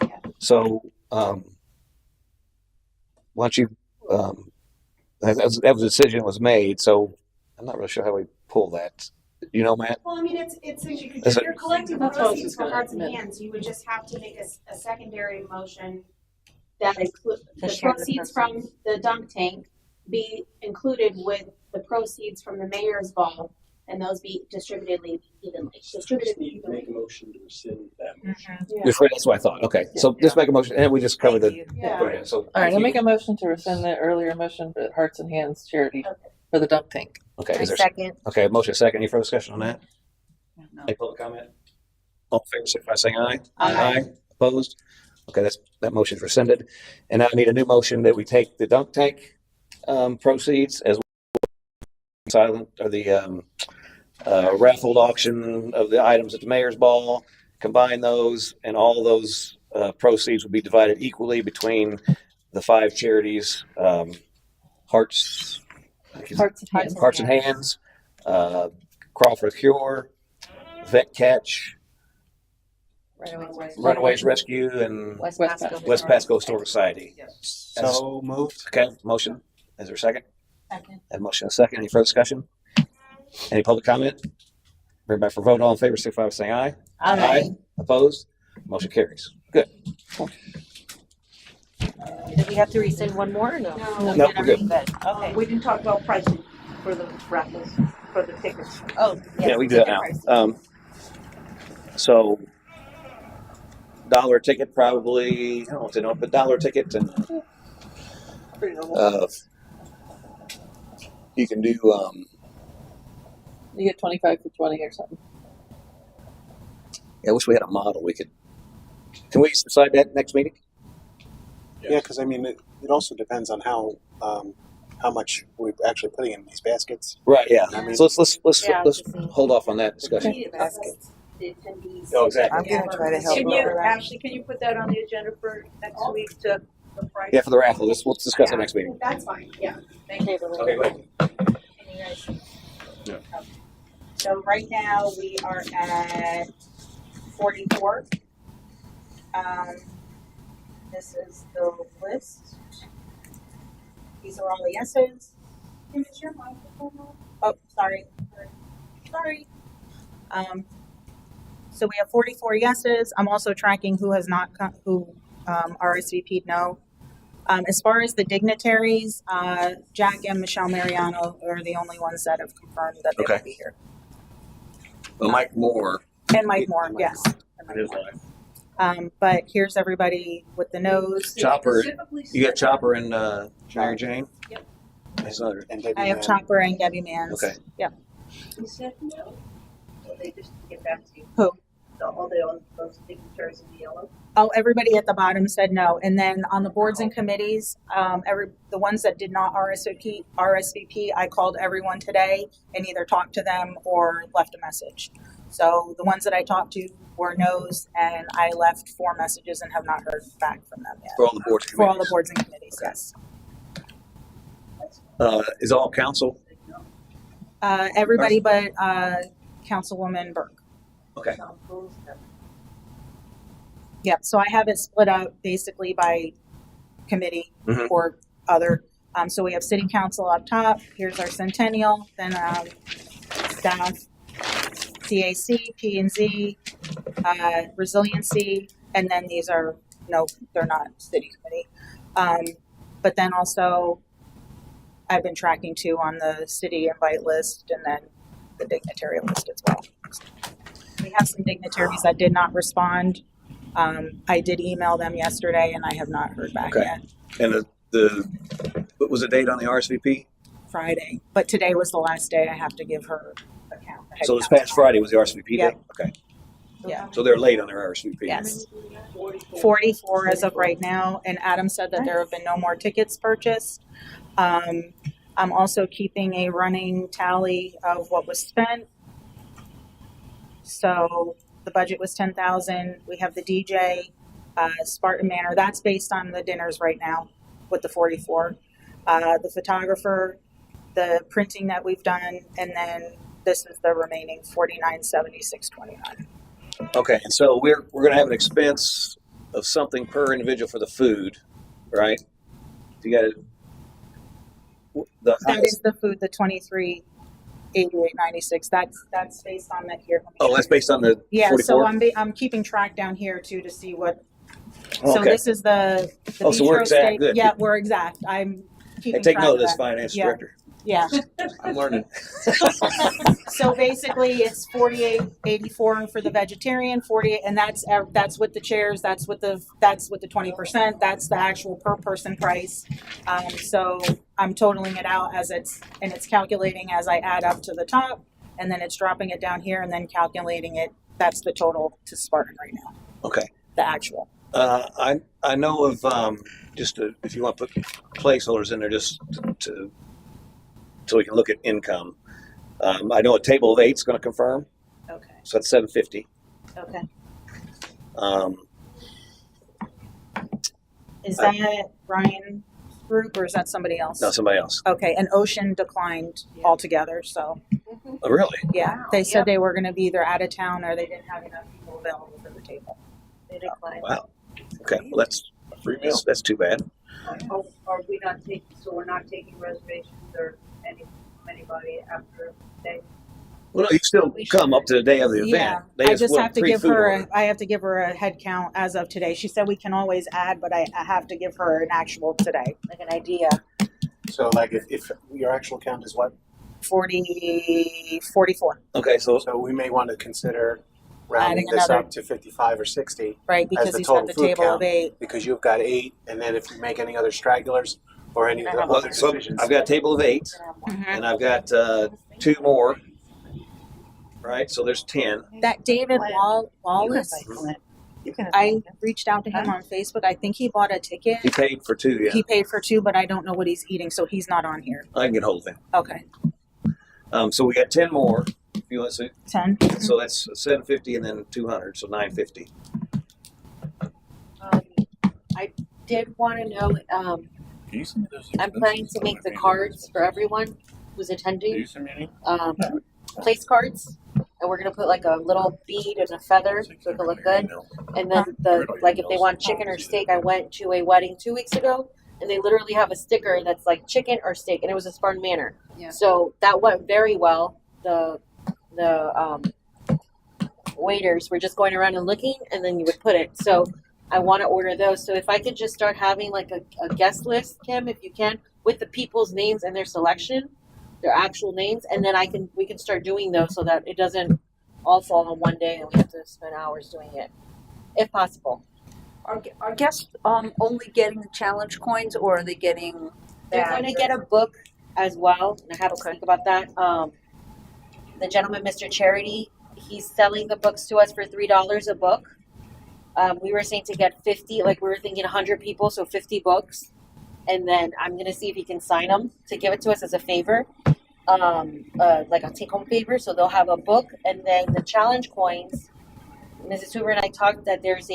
Yeah. So why don't you? That was a decision was made. So I'm not really sure how we pull that. You know, Matt. Well, I mean, it's, Is if it- you're collecting That's what I was proceeds just for gonna hearts and admit. hands, you would just have to make a secondary motion that include the share the proceeds from the dunk tank be included with the proceeds from the mayor's ball, and those be distributed evenly. Just need to make a motion to rescind that motion. Yeah. That's what I thought. Okay, so just make a motion, and we just cover Thank the. you. Yeah. Go ahead. So All right. I make a motion to rescind the earlier motion for hearts and hands charity Okay. for the dunk tank. Okay, I is there second. okay? Motion second. Any further discussion on that? No. Any public comment? All in favor, signify by saying aye. Aye. Opposed? Okay, that motion's rescinded. And now I need a new motion that we take the dunk tank proceeds as silent or the raffled auction of the items at the mayor's ball, combine those, and all those proceeds will be divided equally between the 5 charities, Hearts Hearts and hands. Hands, Crawford Cure, Vet Catch, Runaways Rescue, and West West Pasco. West Pasco Historical Society. So moved. Okay, motion. Is there a second? Second. That motion is second. Any further discussion? Any public comment? Everybody for vote, all in favor, signify by saying aye. Opposed? Motion carries. Good. Did we have to rescind one more or no? No. No, we're good. Okay. We didn't talk about pricing for the raffles, for the tickets. Oh, yes. Yeah, we do that now. So dollar ticket probably, I don't know what to know, but dollar ticket and you can do You get 25 for 20 or something. I wish we had a model we could. Can we decide that next meeting? Yeah, because I mean, it also depends on how much we're actually putting in these baskets. Right. Yeah. I mean- So let's Yeah, let's to see. hold off on that discussion. The attendees. Oh, exactly. I'm gonna try to help. Can you, her. Ashley, can you put that on the agenda for next week to the price? Yeah, for the raffle. We'll discuss it next meeting. That's fine, yeah. Okay, go ahead. Can you guys? Yeah. So right now, we are at 44. This is the list. These are all the yeses. Kim, is your microphone on? Oh, sorry. Sorry. So we have 44 yeses. I'm also tracking who has not, who RSVP'd no. As far as the dignitaries, Jack and Michelle Mariano are the only ones that have confirmed that they Okay. will be here. Well, Mike Moore. And Mike Moore, yes. But here's everybody with the nose. Chopper. You got Chopper and Mary Jane. Yep. That's another. And Debbie I have Mann. Chopper and Debbie Mans. Okay. Yep. You said no. So they just get back to you. Who? All those dignitaries in the yellow. Oh, everybody at the bottom said no. And then on the boards and committees, the ones that did not RSVP, I called everyone today and either talked to them or left a message. So the ones that I talked to were no's, and I left 4 messages and have not heard back from them yet. For all the boards. For all the boards and committees, yes. Is all council? Everybody but Councilwoman Burke. Okay. Yep, so I have it split up basically by committee Mhm. or other. So we have city council up top, here's our Centennial, then staff, CAC, P&Z, resiliency, and then these are, no, they're not city committee. But then also, I've been tracking too on the city invite list and then the dignitary list as well. We have some dignitaries that did not respond. I did email them yesterday and I have not heard back Okay. yet. And what was the date on the RSVP? Friday, but today was the last day I have to give her account. So this past Friday was the RSVP Yep. day? Okay. Yeah. So they're late on their RSVP. Yes. 44 as of right now, and Adam said that there have been no more tickets purchased. I'm also keeping a running tally of what was spent. So the budget was 10,000. We have the DJ, Spartan Manor. That's based on the dinners right now with the 44. The photographer, the printing that we've done, and then this is the remaining 4976.29. Okay, and so we're going to have an expense of something per individual for the food, right? You got it. The That is the food, the 2388.96. That's based on that here. Oh, that's based on the Yeah, 44? so I'm keeping track down here too to see what. So Okay. this is the Oh, so we're bistro exact, steak. good. Yeah, we're exact. I'm keeping Hey, take track note of this, that. finance Yeah. director. Yeah. I'm learning. So basically, it's 48.84 for the vegetarian, 48, and that's with the chairs. That's with the 20%. That's the actual per person price. So I'm totaling it out as it's calculating as I add up to the top, and then it's dropping it down here, and then calculating it. That's the total to Spartan right now. Okay. The actual. I know of if you want to put placeholders in there just to so we can look at income. I know a table of 8 is going to confirm, Okay. so that's 750. Okay. Is that Brian's group or is that somebody else? No, somebody else. Okay, and Ocean declined altogether. So Oh, really? yeah, they said they were going to be either out of town or they didn't have enough people available for the table. They declined. Wow. Okay. Well, that's Free meal. that's too bad. Are we not taking, so we're not taking reservations or anybody after they? Well, no, you still come up to the day of the event. Yeah, They I just will have to pre-food order. I have to give her a head count as of today. She said we can always add, but I have to give her an actual today, like an idea. So like if your actual count is what? 44. Okay, so we may want to consider rounding Adding this another- up to 55 or 60. Right, as because the he's got total the food table count, of 8. Because you've got 8, and then if you make any other stragglers or any of the well, other so decisions. I've got a table of 8, Mm-hmm. and I've got 2 more. Right, so there's 10. That David Wallace, I reached out to him on Facebook. I think he bought a ticket. He paid for 2. Yeah, He paid for 2, but I don't know what he's eating, so he's not on here. I can get hold of him. Okay, So we got 10 more. If you want to see. 10. So that's 750 and then 200, so 950. I did want to know, Can you send me those I'm planning to make the cards for everyone who's Do attending, you send me any? place cards. And we're gonna put like a little bead and a feather so it can look good. And then like if they want chicken or steak, I went to a wedding 2 weeks ago and they literally have a sticker that's like chicken or steak and it was a Spartan Manor. Yeah. So that went very well. The waiters were just going around and looking and then you would put it. So I want to order those. So if I could just start having like a guest list, Kim, if you can, with the people's names and their selection, their actual names, and then we can start doing those so that it doesn't all fall on one day and we have to spend hours doing it, if possible. Are guests only getting the challenge coins, or are they getting? They're going to get a book as well, and I have to speak about that. The gentleman, Mr. Charity, he's selling the books to us for $3 a book. We were saying to get 50, like we were thinking 100 people, so 50 books. And then I'm going to see if he can sign them to give it to us as a favor, like a take-home favor. So they'll have a book, and then the challenge coins. Mrs. Hoover and I talked that there's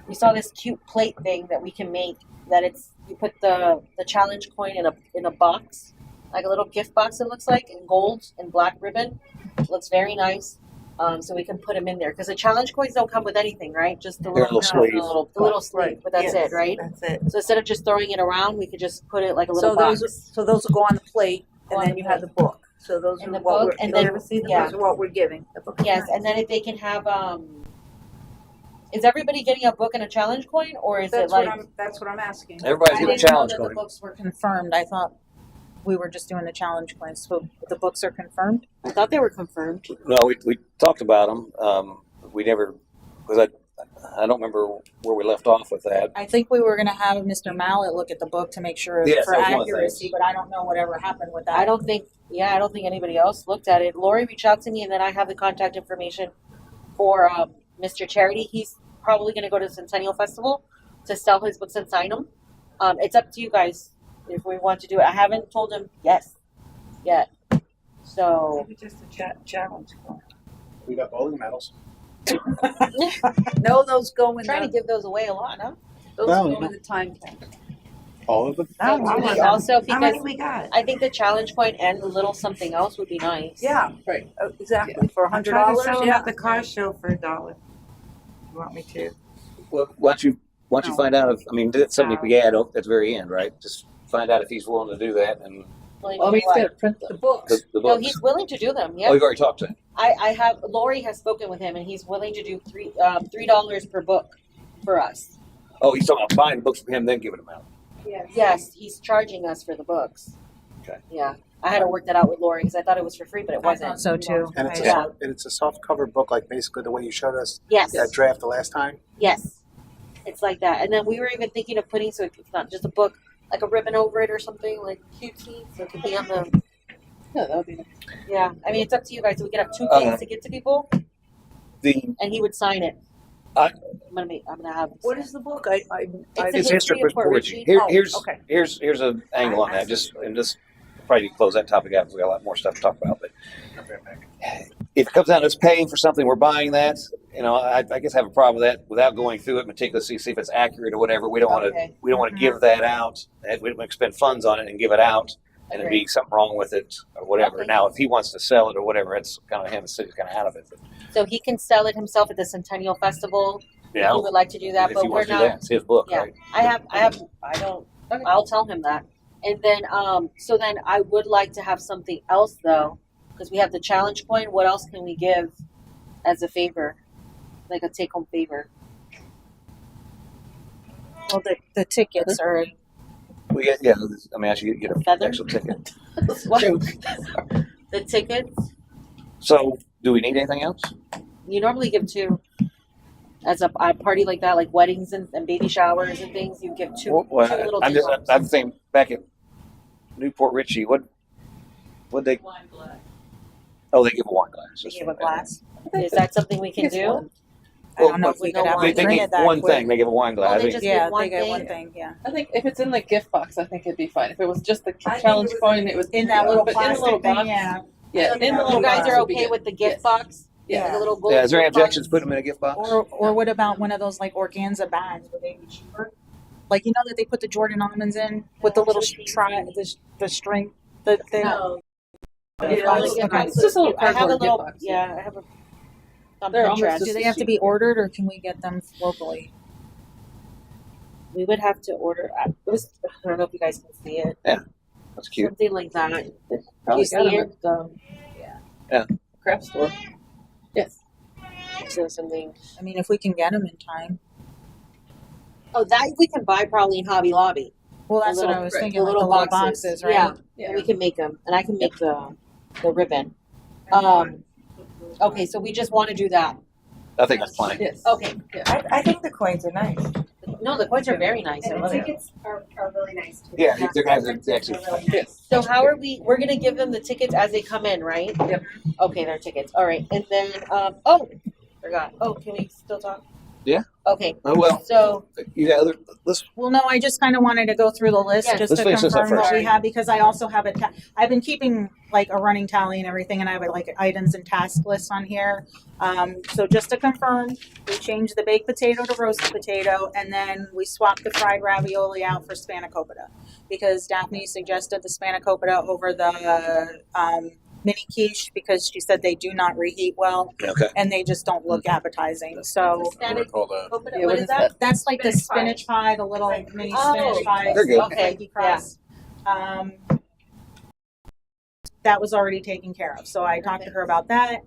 we saw this cute plate thing that we can make. That you put the challenge coin in a box, like a little gift box. It looks like in gold and black ribbon. It looks very nice. So we can put them in there because the challenge coins don't come with anything, right? Just the They're a little, little sleeve. the little sleeve, but that's Yes, it, right? That's it. So instead of just throwing it around, we could just put it like a little So box. those will go on the plate, Go and on then the you have the book. So those And are the what book, we're, and those then- are what we're giving. The book is Yes, nice. and then if they can have, is everybody getting a book and a challenge coin, or is it like? That's what I'm asking. Everybody's I getting a didn't know challenge that the coin. books were confirmed. I thought we were just doing the challenge coins. So the books are confirmed. I thought they were confirmed. No, we talked about them. We never, because I don't remember where we left off with that. I think we were going to have Mr. Mallet look at the book to make sure Yes, for that was one of the accuracy, things. but I don't know whatever happened with that. I don't think anybody else looked at it. Lori reached out to me, and then I have the contact information for Mr. Charity. He's probably going to go to the Centennial Festival to sell his books and sign them. It's up to you guys if we want to do it. I haven't told him yes yet. So Maybe just a challenge. We got bowling medals. No, those go in trying to the, give those away a lot, huh? those Well, go in the time tank. All of them. Oh, So I do we want also, How because many we got? I think the challenge coin and a little something else would be nice. Yeah, Right. exactly, for I'm trying to $100, sell them yeah. at the car show for $1. You want me to? Well, why don't you find out if, I mean, that's something you could add at the very end, right? Just find out if he's willing to do that and Willing Well, to we do what? got to print The them. books. the No, books. he's willing to do them. Oh, Yeah, you've already talked to him. I have. Lori has spoken with him, and he's willing to do $3 per book for us. Oh, he's talking about buying books from him, then giving them out. Yes, he's charging us for the books. Okay. Yeah, I had to work that out with Lori because I thought it was for free, but it I wasn't. thought so too. And it's Yeah. a soft cover book, like basically the way you showed us Yes, that draft the last time. yes, it's like that. And then we were even thinking of putting, so it's not just a book, like a ribbon over it or something, like cutesy, so it could be on the. Yeah, that would be nice. Yeah, I mean, it's up to you guys. We could have two Uh, things to give to people, The and he would sign it. I- I'm gonna have. What is the book? It's it's history history of for Port Richey. Richey. Here, Oh, here's okay. here's an angle on that. Just probably need to close that topic out because we got a lot more stuff to talk about. But if it comes down to us paying for something, we're buying that. You know, I guess I have a problem with that without going through it meticulously, see if it's accurate or whatever. We don't want to Okay. give that out. And we don't want to spend funds on it and give it out, and there be something wrong with it or whatever. Okay. Now, if he wants to sell it or whatever, it's kind of him. The city's kind of out of it. But, So he can sell it himself at the Centennial Festival. yeah, He would like to do that, if but he we're wants to do that, not. it's his book, Yeah. right? I'll tell him that. And then, so then I would like to have something else though, because we have the challenge coin. What else can we give as a favor? Like a take home favor. Well, the tickets are. We get, yeah. I mean, actually, you get a Feather? actual ticket. What? The tickets, So, do we need anything else? you normally give two. As a party like that, like weddings and baby showers and things, you give two Well, little I'm just, take-homes. I'm thinking back at Newport Richey. What they? Oh, they give a wine glass. They give a glass. Is that something we can do? I don't know if we we could don't have want They, it they to give printed that one quick. thing. They give a wine glass. Oh, I they think- just Yeah, give one they get thing? one thing. Yeah. I think if it's in the gift box, I think it'd be fine. If it was just the think challenge it was coin, it was In that little but in the plastic little thing, box. yeah. Yeah, in the You little guys box are would be okay good. with the gift Yes. box? Yeah. Like a little gold yeah. Is there any gift box? objections? Put them in a gift box. Or what about one of those like organza bags? Would they be cheaper? Like you know that they put the Jordan almonds in with the little the string. The thing. No. Okay. It's just a little I have a cardboard little, gift box. yeah, I have a. On They're almost Pinterest. just Do they have to be ordered or can we get them locally? We would have to order. I don't know if you guys can see it. That's cute. Something like that. Do Probably you see got 'em it? at the craft store. Yes. So something. I mean, if we can get them in time. Oh, that we can buy probably in Hobby Lobby. Well, that's The what I little- was right, thinking. the Like little the little boxes. boxes, right? Yeah. Yeah. And we can make them, and I can make the ribbon. Okay, so we just want to do that. I think that's fine. Yes. Okay. I think the coins are nice. No, the coins are very nice. I And the love it. tickets are really nice too. Yeah, they're gonna have Prints the are actual. really nice. Yes. So how are we're gonna give them the tickets as they come in, right? Yep. Okay, they're tickets. All right, and then forgot. Oh, can we still talk? Yeah. Okay. Oh, well, So you got other. Let's. Well, no, I just kind of wanted to go through the list Yeah. just Let's to finish this up confirm what first. we have because I also have I've been keeping like a running tally and everything, and I have like items and task lists on here. So just to confirm, we changed the baked potato to roasted potato, and then we swapped the fried ravioli out for spanakopita because Daphne suggested the spanakopita over the mini quiche because she said they do not reheat well Okay. and they just don't look appetizing. So What do I call that? Yeah, what is that? that's like the spinach pie, the little mini spinach pies. They're good. with flaky crust. That was already taken care of. So I talked to her about that.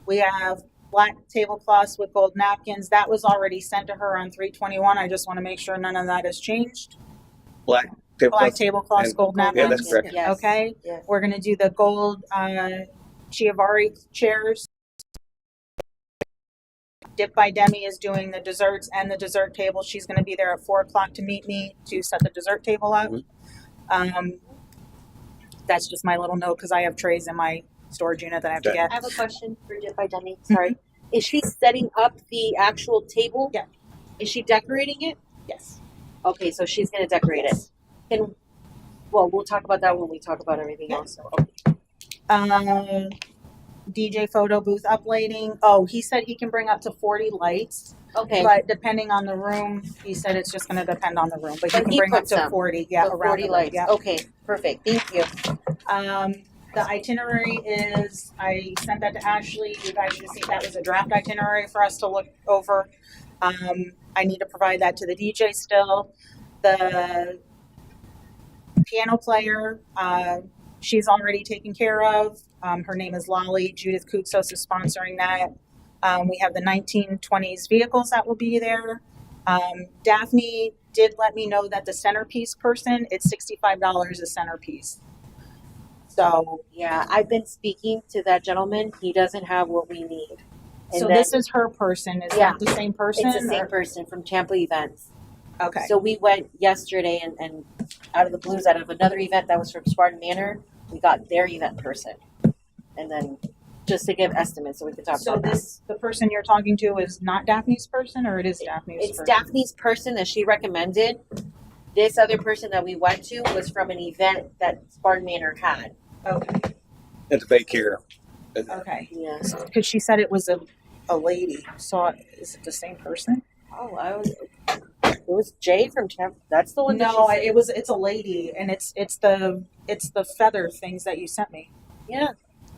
We have black tablecloths with gold napkins. That was already sent to her on 3/21. I just want to make sure none of that has changed. Black Black tablecloth. tablecloths, and- gold Yeah, napkins. that's correct. Yes. Okay. Yes. We're gonna do the gold Chiavari chairs. Dip by Demi is doing the desserts and the dessert table. She's gonna be there at 4 o'clock to meet me to set the dessert table up. That's just my little note because I have trays in my storage unit that I have to Okay. get. I have a question for Dip by Dummy. Sorry. Is she setting up the actual table? Yeah. Is she decorating it? Yes. Okay, so she's gonna decorate it. And well, we'll talk about that when we talk about everything else. So, DJ photo booth uplighting. Oh, he said he can bring up to 40 lights, okay. but depending on the room, he said it's just going to depend on the room. But he But can he bring up puts to them. 40. Yeah, So around 40 the room. lights. Yeah. Okay, perfect. Thank you. The itinerary is, I sent that to Ashley. You guys should see that was a draft itinerary for us to look over. I need to provide that to the DJ still. The piano player, she's already taken care of. Her name is Lolly. Judith Koutsos is sponsoring that. We have the 1920s vehicles that will be there. Daphne did let me know that the centerpiece person, it's $65 a centerpiece. So, Yeah, I've been speaking to that gentleman. He doesn't have what we need. And so then- this is her person. Is Yeah. that the same person? It's the same or- person from Tampa Events. Okay. So we went yesterday and out of the blues, out of another event that was from Spartan Manor, we got their event person. And then just to give estimates so we could talk So about this, the person you're talking to is not Daphne's person, or it is Daphne's that. It's person? Daphne's person that she recommended. This other person that we went to was from an event that Spartan Manor had. Okay. At the daycare. Okay. Yeah. Because she said it was a lady. So is it the same person? Oh, it was Jay from Tampa. That's the one. No, that she said. it's a lady, and it's the feather things that you sent me. Yeah,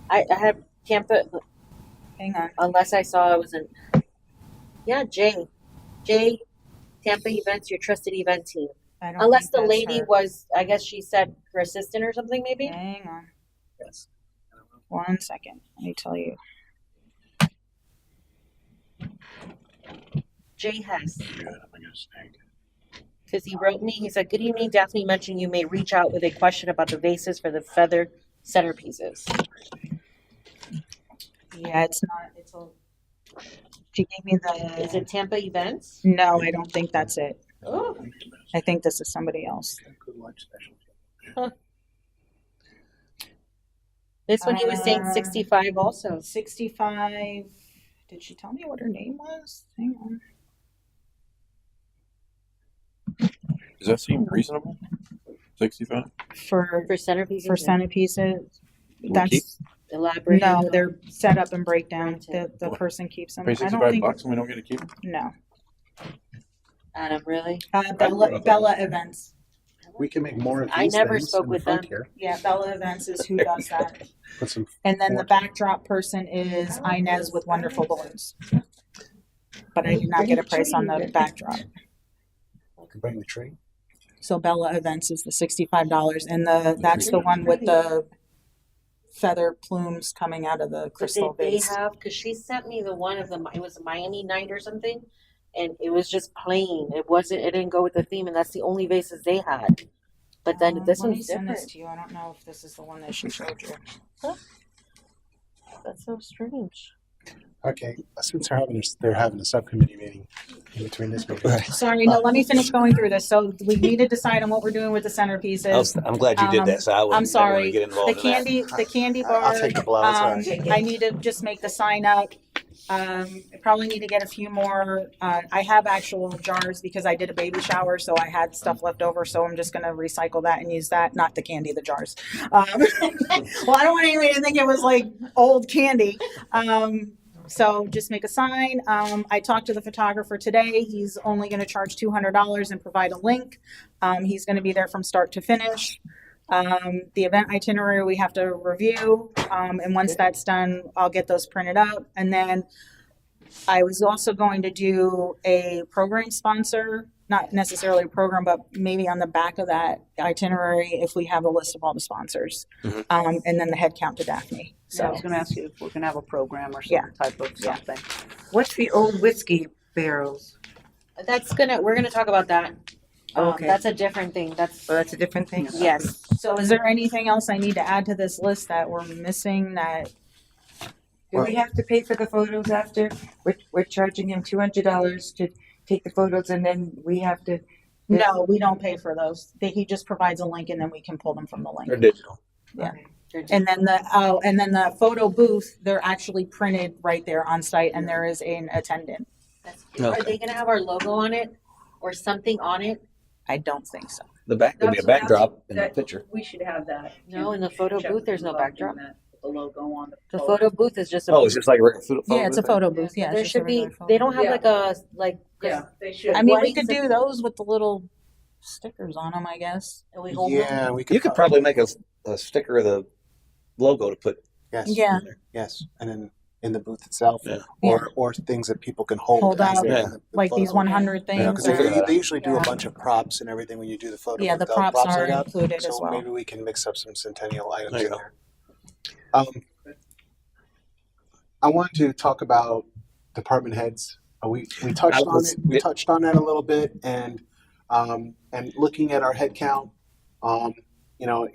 I have Tampa. Hang on. Unless I saw it was an. Yeah, Jay, Tampa Events, your trusted event team. I don't Unless think the that's lady her. was, I guess she said her assistant or something, maybe. Hang on. Yes. 1 second. Let me tell you. Jay Hess. Because he wrote me, he said, "Good evening, Daphne mentioned you may reach out with a question about the vases for the feather centerpieces." Yeah, it's not. It's a. She gave me the. Is it Tampa Events? No, I don't think that's it. Oh, I think this is somebody else. this one he was saying 65 also. 65. Did she tell me what her name was? Hang on. Does that seem reasonable? 65? For centerpieces. centerpieces. keep? That's Elaborate. no, they're set up and breakdown. The What? person keeps them. Pay I don't 65 think bucks and we don't get to keep them? no. Adam, really? Bella Events. We can make more of I these never things spoke in the with front them. here. Yeah, Bella Events is who does that. Put some And then the more- backdrop person is Inez with Wonderful Balloons. But I did not get a price on the backdrop. can bring the tree. So Bella Events is the $65, and that's the one with the feather plumes coming out of the But crystal they vase. have, because she sent me the one of them, it was a Miami night or something, and it was just plain. It didn't go with the theme, and that's the only vases they had. But then this Let me one's send different. this to you. I don't know if this is the one that she showed you. That's so strange. Okay, since they're having a subcommittee meeting in between this meeting. Sorry, no, let me finish going through this. So we need to decide on what we're doing with the centerpieces. I'm glad you did that. So I I'm wouldn't sorry. get involved The candy bar. I'll take the blouse. I need to just make the sign up. I probably need to get a few more. I have actual jars because I did a baby shower, so I had stuff left over. So I'm just going to recycle that and use that. Not the candy, the jars. Well, I don't want anybody to think it was like old candy. So just make a sign. I talked to the photographer today. He's only going to charge $200 and provide a link. He's going to be there from start to finish. The event itinerary we have to review, and once that's done, I'll get those printed up. And then I was also going to do a program sponsor, not necessarily a program, but maybe on the back of that itinerary, if we have a list of all the sponsors, and then the head count to Daphne. So I So was gonna ask you if we're gonna have a program or some Yeah. type of Yeah. something. What's the old whiskey barrels? We're gonna talk about that. Okay. That's a different thing. That's, Oh, that's a different thing? yes. So is there anything else I need to add to this list that we're missing that? Do we have to pay for the photos after? We're charging him $200 to take the photos and then we have to. No, we don't pay for those. He just provides a link and then we can pull them from the They're link. digital. And then the photo booth, they're actually printed right there on site and there is an attendant. are they gonna have our logo on it or something on it? I don't think so. The back, there'll be a That's- backdrop in the that- picture. We should have that. No, in the photo Check booth, with there's no you about backdrop. doing that, with The logo on The photo booth is just a. Oh, it's just like a regular photo. Yeah, it's a booth? photo booth. Yeah. it's There just a should be, regular photo they don't have Yeah. like a, like. Yeah, they should. I mean, we lights could and- do those with the little stickers on them, I guess. And we hold them. Yeah, we could. You could probably make a sticker of the logo to put. Yes. Yeah. in there. Yes, and then in the booth itself, Yeah. or things that people can hold. Hold as out, they're in the Like these photo. 100 Yeah, things. because or- they usually do a Yeah. bunch of props and everything when you do the photo. Yeah, booth. the They'll props prop are it up, included so as well. maybe we can mix up some Centennial items There you in go. there. I wanted to talk about department heads. We touched on was- it. We touched on that a little bit, and looking at our head count, you know,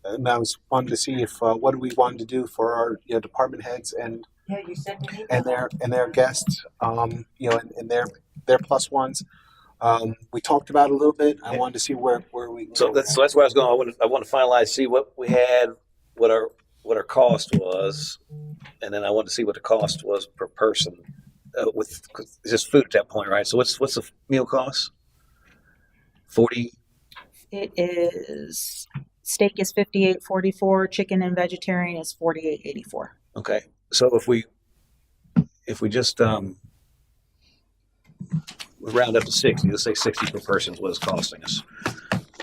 and I was wanted to see if what do we wanted to do for our department heads and Yeah, you said me. their guests, you know, and their plus ones. We talked about it a little bit. I wanted to see where we. So that's where I was going. I want to finalize, see what we had, what our cost was, and then I want to see what the cost was per person with 'cause it's just food at that point, right? So what's the meal cost? 40. It is steak is 58.44, chicken and vegetarian is 48.84. Okay. So if we just we round up to 60, let's say 60 per person is what it's costing us.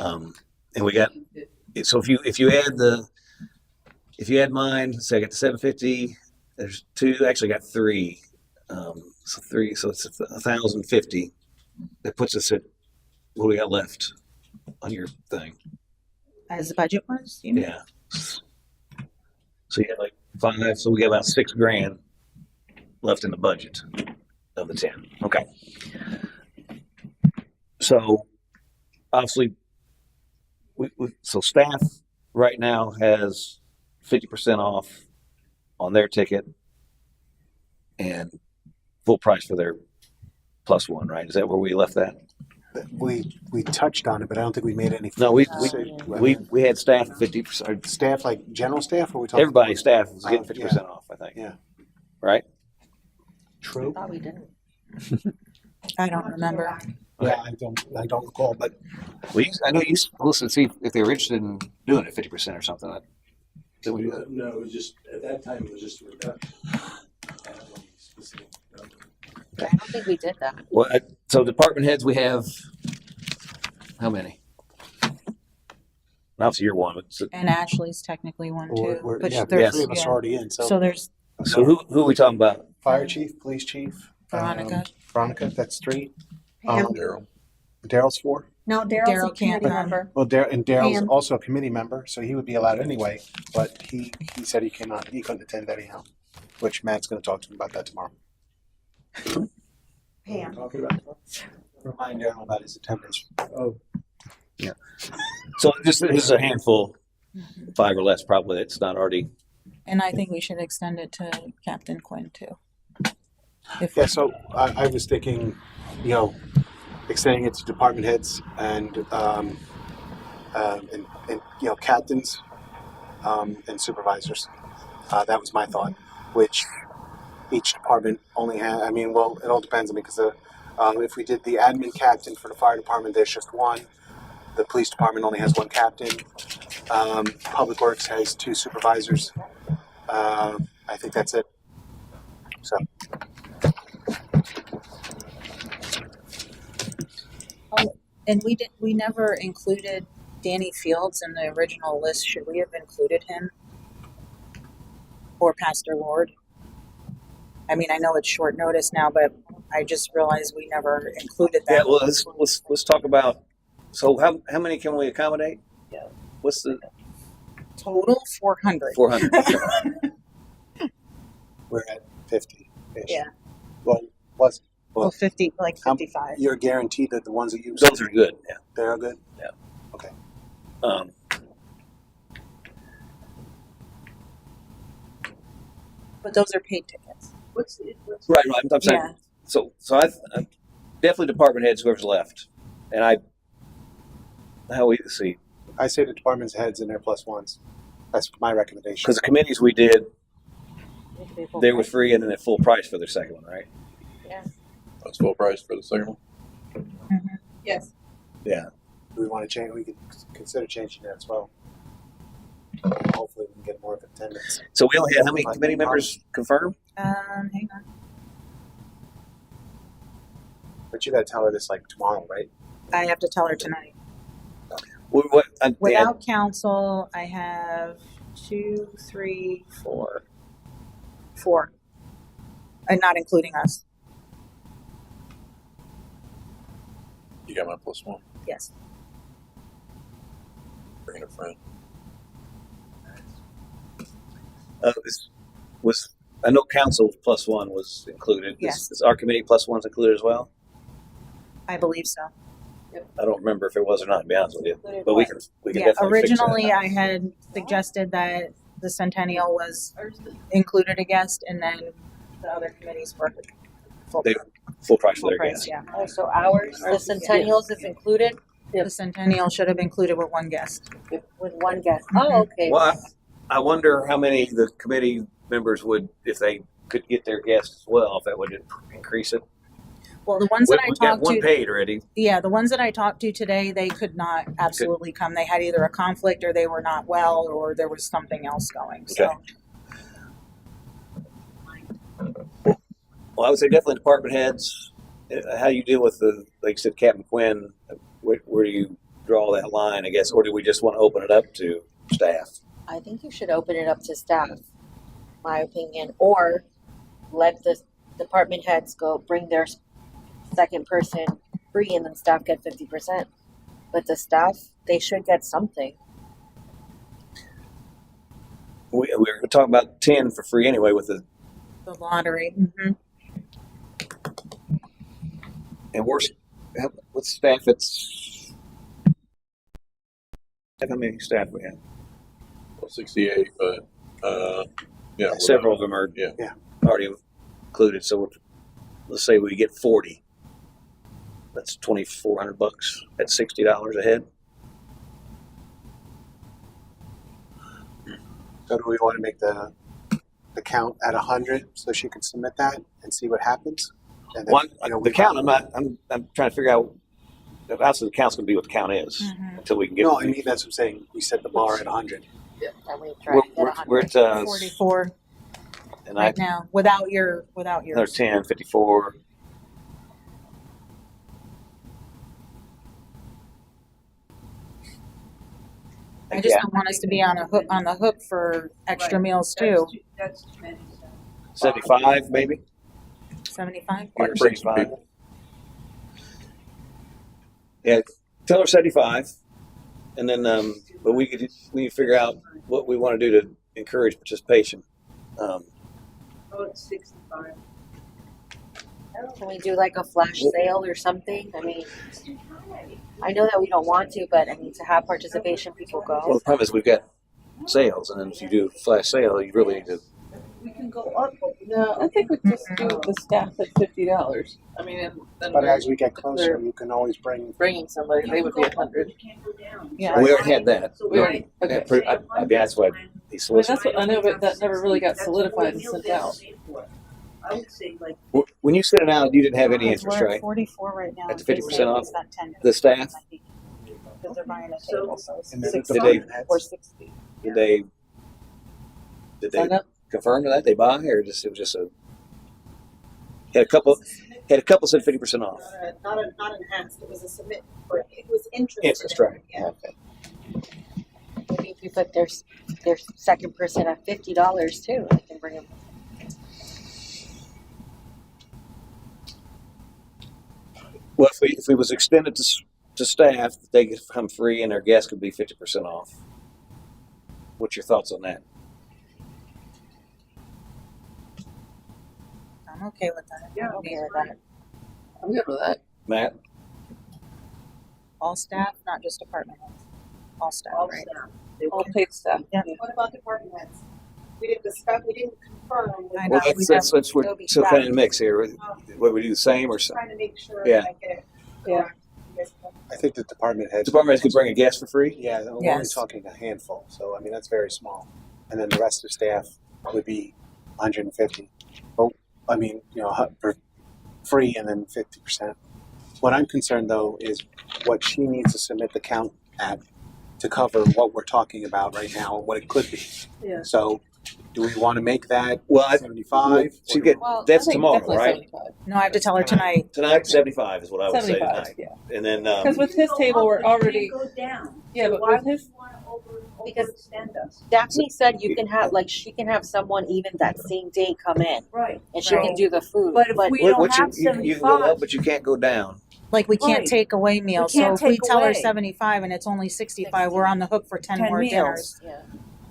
And we got, so if you add mine, say I got the 750, there's two, actually got three. So it's 1,050. That puts us at, what do we got left on your thing? As the budget was, you know? Yeah. So you have like 5, so we got about $6,000 left in the budget of the 10. Okay. So obviously, so staff right now has 50% off on their ticket and full price for their plus one, right? Is that where we left that? We touched on it, but I don't think we made any. No, we had staff 50%. Staff, like general staff, or we talking? Everybody staff was getting 50% Yeah. off, I think. Yeah. Right? True. Thought we didn't. I don't remember. Yeah, I don't recall, but I know you listened to see if they were interested in doing it 50% or something. Did we do that? No, it was just, at that time, it was just a reduction. I don't know any specific number. I don't think we did that. Well, so department heads, we have how many? Obviously, you're one. And Ashley's technically one too. But yeah, there's, three of us yeah. are already in. So, So there's So who are we talking about? fire chief, police chief, Veronica. Veronica, that's 3. Pam. Daryl's 4. No, Daryl Daryl's a can't committee run. member. Well, Daryl's Pam. also a committee member, so he would be allowed anyway. But he said he couldn't attend anyhow. Which Matt's going to talk to him about that tomorrow. Pam. Talking about remind Daryl about his attendance. Oh, So this is a handful, 5 or less probably. It's not already. And I think we should extend it to Captain Quinn too. If Yeah, so I was thinking, extending it to department heads and captains and supervisors. That was my thought. Which each department only had. I mean, well, it all depends. I mean, because if we did the admin captain for the fire department, there's just one. The police department only has one captain. Public Works has 2 supervisors. I think that's it. So. And we never included Danny Fields in the original list, should we have included him? Or Pastor Lord? I mean, I know it's short notice now, but I just realized we never included that. Yeah, well, let's talk about. So how many can we accommodate? Yeah. What's the Total 400. 400? We're at 50. Yeah. Well, was Well, 50, like 55. you're guaranteed that the ones that you Those are good. Yeah. they are good. Yeah. Okay. But those are paid tickets. Right. I'm saying. Yeah. So I definitely department heads, whoever's left, and how we see, I say the department's heads and their plus ones. That's my recommendation. because the committees we did, they were free and then at full price for their second one, right? That's full price for the second one. Mm-hmm. Yes. Yeah. Do we want to change? We could consider changing that as well. Hopefully, we can get more of attendance. So we only had how many committee members confirmed? Hang on. But you got to tell her this like tomorrow, right? I have to tell her tonight. Without council, I have 2, 3, 4. 4. And not including us. You got my plus one. Yes. Bringing a friend. I know council plus one was included. Yes. Is our committee plus one's included as well? I believe so. I don't remember if it was or not, to be honest with you. But we can Yeah, definitely fix that. originally I had suggested that the Centennial was included a guest, and then the other committees were full, Full price for full their price. guests. Yeah. Oh, so ours, the Centennials is included The Centennial should have included with one guest. with one guest. Oh, okay. Well, I wonder how many of the committee members would, if they could get their guests as well, if that would increase it. Well, the ones that I We've got talked one to, paid already. yeah, the ones that I talked to today, they could not absolutely come. They had either a conflict, or they were not well, or there was something else going. So. Okay. Well, I would say definitely department heads. How you deal with like you said, Captain Quinn, where do you draw that line, I guess, or do we just want to open it up to staff? I think you should open it up to staff, my opinion, or let the department heads go bring their second person free, and then staff get 50%. But the staff, they should get something. We were talking about 10 for free anyway with the lottery. Mm-hmm. And with staff, it's how many staff we have? Well, 68, but yeah, Several of them are already included. So let's say we get 40. That's $2,400 at $60 a head. So do we want to make the count at 100 so she can submit that and see what happens? And then, The count. I'm trying to figure out. Obviously, the count's going to be what the count is until we can get. No, I mean that's what I'm saying. We set the bar at 100. And we try to get 100. We're at 44 and right now without yours. another 10, 54. I just don't want us to be on the hook for extra meals too. That's too many. 75 maybe. 75. Or 65. Yeah, tell her 75, and then but we could figure out what we want to do to encourage participation. It's 65. Can we do like a flash sale or something? I mean, I know that we don't want to, but I mean, to have participation, people go. Well, the problem is we've got sales, and then if you do a flash sale, you really need to. We can go up. No, I think we just do the staff at $50. I mean, and then But as we get closer, you can always bringing somebody, they would be 100. Yeah. We already had that. We already, okay. I mean, that's why he I mean, solicited. that's what I know, but that never really got solidified and sent out. I would say like When you sent it out, you didn't have any interest, We're at right? 44 right now. At the 50% off? It's not 10. The staff? Because they're buying a table, so it's And then the 60 department heads? or 60. Did they Sign up? confirm that they buy, or just it was just a had a couple said 50% off. Not enhanced. It was a submit. It was interest. Interest, right? Yeah. Okay. Maybe if you put their second person at $50 too, I can bring them. Well, if we was extended to staff, they could come free and their gas could be 50% off. What's your thoughts on that? I'm okay with that. Yeah, I'm okay with that. I'm good with that. Matt? All staff, not just department heads. All staff, right? All paid staff. Yeah. What about department heads? We didn't discuss, we didn't confirm. I Well, know, we have- we're It'll be still staff. kind of in the mix here. What we do the same or something? Trying to make sure Yeah. that I get it Yeah. correct. Yes. I think the department heads. Department heads could bring a gas for free? Yeah, we're only Yes. talking a handful, so I mean that's very small. And then the rest of staff would be 150. But I mean, for free and then 50%. What I'm concerned though is what she needs to submit the count at to cover what we're talking about right now and what it could be. Yeah. So, do we want to make that Well, 75? She get, Well, that's I think tomorrow, definitely right? 75. No, I have to tell her tonight. Tonight, 75 is what I would say 75, tonight. yeah. And then, Because with his table, we're already. Go down. Yeah, but Why with his. would you want to Because overextend us? Daphne said you can have she can have someone even that same day come in Right. and she Right. can do the food. But if we don't have you can go 75, up, but you can't go down. Like we can't Right. take away meals. So can't if we take tell her away. 75 and it's only 65, we're on the hook for 10 more meals. dinners. Yeah.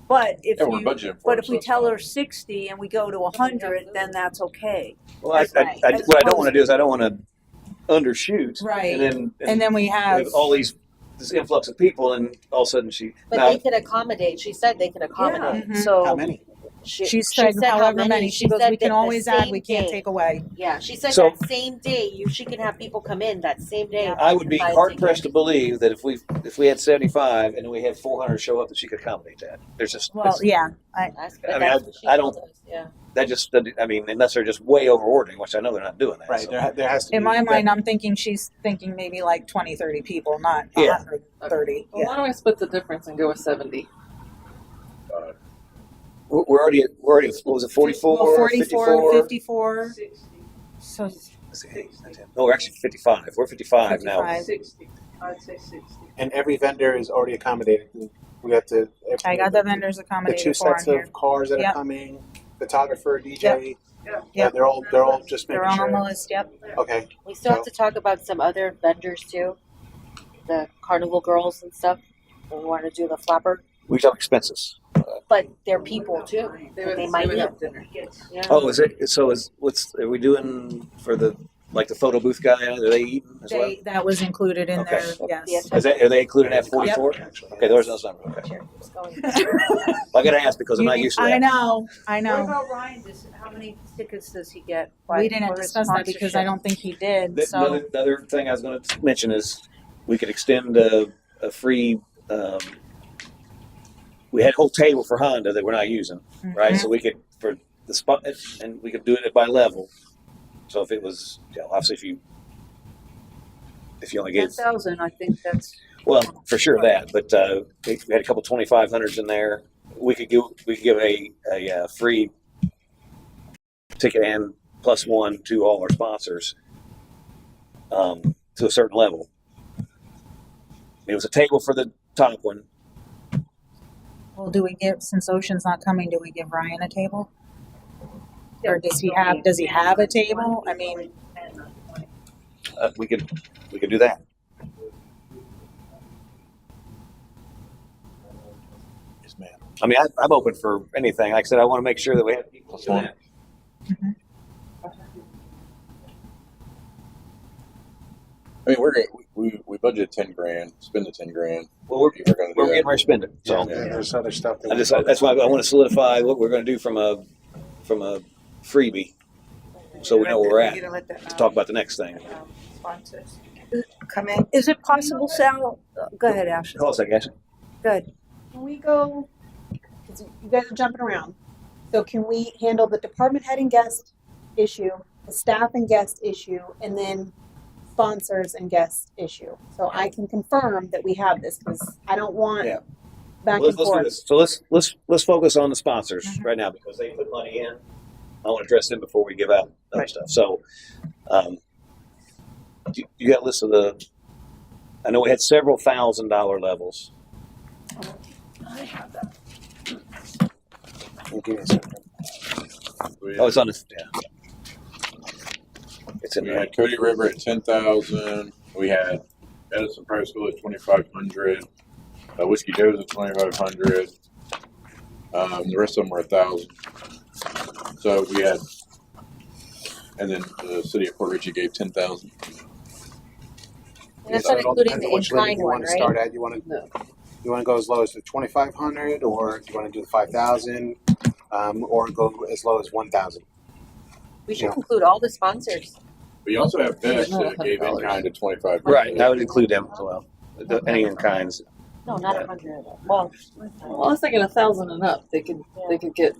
But if Yeah, we're you, budgeting for but it, if we so it's tell fine. her 60 and we go to 100, then that's okay. Well, That's right. what I don't want to do is I don't want to undershoot. Right. And And then we have have all this influx of people, and all of a sudden But now, they could accommodate. She said they could accommodate. Mhm. So How many? she said how however many. She goes, said we can that the always add, same we can't day- take away. Yeah, she said So- that same day she can have people come in that same day. I would be Buy a hard ticket. pressed to believe that if we had 75 and we had 400 show up, that she could accommodate that. There's just Well, yeah. That's, I mean, that's what she I told don't- us, Yeah. that just I mean, unless they're just way over ordering, which I know they're not doing that. Right. so. There has to be. In my mind, I'm thinking she's thinking maybe like 20, 30 people, not Yeah. 130. Well, why don't I split the difference and go with 70? We're already what was it, 44, Well, 44, 54? 54. So No, we're actually 55. We're 55 now. 55. 60. I'd say 60. And every vendor is already accommodated. We got the. I got the vendors The two accommodated for on sets here. of cars that Yep. are coming, photographer, DJ. Yep. Yeah, they're all just making They're all sure. on the list, yep. Okay. We still have to talk about some other vendors too. The carnival girls and stuff. We want to do the flapper. We talk expenses. But they're people too. They might would be. have dinner. Yeah. Oh, is it? So are we doing for the photo booth guy? Are they eating as well? That was included in Okay. there, yes. Are they included at 44? Okay, there's those numbers. Okay. Sure, keeps going. I got to ask because I'm not used to that. I know. What about Ryan? How many tickets does he get? We didn't discuss that because I don't think he did, so. The other thing I was going to mention is we could extend a free. We had a whole table for Honda that we're not using, right? Mhm. So we could for the spot, and we could do it by level. So if it was, obviously, if you only get 10,000, I think that's. well, for sure that, but we had a couple 2500s in there. We could give a free ticket and +1 to all our sponsors to a certain level. It was a table for the top one. Well, since Ocean's not coming, do we give Ryan a table? Or does he have a table? I mean, We could do that. Yes, ma'am. I mean, I'm open for anything. Like I said, I want to make sure that we have people. +1. I mean, we budgeted 10 grand, spend the 10 grand. Well, we're We're gonna do getting that. ready to spend it. So Yeah, there's other stuff. that's why I want to solidify what we're going to do from a freebie, so we know where we're at to talk about the next thing. Sponsors. Come in. Is it possible, Sal? Go ahead, Ashley. Hold on a second, guys. Good. Can we go, 'cause you guys are jumping around. So can we handle the department head and guest issue, the staff and guest issue, and then sponsors and guest issue? So I can confirm that we have this, because I don't want Yeah. back Let's and do forth. this. So let's focus on the sponsors right now because they put money in. I want to address them before we give out other stuff. So, you got a list of the. I know we had several $1,000 levels. Give me a second. We Oh, it's on the, yeah. It's in We there. had Cody River at 10,000. We had Edison Private School at 2,500. Whiskey Joe's at 2,500. The rest of them were 1,000. So we had, and then the city of Port Richey gave 10,000. And that's So not it all including depends the on which limit in-kind you one, want to right? start at. You want to go as low as the 2,500, or do you want to do the 5,000, or go as low as 1,000? We should include all the sponsors. But you also have Best No, that gave in $100. kind of 2,500. Right, I would include them as well. Any in kinds. No, not 100. Well, I was thinking 1,000 and up. They could get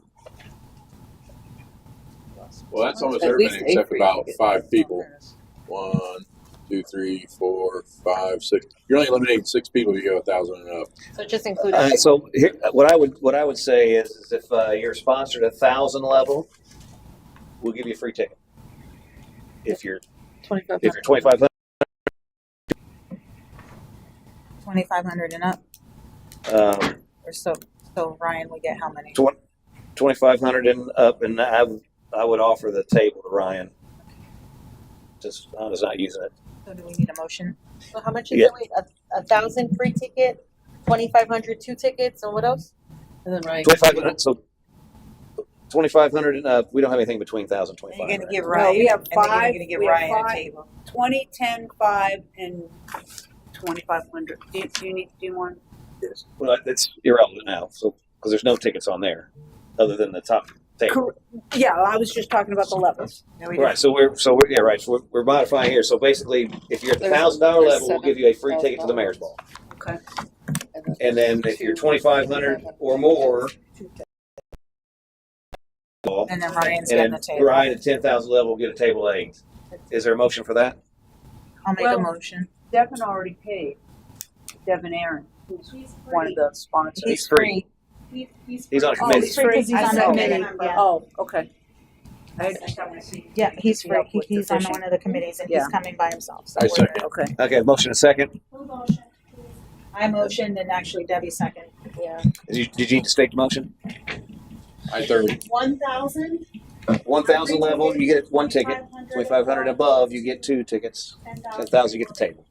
Well, that's almost at least everything except free about ticket. 5 people. 1, 2, 3, 4, 5, 6. You're only eliminating 6 people if you go 1,000 and up. so just include So here, what I would say is if you're sponsored at 1,000 level, we'll give you a free ticket. If you're 2,500. 2,500, 2,500 and up, um, or so Ryan would get how many? 2,500 and up, and I would offer the table to Ryan. Just I was not using it. So do we need a motion? So how much is Yeah. it? Wait, 1,000 free ticket, 2,500 2 tickets, and what else? And then Ryan. 2,500. So 2,500 and up. We don't have anything between 1,000 and And you're 2,500. gonna give No, Ryan, we have and then you're five. gonna give We have Ryan a five. table. 20, 10, 5, and 2,500. Do you want this? Well, it's irrelevant now. So because there's no tickets on there, other than the top table. Yeah, I was just talking about the levels. No, we Right. So we're yeah right. So we're modifying here. So basically, if you're at the $1,000 level, we'll give you a free ticket to the mayor's ball. Okay. And then if you're 2,500 or more, And then Ryan's and getting then the table. Ryan at 10,000 level will get a table of 8. Is there a motion for that? I'll make Well- a motion. Devin already paid. Devin Aaron, who's one of the sponsors. He's free. He's on a Oh, committee. he's free. He's on I the know. committee. Yeah. Oh, okay. Yeah, he's free. Help with He's the on fishing. one of the committees, and Yeah. he's coming by himself. So I we're second. good. Okay. Okay, motion and second. I motioned, and actually Debbie second. Yeah. Did you need to state the motion? I third. 1,000. 1,000 level, you get one ticket. 2,500 above, you get 2 tickets. 10,000, you get the table.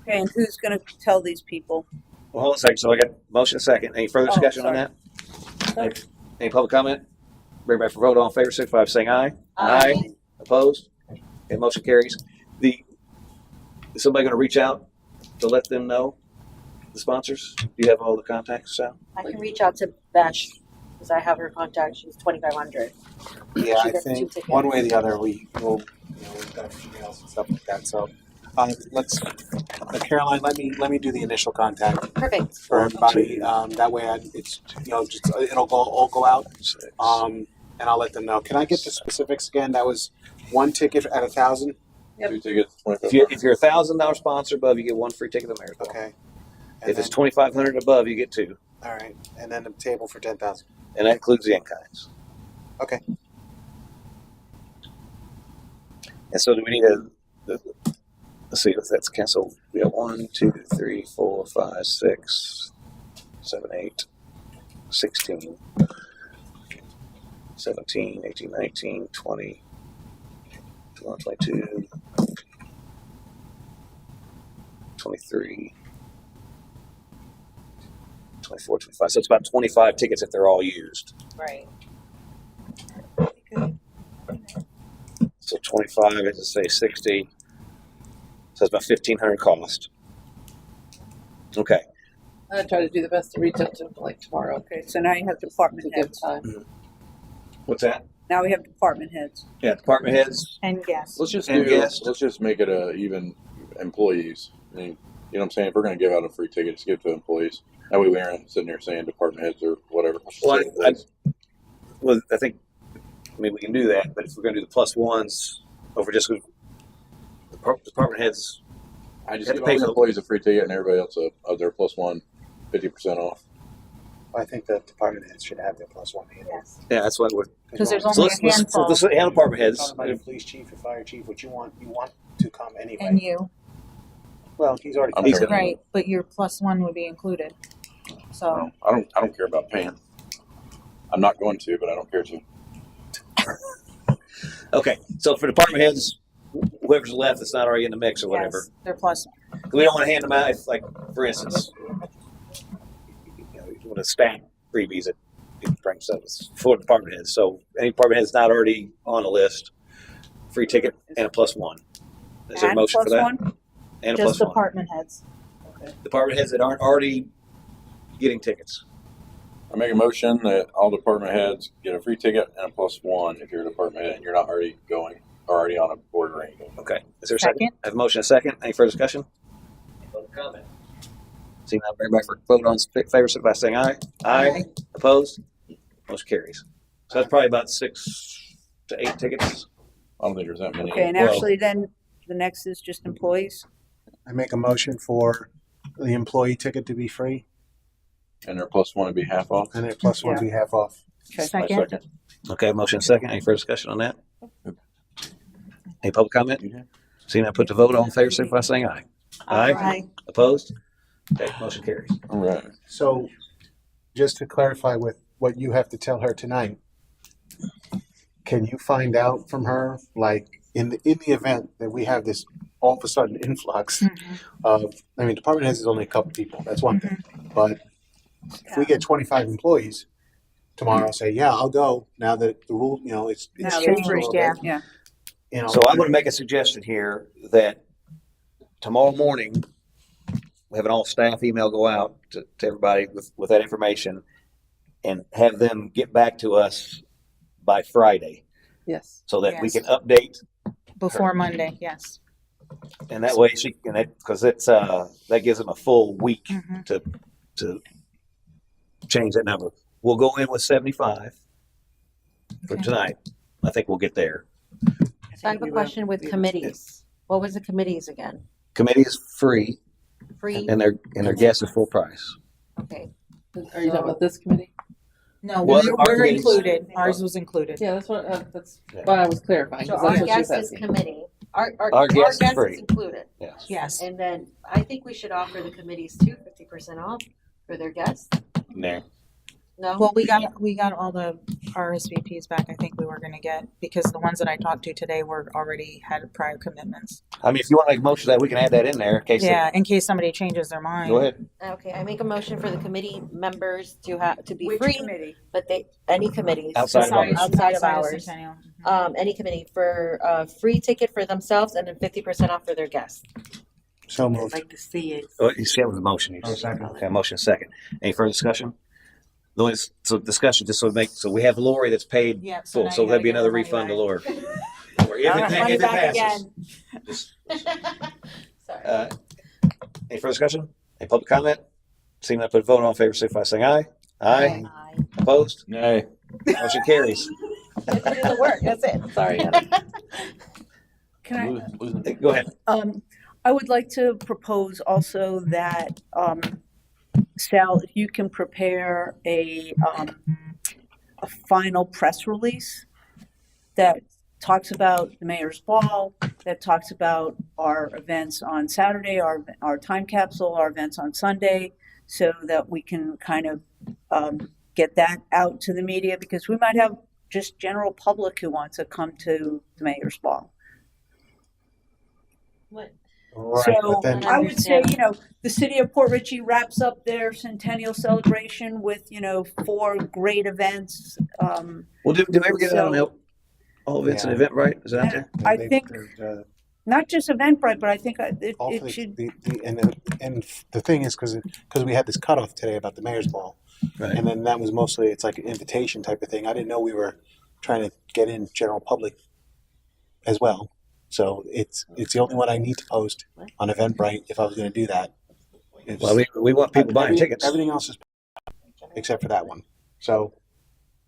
Okay, and who's going to tell these people? Well, hold on a second. So I got motion and second. Any further Oh, discussion on that? Any public comment? Bring back for vote. All in favor, signify by saying aye. Aye. Opposed? Okay, motion carries. Is somebody going to reach out to let them know, the sponsors? Do you have all the contacts, Sal? I can reach out to Besh because I have her contact. She's 2,500. Yeah, She I gets 2 think tickets. one way or the other, we've got emails and stuff like that. So let's, Caroline, let me do the initial contact Perfect. for everybody. That way, it's just it'll all go out, and I'll let them know. Can I get the specifics again? That was one ticket at 1,000. 2 tickets, If 2,500. you're $1,000 sponsor above, you get 1 free ticket to the mayor's ball. Okay. If it's 2,500 above, you get 2, All right, and then a table for 10,000. and that includes the in-kinds. Okay. And so, do we need let's see if that's canceled. We have 1, 2, 3, 4, 5, 6, 7, 8, 16, 17, 18, 19, 20, 21, 22, 23, 24, 25. So it's about 25 tickets if they're all used. Right. So 25, as I say, 60. So it's about 1,500 cost. Okay. I try to do the best to reach out to them like tomorrow. Okay, so now you have To department give heads. time. What's that? Now we have department heads. Yeah, department heads. And yes. Let's just And guests. let's just make it even employees. I mean, you know what I'm saying? If we're going to give out a free ticket, just give it to employees. That way we aren't sitting there saying department heads or whatever. Well, I think, we can do that, but if we're going to do the plus ones, over just department heads, I just have to give pay all for the the- employees a free ticket and everybody else a their plus one, 50% off. I think the department heads should have their plus one. Yes. yeah, that's what we're. Because there's So only let's, a handful. let's have department heads. Talking about your police chief, your fire chief, what you want to come anyway. And you. Well, he's already. I'm He's sure. gonna- Right, but your plus one would be included. So I don't care about paying. I'm not going to, but I don't care to. Okay, so for department heads, whoever's left that's not already in the mix or whatever, yes, they're plus. we don't want to hand them out. If, like, for instance, you want to stack freebies at bring stuff for department heads. So any department heads not already on the list, free ticket and a +1. Is there a And motion for that? +1? And a Just +1. department heads. Department heads that aren't already getting tickets. I make a motion that all department heads get a free ticket and a +1 if you're a department head and you're not already going or already on a board or anything. Okay. Is there a second? Second. I have a motion and a second. Any further discussion? Comment. Seeing none, bring back for vote on favor, signify by saying aye. Aye. Opposed? Motion carries. So that's probably about 6 to 8 tickets. I don't think there's that many. Okay, and Well- actually then the next is just employees. I make a motion for the employee ticket to be free And their +1 would be half off. and their +1 be half off. I Second. second. Okay, motion and second. Any further discussion on that? Any public comment? Seeing that, put the vote on favor, signify by saying aye. Aye. Opposed? Okay, motion carries. All right. So just to clarify with what you have to tell her tonight, can you find out from her, like in the event that we have this all of a sudden influx of, I mean, department heads is only a couple people, that's one thing. But if we get 25 employees tomorrow, say, yeah, I'll go now that the rule, it's Now changed they're a little free, bit. yeah. So I'm going to make a suggestion here that tomorrow morning we have an all staff email go out to everybody with that information and have them get back to us by Friday Yes. so that we Yes. can update, Before Monday, yes. and that way she can, because it's that gives them a full week Mhm. to change that number. We'll go in with 75 for Okay. tonight. I think we'll get there. So I have a question with committees. What was the committees again? Committee is free Free? and their guest is full price. Okay. Are you talking about this committee? No, Well, our we're committees- included. Ours was included. Yeah, that's why I was clarifying. So 'cause our that's what she was guest is asking. committee. Our Our guest is free. is included. Yes. Yes. And then I think we should offer the committees too 50% off for their guests. No. No? Well, we got all the RSVPs back. I think we were gonna get, because the ones that I talked to today were already had prior commitments. I mean, if you want to make a motion that we can add that in there in case. Yeah, in case somebody changes their mind. Go ahead. Okay, I make a motion for the committee members to be Which free, committee? but any committees. Outside of ours. Outside of ours. Centennial. Any committee for a free ticket for themselves and then 50% off for their guests. So I'd moved. like to see it. Oh, you see that with the motion. Oh, second. Okay, motion second. Any further discussion? So discussion, just so we have Lori that's paid Yeah, full, now so you there'll gotta be give another her money refund to back. Lori. Or if Money it back passes. again. Sorry. Any further discussion? Any public comment? Seeing that, put a vote on in favor, signify by saying aye. Aye. Opposed? Nay. Motion carries. Put in the work, that's it. Sorry. Can I, Go ahead. I would like to propose also that, Sal, if you can prepare a final press release that talks about the mayor's ball, that talks about our events on Saturday, our time capsule, our events on Sunday, so that we can kind of get that out to the media, because we might have just general public who wants to come to the mayor's ball. Right, So but then I would say, the city of Port Richey wraps up their Centennial celebration with, 4 great events. Well, do we ever get it out on all events and Yeah. event, right? Is it out there? I they- think there's, not just Eventbrite, but I think it also should. and the thing is, because we had this cutoff today about the mayor's ball, Right. and then that was mostly, it's like an invitation type of thing. I didn't know we were trying to get in general public as well. So it's the only one I need to post on Eventbrite if I was going to do that. Well, we want people buying tickets. Everything else is except for that one. So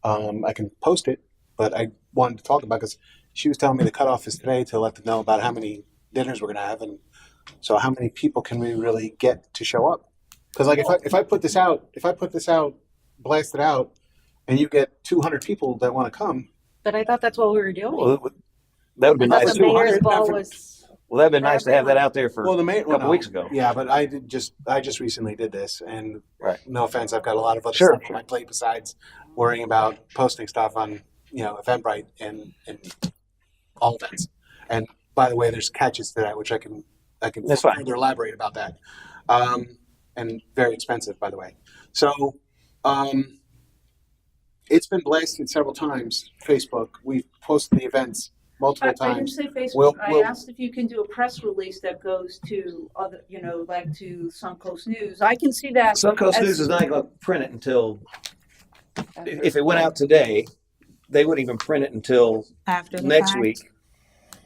I can post it, but I wanted to talk about, because she was telling me the cutoff is today to let them know about how many dinners we're going to have, and so how many people can we really get to show up? Because like if I put this out, blast it out, and you get 200 people that want to come, But I thought that's what we were doing. Well, that would be I thought nice. the mayor's 200, ball not for- was, Well, that'd been nice to have that out there for Well, the main a couple weeks ago. Yeah, but I just recently did this, and Right. no offense, I've got a lot of other Sure. stuff on my plate besides worrying about posting stuff on Eventbrite and all events. And by the way, there's catches to that, which I can That's fine. further elaborate about that. And very expensive, by the way. So it's been blasted several times. Facebook, we've posted the events multiple I didn't times. say Facebook. We'll- I we'll- asked if you can do a press release that goes to other, like to Suncoast News. I can see that. Suncoast as- News is not going to print it until, if it went out today, they wouldn't even print it until After the next fact. week.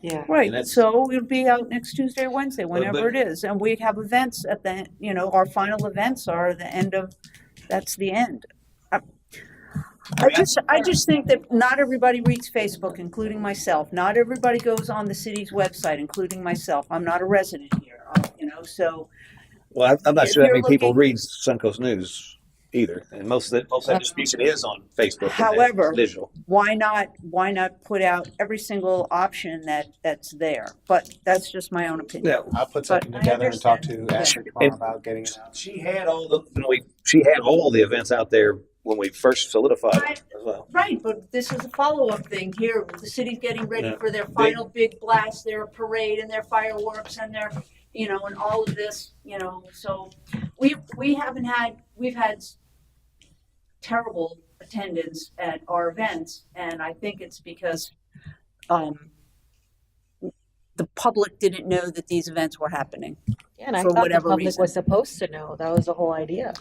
Yeah. And Right, that's- so it'll be out next Tuesday or Wednesday, whenever but- it is, and we have events at the, our final events are the end of, that's the end. I just think that not everybody reads Facebook, including myself. Not everybody goes on the city's website, including myself. I'm not a resident here, so. Well, I'm not If sure how you're many people looking- read Suncoast News either, and most of that distribution is on Facebook. and However, it's digital. Why not put out every single option that's there? But that's just my own opinion. Yeah, I'll put something But I together and talk to understand. Ashley Yeah. tomorrow about getting it out. she had all the events out there when we first solidified it as well. Right, but this is a follow-up thing here. The city's getting ready Yeah. for their final big blast, their parade and their fireworks and their, and all of this, so we've had terrible attendance at our events, and I think it's because, the public didn't know that these events were happening. Yeah, and I For thought the whatever public reason. was supposed to know. That was the whole idea.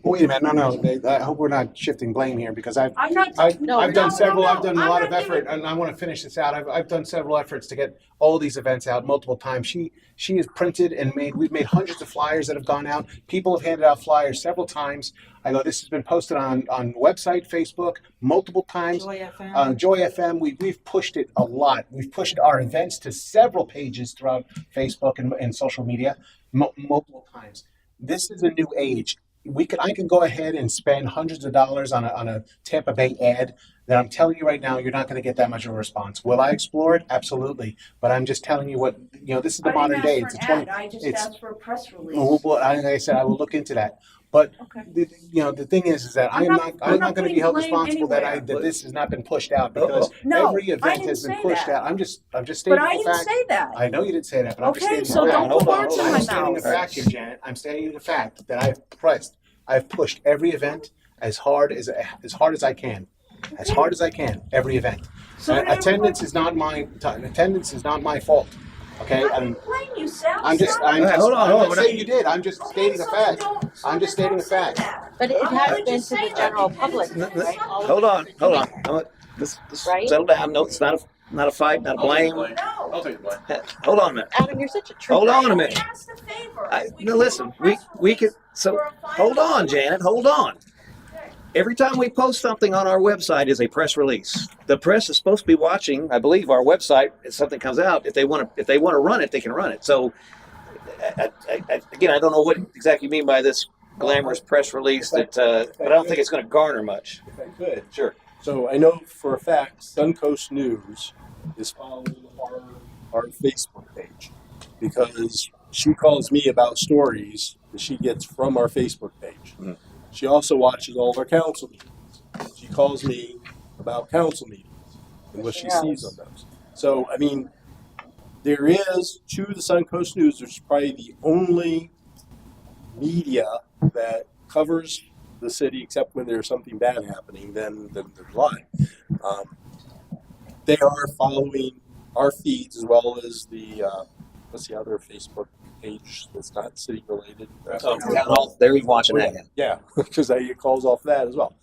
Wait a minute, no. I hope we're not shifting blame here because I've I'm not. I've No, done no, several. no, I've done a I'm lot of not effort, and I want to finish this out. I've done several efforts to get all these events out multiple times. She has printed and we've made hundreds of flyers that have gone out. People have handed out flyers several times. I go, this has been posted on website, Facebook, multiple times. Joy FM. Joy FM, we've pushed it a lot. We've pushed our events to several pages throughout Facebook and social media multiple times. This is a new age. I can go ahead and spend hundreds of dollars on a Tampa Bay ad that I'm telling you right now, you're not going to get that much of a response. Will I explore it? Absolutely. But I'm just telling you what, this is the modern day. It's a 20. I just it's- asked for a press release. Well, like I said, I will look into that. But Okay. the thing is that I'm I'm not not going to putting be held blame responsible that anywhere. this has not been pushed out because No, every I event didn't has been say pushed that. out. I'm just stating But I a didn't fact. say that. I know you didn't say that, but I'm just Okay, stating so a fact. don't put words in I'm my stating a mouth. fact here, Janet. I'm stating a fact that I've pushed every event as hard as I can. As hard as I can, every event. So And did attendance is not my fault. Okay? I didn't blame you, Sal. I'm just Hold on, I'm hold not on. saying you did. I'm just stating a fact. I'm just stating a fact. But it Why has would you been to say the that? general Because public, it's right? Hold on. Let's Right? settle down. No, it's not a fight, not a blame. I'll No. take the blame. Hold on a minute. Adam, you're such a trooper. Hold on a We minute. asked a favor. No, listen. We can. So hold on, Janet. Hold on. Every time we post something on our website is a press release. The press is supposed to be watching, I believe, our website. If something comes out, if they want to run it, they can run it. So, again, I don't know what exactly you mean by this glamorous press release but I don't think it's going to garner much. If I could. Sure. So I know for a fact Suncoast News is following our Facebook page because she calls me about stories that she gets from our Facebook page. Mhm. She also watches all our council meetings. She calls me about council meetings and what she sees on those. So, I mean, there is, to the Suncoast News, there's probably the only media that covers the city, except when there's something bad happening, then there's a lie. They are following our feeds as well as the what's the other Facebook page that's not city related? They're watching that. Yeah, because I get calls off that as well.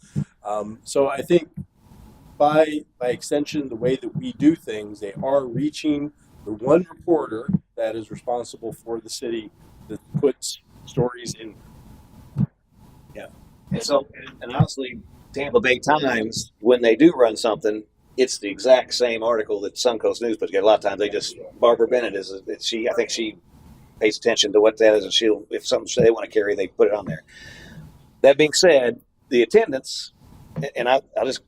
So I think by extension, the way that we do things, they are reaching the one reporter that is responsible for the city that puts stories in. And so, and honestly, Tampa Bay Times, when they do run something, it's the exact same article that Suncoast News puts together. A lot of times Barbara Bennett I think she pays attention to what that is, and if something they want to carry, they put it on there. That being said, the attendance, and I'll just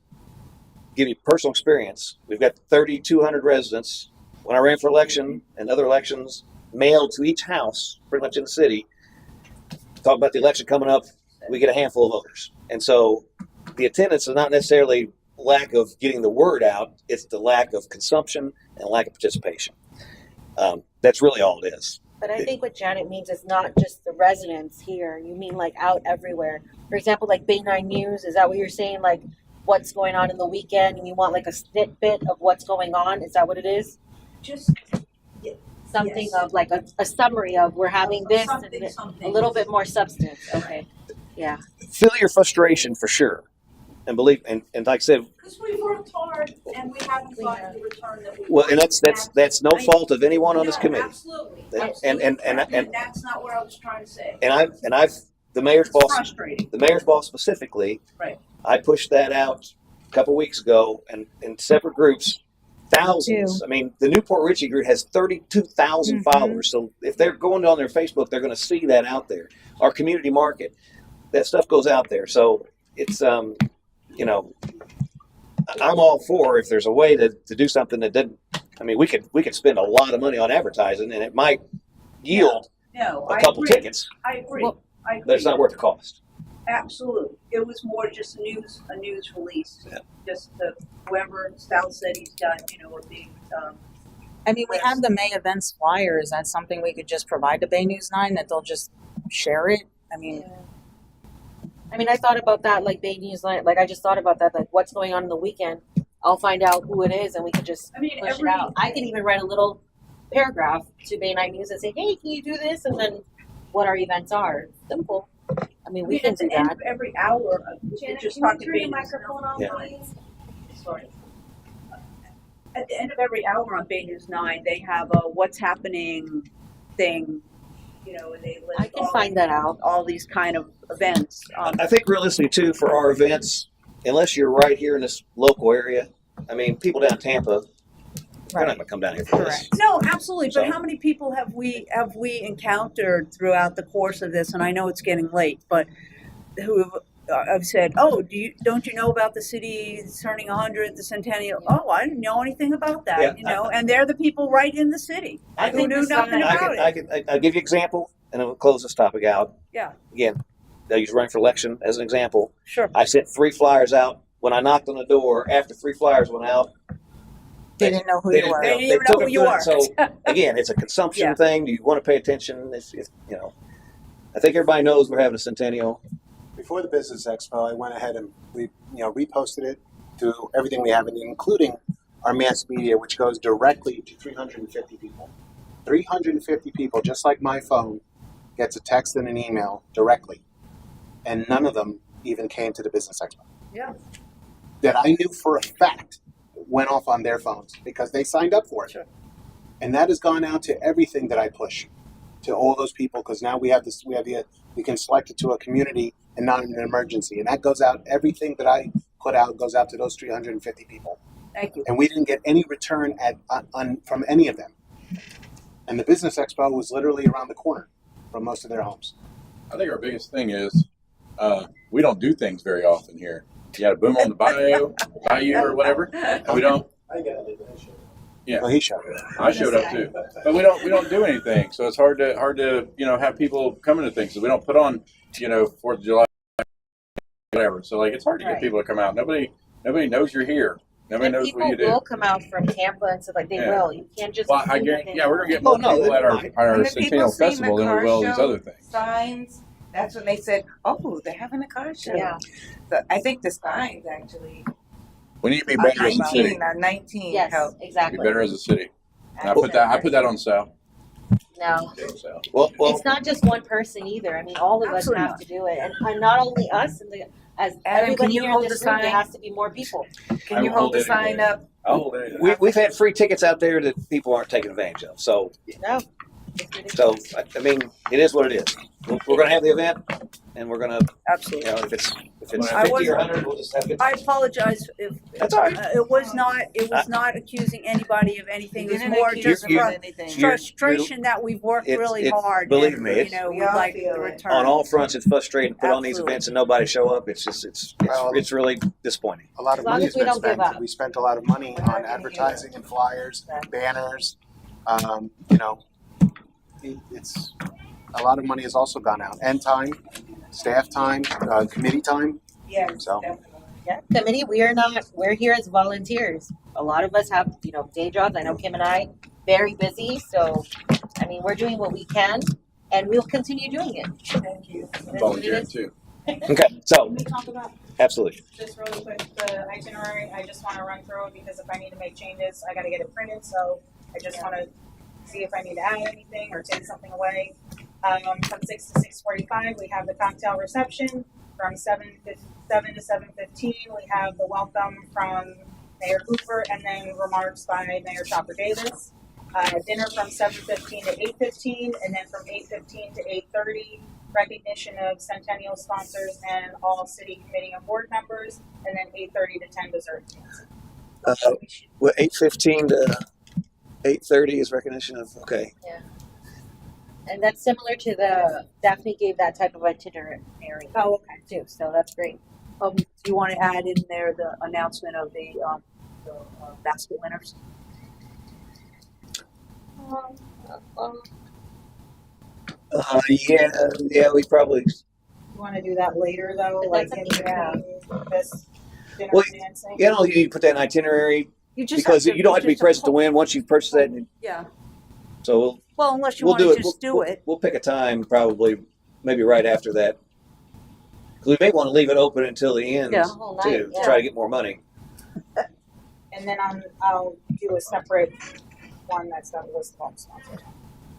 give you personal experience. We've got 3,200 residents when I ran for election and other elections, mailed to each house, pretty much in the city, talk about the election coming up, we get a handful of voters. And so the attendance is not necessarily lack of getting the word out, it's the lack of consumption and lack of participation. That's really all it is. But I think what Janet means is not just the residents here. You mean like out everywhere. For example, like Bay 9 News, is that what you're saying? Like what's going on in the weekend and you want like a snippet of what's going on? Is that what it is? Just Something yes. of like a summary of we're having this something, and something. a little bit more substance. Okay. Yeah. Feel your frustration for sure. And believe, and like I said, Because we worked hard and we haven't gotten the return that we well, and wanted. that's no fault of anyone on this No, committee. Absolutely. And that's not what I was trying to say. And I've the mayor's It's boss, frustrating. the mayor's boss specifically. Right. I pushed that out a couple weeks ago, and in separate groups, thousands. I mean, the Newport Richey group has 32,000 followers. So if they're going on their Facebook, they're going to see that out there. Our community market, that stuff goes out there. So it's you know, I'm all for if there's a way to do something that didn't. I mean, we could spend a lot of money on advertising, and it might yield No, a couple tickets, I agree. Well, I agree. but it's not worth the cost. Absolutely. It was more just a news release. Yeah. Just whoever Sal said he's got, a big. I mean, we have the May events flyer. Is that something we could just provide to Bay News 9 that they'll just share it? I mean, I thought about that, like Bay News, like I just thought about that, like what's going on in the weekend. I'll find out who it is, and we could just push it out. I could even write a little paragraph to Bay 9 News and say, "Hey, can you do this?" And then what our events are. Simple. We can at do the end that. of every hour, Janet, just can talk you to turn Bay your News. microphone on, Yeah. please? Sorry. At the end of every hour on Bay News 9, they have a what's happening thing, and they list I can find that out. all these kind of events. I think realistically too, for our events, unless you're right here in this local area, I mean, people down Tampa, they're not going to come down here for this. No, absolutely. So- But how many people have we encountered throughout the course of this? And I know it's getting late, but who have said, "Oh, don't you know about the city turning 100, the Centennial?" Oh, I didn't know anything about that. Yeah, and they're the people right in the city I who think knew nothing about it. I'll give you an example, and then we'll close this topic out. Yeah, Again, they'll use running for election as an example. sure. I sent 3 flyers out. When I knocked on the door, after 3 flyers went out, they didn't know who they you were. They didn't they even know took who it you to it. are. So again, it's a consumption Yeah. thing. Do you want to pay attention? It's I think everybody knows we're having a Centennial. Before the business expo, I went ahead and we reposted it to everything we have, including our mass media, which goes directly to 350 people. 350 people, just like my phone, gets a text and an email directly, and none of them even came to the business expo. Yeah. That I knew for a fact went off on their phones because they signed up for it. Sure. And that has gone out to everything that I push, to all those people, because now we can select it to a community and not an emergency. And that goes out, everything that I put out goes out to those 350 people. Thank you. And we didn't get any return from any of them. And the business expo was literally around the corner from most of their homes. I think our biggest thing is we don't do things very often here. You got a boom on the bayou or whatever, and we don't. I got it. Yeah. Well, he showed it. I showed up too, but we don't do anything. So it's hard to have people coming to things. So we don't put on 4th of July, whatever. So it's hard to get people to come out. Nobody knows you're here. Nobody knows People what you do. will come out from Tampa and stuff like they Yeah. will. You can't just. Well, I assume guarantee, that yeah, we're gonna get more people at our When the Centennial people seen Festival the than we car will these show other things. signs, that's when they said, "Oh, they're having a car show." Yeah. So I think the signs actually. We need to be better as a city. 19 Yes, help. Be exactly. better as a city. And I put that on Sal. No. Sal. Well, It's not just one person either. All of Absolutely us have to do it, and not only us. As Adam, everybody can you here in hold this the room, there sign? has to be more people. Can you I will hold the hold it sign anyway. up? Oh, we've had free tickets out there that people aren't taking advantage of. So No. I mean, it is what it is. We're going to have the event. and we're gonna, Absolutely. if it's I 50 or wasn't- 100, we'll just have it. I apologize if That's all right. it was not accusing anybody of anything. It was Didn't more accuse just us of from anything. frustration that we've worked really hard. Believe and, me, you it's, know, We we'd all like feel the it. return. on all fronts, it's frustrating to put on these Absolutely. events and nobody show up. It's really disappointing. A lot of As long money as has we been don't give spent. up. We spent a lot of money on advertising and flyers, banners. You know, it's a lot of money has also gone out, and time, staff time, committee time. Yeah, So. definitely. Yeah, committee, we're here as volunteers. A lot of us have, day jobs. I know Kim and I, very busy. So, I mean, we're doing what we can and we'll continue doing it. Thank you. It is what it Volunteering is. too. Okay, so Can we talk about absolutely. just really quick the itinerary? I just want to run through it because if I need to make changes, I got to get it printed. So I just want to see if I need to add anything or take something away. From 6 to 6:45, we have the cocktail reception. From 7 to 7:15, we have the welcome from Mayor Hoover and then remarks by Mayor Chopper Davis. Dinner from 7:15 to 8:15, and then from 8:15 to 8:30, recognition of Centennial sponsors and all city committee and board members, and then 8:30 to 10 dessert. Well, 8:15 to 8:30 is recognition of, okay. And that's similar to Daphne gave that type of itinerary. Oh, okay. Too, so that's great. Do you want to add in there the announcement of the basket winners? Yeah, we probably. You want to do that later though, But like that's in okay, between this dinner Well, and dancing? You need to put that in itinerary You just because you don't have to be just present to win once you've purchased that. Yeah. So Well, unless you we'll want do to it. just do it. We'll pick a time probably, maybe right after that. Because we may want to leave it open until the end Yeah. The whole too, night, to yeah. try to get more money. And then I'll do a separate one that's got a list of all the sponsors.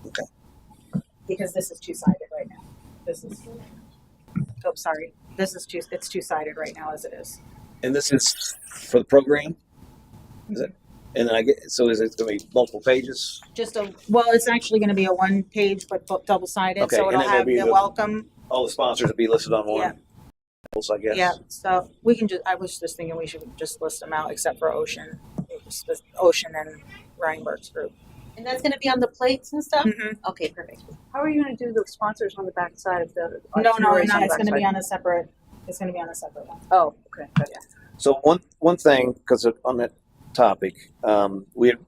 Okay. Because this is two-sided right now. This is, oh, sorry. It's two-sided right now as it is. And this is for the program? Is it? And then is it going to be multiple pages? Well, it's actually going to be a one page, but double-sided. Okay, So and it'll then there'll have be the the- welcome. All the sponsors will be listed on one. Yeah. I guess. Yeah, so we can I was just thinking we should just list them out except for Ocean. Ocean and Reinberg's group. And that's going to be on the plates and stuff? Mhm. Okay, perfect. How are you going to do the sponsors on the back side of the? No, itineraries on the it's going to be backside? on a separate. It's going to be on a separate one. Oh, okay. Gotcha. So one thing, because on that topic, we had,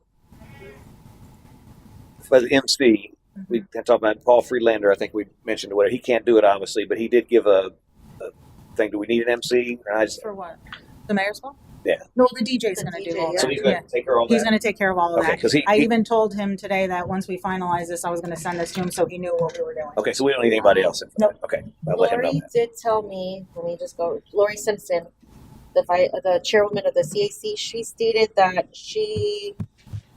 by the MC, we had talked about Paul Freelander. I think we mentioned whatever. He can't do it obviously, but he did give a thing. Do we need an MC? Or For what? The mayor's ball? Yeah. No, the DJ's The going to DJ, do all yeah. So that. he's going to take care of all He's that. going to take care of all of Okay, that. 'cause I he- even told him today that once we finalize this, I was going to send this to him so he knew what we were doing. Okay, so we don't need anybody else. Nope. Okay, I'll let him know Lori that. did tell me, let me just go, Lori Simpson, the chairwoman of the CAC, she stated that she,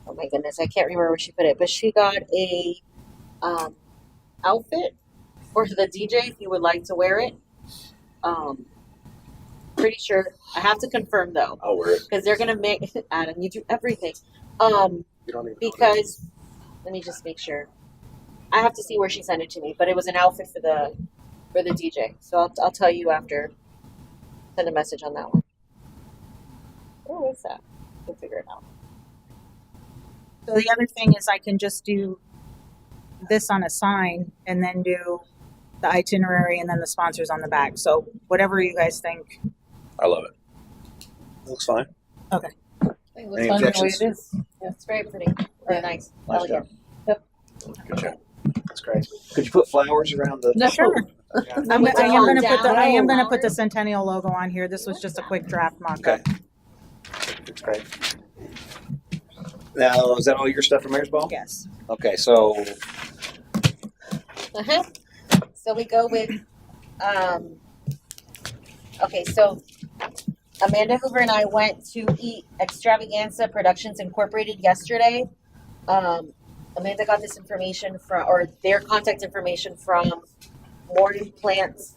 oh my goodness, I can't remember where she put it, but she got a outfit for the DJ if you would like to wear it. Pretty sure, I have to confirm though, I'll wear it. because they're gonna make, Adam, you do everything. You don't even know Because, let me just make sure. I have to see where she sent it to me, but it was an outfit for the DJ. So I'll tell you after. Send a message on that one. Where is that? We'll figure it out. So the other thing is I can just do this on a sign and then do the itinerary and then the sponsors on the back. So whatever you guys think. I love it. Looks fine. Okay. I think it looks Any fun the way objections? it is. Yeah, it's very pretty. Very nice. Nice Elegant. Good job. That's great. Could you put flowers around the? No, sure. Yeah. I am going to put I am down. going to put the Centennial logo on here. This was just a quick draft mock-up. Okay. That's great. Now, is that all your stuff for Mayor's Ball? Yes. Okay, so Uh-huh. So we go with, okay, so Amanda Hoover and I went to eat Extravaganza Productions Incorporated yesterday. Amanda got this information from, or their contact information from Morton Plant's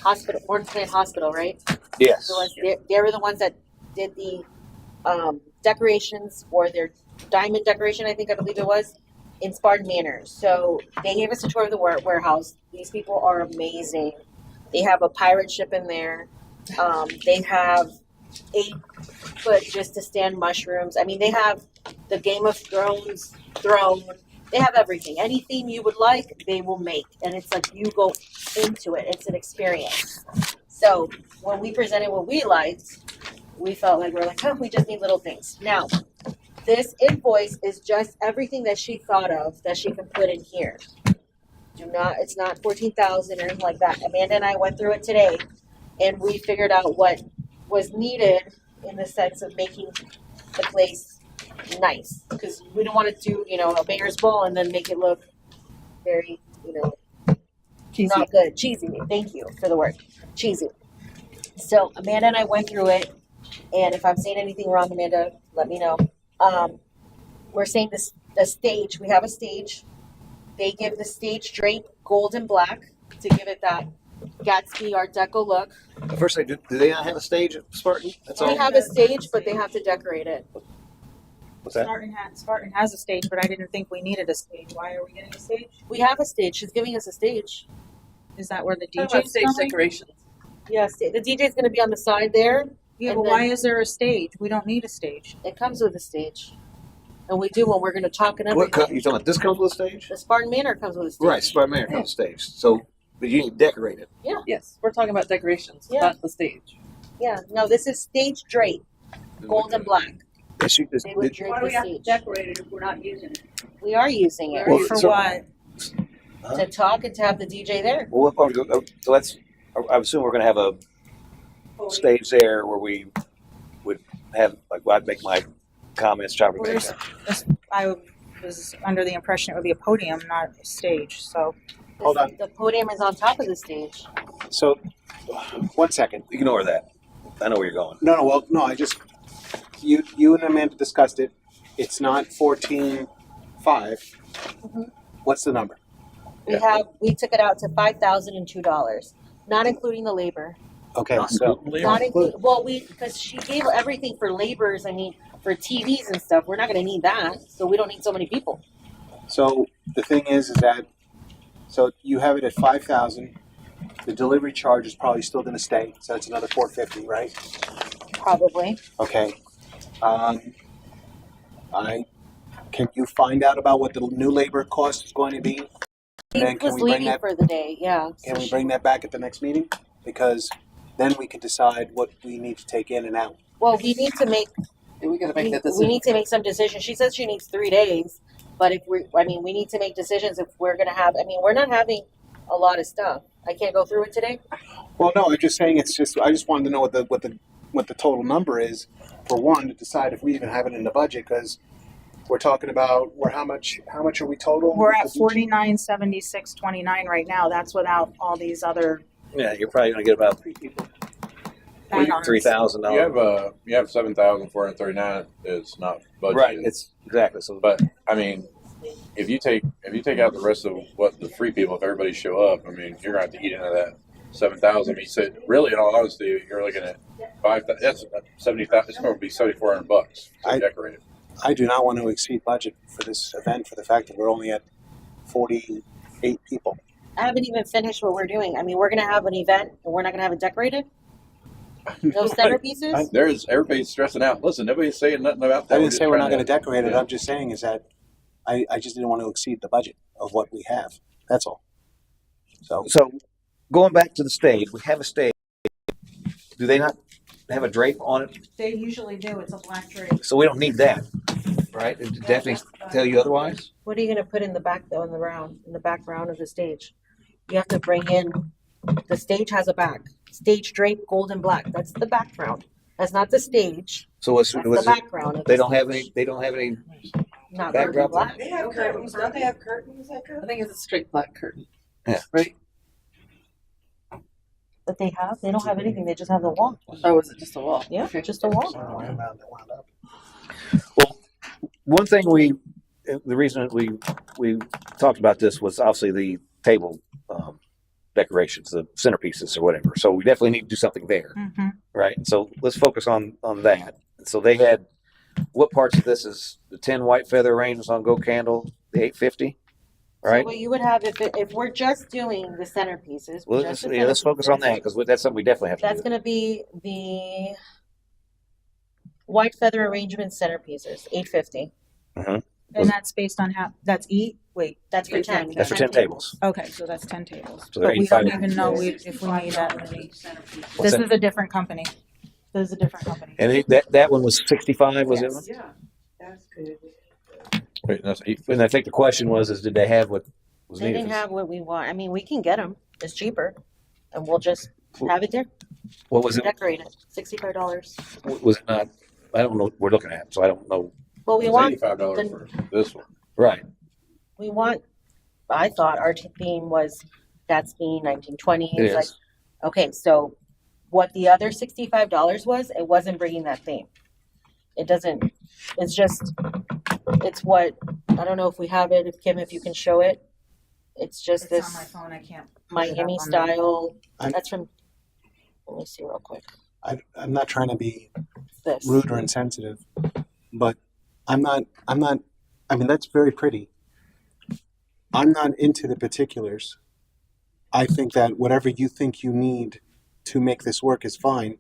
hospital, Morton Plant Hospital, right? yes. The ones, they were the ones that did the decorations for their diamond decoration, I believe it was. in Spartan Manor. So they gave us a tour of the warehouse. These people are amazing. They have a pirate ship in there. They have 8-foot just to stand mushrooms. I mean, they have the Game of Thrones throne. They have everything. Anything you would like, they will make. And it's like you go into it. It's an experience. So when we presented what we liked, we felt like we're like, oh, we just need little things. Now, this invoice is just everything that she thought of that she can put in here. It's not 14,000 or anything like that. Amanda and I went through it today, and we figured out what was needed in the sense of making the place nice, because we don't want to do, a mayor's ball and then make it look very, Cheesy. not good. Cheesy. Thank you for the word. Cheesy. So Amanda and I went through it, and if I'm saying anything wrong, Amanda, let me know. We're saying the stage. We have a stage. They give the stage drape gold and black to give it that Gatsby Art Deco look. First, do they not have a stage at Spartan? That's They all. have a stage, but they have to decorate it. What's that? Spartan has a stage, but I didn't think we needed a stage. Why are we getting a stage? We have a stage. She's giving us a stage. Is that where the Talking about DJ's stage coming? decorations. Yes, the DJ is going to be on the side there. Yeah, And but then- why is there a stage? We don't need a stage. It comes with a stage. And we do when we're going to talk and What everything. you talking about? This comes with a stage? The Spartan Manor comes with a stage. Right, Spartan Manor comes with a stage. So, but you need to decorate it. Yes, we're talking about decorations, Yeah. not the stage. Yeah. No, this is stage drape, gold and black. They would drape Why do the we have to stage. decorate it if we're not using it? We are using it Well, For so- what? to talk and to have the DJ there. Well, what part so let's. I assume we're going to have a stage there where we would have I'd make my comments, chopper Well, make. I was under the impression it would be a podium, not a stage. So Hold on. The podium is on top of the stage. So, 1 second. Ignore that. I know where you're going. No, well, no, you and Amanda discussed it. It's not 14.5. Mhm. What's the number? We took it out to $5,002, not including the labor. Okay, so Not include. Well, because she gave everything for labors. I mean, for TVs and stuff. We're not going to need that, so we don't need so many people. So the thing is that so you have it at 5,000. The delivery charge is probably still going to stay, so it's another 450, right? Probably. Okay. Can you find out about what the new labor cost is going to be? He And then can was we bring leaving that? for the day. Yeah. Can So we she- bring that back at the next meeting? Because then we can decide what we need to take in and out. Well, we need to make. Yeah, we gotta make that We decision. need to make some decisions. She says she needs 3 days, but we need to make decisions if we're going to have. I mean, we're not having a lot of stuff. I can't go through it today. Well, no, I'm just saying I just wanted to know what the total number is for one to decide if we even have it in the budget because we're talking about how much are we total? we're at 49,7629 right now. That's without all these other Yeah, you're probably going to get about add-ons. $3,000. You have 7,439 is not budgeted. Right. It's exactly so. But I mean, if you take out the rest of what the free people, if everybody show up, I mean, you're gonna have to eat into that 7,000. You said, really, in all honesty, you're looking at 5,000. That's 70,000. It's going to be $7,400 to decorate it. I do not want to exceed budget for this event for the fact that we're only at 48 people. I haven't even finished what we're doing. I mean, we're going to have an event and we're not going to have it decorated. No centerpieces. There's everybody's stressing out. Listen, nobody's saying nothing about that. I didn't say we're not going to to decorate it. I'm just saying is that I just didn't want to exceed the budget of what we have. That's all. So Going back to the stage, we have a stage. Do they not have a drape on it? They usually do. It's a black drape. So we don't need that, right? Did Daphne tell you otherwise? What are you going to put in the back though? In the background of the stage, you have to bring in. The stage has a back. Stage drape, gold and black. That's the background. That's not the stage. So what's That's the the background. Of They the don't have stage. any. They don't have any. Not background gold and black. They have curtains. Don't they have curtains that go? I think it's a straight black curtain. Yeah. Right? But they don't have anything. They just have the wall. Oh, is it just a wall? Yeah, just a wall. Well, one thing the reason we talked about this was obviously the table decorations, the centerpieces or whatever. So we definitely need to do something there, Mm-hmm. right? And so let's focus on that. So they had what parts of this is the 10 white feather arrangements on Go Candle, the 850, So right? what you would have if we're just doing the centerpieces, Well, just let's the focus on that centerpieces, because that's something we definitely have to that's do. going to be the white feather arrangement centerpieces, 850. And that's based on how, that's that's for 10. That's for 10 tables. Okay, so that's 10 tables. So they're But we don't 85. even know if we need that many. What's This that? is a different company. This is a different company. And that one was 65, was Yes. it? That's good. Wait, that's 8. And I think the question was, did they have what was They needed? didn't have what we want. I mean, we can get them. It's cheaper, and we'll just have it there. What was it? Decorate it. $65. Was it not? I don't know what we're looking at, so I don't know. Well, we It's want $85 for this one. Right. we want. I thought our theme was Gatsby 1920s. It is. Like, okay, so what the other $65 was, it wasn't bringing that theme. It doesn't. It's just. It's what I don't know if we have it. If Kim, if you can show it, it's just It's on this my phone. I can't. Miami style. I'm- That's from. Let me see real quick. I'm not trying to be This. rude or insensitive, but I'm not. I mean, that's very pretty. I'm not into the particulars. I think that whatever you think you need to make this work is fine.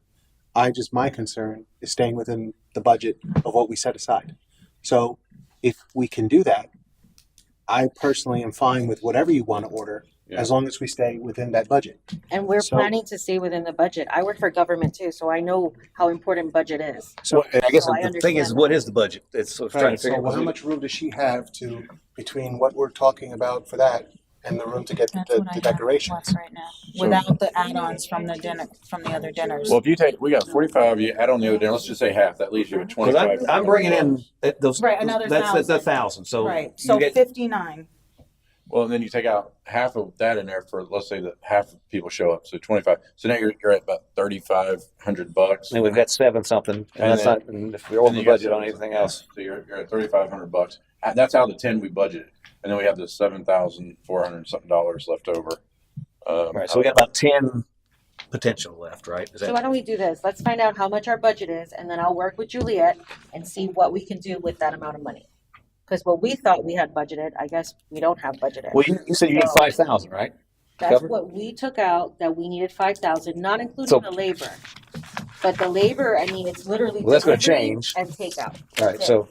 My concern is staying within the budget of what we set aside. So if we can do that, I personally am fine with whatever you want to order, as long as we stay within that budget. And we're So- planning to stay within the budget. I work for government too, so I know how important budget is. So, and I guess So I the thing is, understand what that. is the budget? It's trying Right, to so figure out. how much room does she have to, between what we're talking about for that and the room to get That's the what I have decorations? less right now, without the add-ons from the dinner, from the other dinners. Well, if you take, we got 45, you add on the other dinner, let's just say half, that leaves you with 25. Because I'm bringing in those. Right, another That's a 1,000. thousand. So Right, you so get 59. Well, and then you take out half of that in there for, let's say that half of people show up, so 25. So now you're at about $3,500. and we've got 7 something, and And that's then- not. And if we're over And the you got budget on 7 anything else, So you're at $3,500. And that's out of the 10 we budgeted, and then we have the $7,400 something left over. right? So we got about 10 potential left, right? Is So that why don't we do this? Let's find out how much our budget is, and then I'll work with Juliet and see what we can do with that amount of money. Because what we thought we had budgeted, I guess we don't have budgeted. well, you said you need So- 5,000, right? That's covered? what we took out, that we needed 5,000, not including So- the labor. But the labor, I mean, it's literally. Well, that's gonna delivery change. And takeout. All right. That's it. So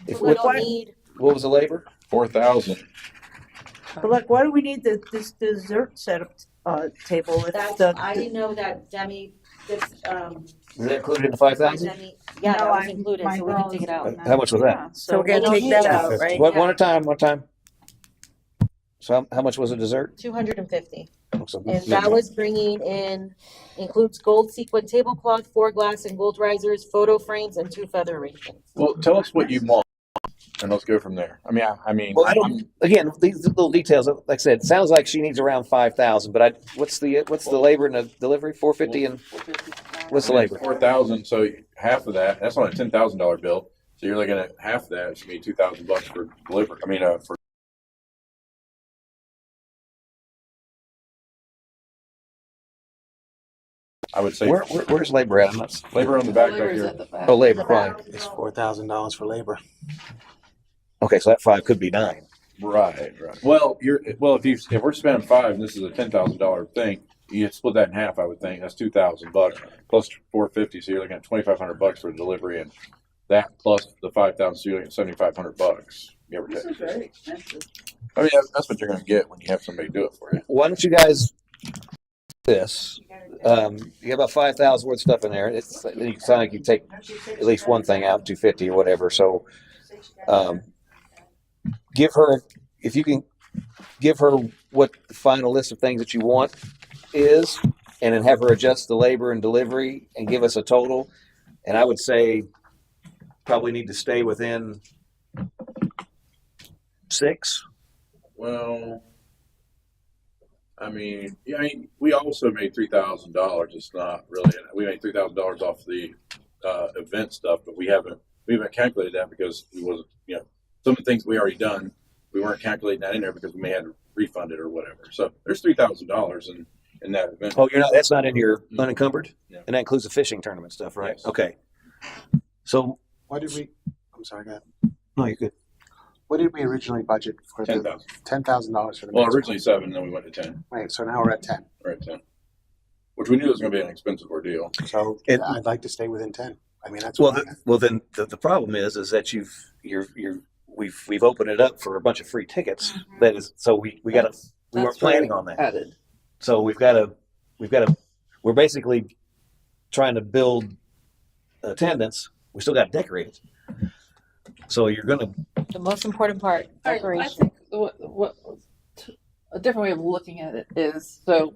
if We don't need, what was the labor? 4,000. But like, why do we need this dessert setup table if that's, the I didn't know that Demi, this, Is that included in the 5,000? Demi, yeah, that was included, so we can take it out. How much was that? so we're gonna take that out, right? One at a time. One time. So how much was the dessert? 250. So- And that was bringing in, includes gold sequin tablecloth, 4 glass and gold risers, photo frames, and 2 feather arrangements. Well, tell us what you want, and let's go from there. I mean, Well, I don't. Again, these little details. Like I said, it sounds like she needs around 5,000. But what's the labor and the delivery? 450 and what's the labor? 4,000. So half of that, that's on a $10,000 bill. So you're looking at half of that. It should be $2,000 for delivery. For I would say Where's labor at? I'm not. labor on the back back Labor's here. at the back. Oh, labor. Fine. It's $4,000 for labor. Okay, so that 5 could be 9. Right. Well, if we're spending 5 and this is a $10,000 thing, you split that in half. I would think that's $2,000 plus 450. So you're looking at $2,500 for delivery, and that plus the 5,000, so you're looking at $7,500. Give or This take. is very expensive. I mean, that's what you're going to get when you have somebody do it for you. Why don't you guys do this? You got about 5,000 worth of stuff in there. It's sound like you take at least one thing out, 250 or whatever. So, give her, if you can, give her what the final list of things that you want is, and then have her adjust the labor and delivery and give us a total. And I would say probably need to stay within 6. Well, we also made $3,000. It's not really. We made $3,000 off the event stuff, but we haven't calculated that because we wasn't. Some of the things we already done, we weren't calculating that in there because we may have to refund it or whatever. So there's $3,000 in that event. Oh, that's not in your unencumbered? No. And that includes the fishing tournament stuff, right? Yes. Okay. So, Why did we? I'm sorry, go ahead. no, you're good. What did we originally budget for? $10,000. $10,000 for the. Well, next originally 7, then we went to 10. one. Right. So now we're at 10. We're at 10, which we knew was going to be an expensive ordeal. So And- I'd like to stay within 10. I mean, that's Well, what then the problem is that we've opened it up for a bunch of free tickets. That is, so we weren't planning on that. Added. So we're basically trying to build attendance. We still got to decorate it. So you're gonna. The most important part, I decoration. think what a different way of looking at it is, so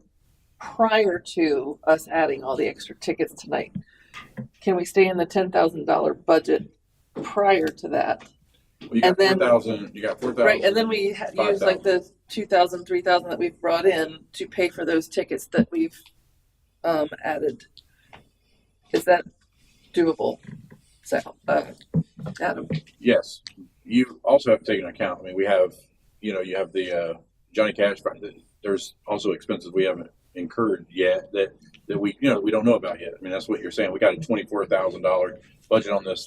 prior to us adding all the extra tickets tonight, can we stay in the $10,000 budget prior to that? Well, you got And then- 4,000. You got 4,000. Right, and then we use 5,000. like the 2,000, 3,000 that we've brought in to pay for those tickets that we've added. Is that doable? So, Adam. Yes. You also have to take into account. I mean, we have, you have the Johnny Cash. There's also expenses we haven't incurred yet that we we don't know about yet. I mean, that's what you're saying. We got a $24,000 budget on this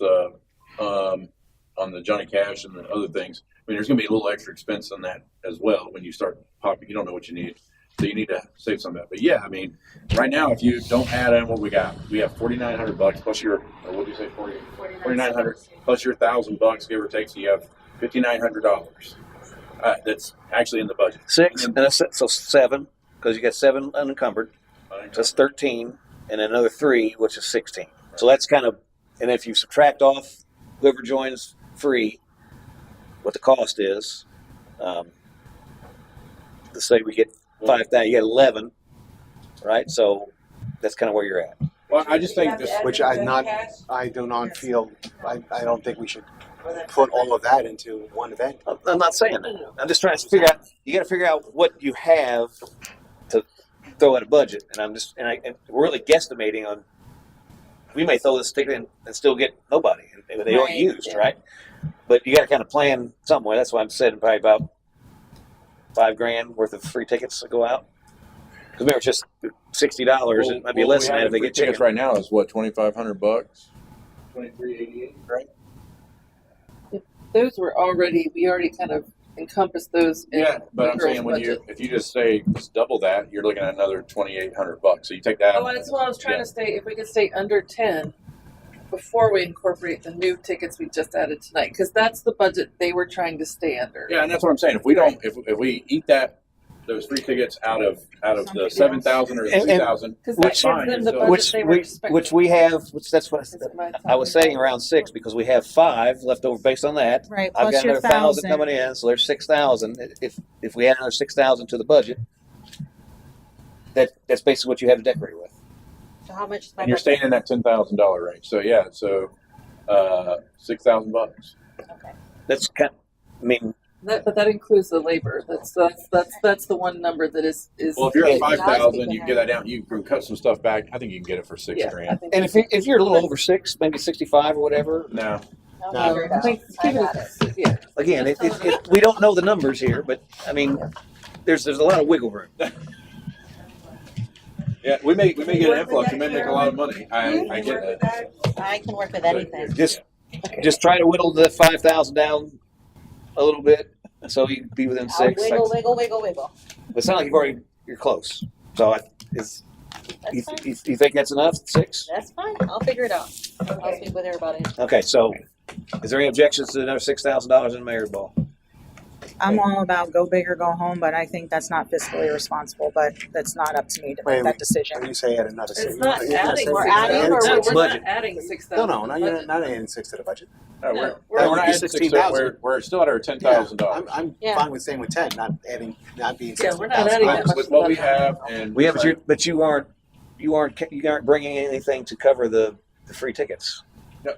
on the Johnny Cash and the other things. I mean, there's going to be a little extra expense on that as well when you start popping. You don't know what you need, so you need to save some of that. But yeah, I mean, right now, if you don't add in what we got, we have $4,900 plus your, or what do you say, 4,900 plus your $1,000, give or take. So you have $5,900. That's actually in the budget. 6, and that's so 7, because you got 7 unencumbered. That's 13, and another 3, which is 16. So that's kind of, and if you subtract off whoever joins free, what the cost is, let's say we get 5,000, you get 11, right? So that's kind of where you're at. Well, I just think this, which I do not feel. I don't think we should put all of that into one event. I'm not saying that. I'm just trying to figure out. You got to figure out what you have to throw at a budget, and we're really guesstimating on. We may throw this ticket in and still get nobody, and they aren't used, right? But you got to kind of plan somewhere. That's why I'm saying probably about $5,000 worth of free tickets to go out. Because remember, it's just $60. It might be less than that if they get tickets chicken. right now is what, $2,500, $2,388, right? Those were we already kind of encompassed those in Yeah, but I'm the girls' saying budget. if you just double that, you're looking at another $2,800. So you take that. Oh, that's what I was trying to stay. If we could stay under 10 before we incorporate the new tickets we just added tonight, because that's the budget they were trying to stay under. Yeah, and that's what I'm saying. If we don't, if we eat those free tickets out of the 7,000 or the 2,000, Because that gives them the budget they were expecting. Which that's what I was saying around 6 because we have 5 left over based on that. Right, I've plus got your another 1,000 1,000. coming in, so there's 6,000. If we add another 6,000 to the budget, that's basically what you have to decorate with. So how much? and you're staying in that $10,000 range. So yeah, so $6,000. That's kind. I mean, But that includes the labor. That's the one number that is. Well, if you're at Yeah, 5,000, you can get that down. You can cut some stuff back. I think you can get it for $6,000. I think and if you're a little over 6, maybe 65 or whatever. No. I think keep it. Yeah. Again, we don't know the numbers here, but I mean, there's a lot of wiggle room. Yeah, we may get an influx. We may make a lot of money. I get that. I can work with anything. Just try to whittle the 5,000 down a little bit, so you can be within 6. Wiggle. It sounds like you're close. So you think that's enough? 6? That's fine. I'll figure it out. I'll speak with her about it. Okay. So, is there any objections to another $6,000 in the mayor's ball? I'm all about go big or go home, but I think that's not fiscally responsible, but that's not up to me to make that decision. When you say add another 6, It's not adding. We're adding or We're budget? not adding 6,000. No, not adding 6 to the budget. No, No, we're we're not at at 16,000. We're still at our $10,000. I'm Yeah. fine with staying with 10, not being Yeah, 16,000. we're not adding that much. With what we have, and We have, but you aren't bringing anything to cover the free tickets.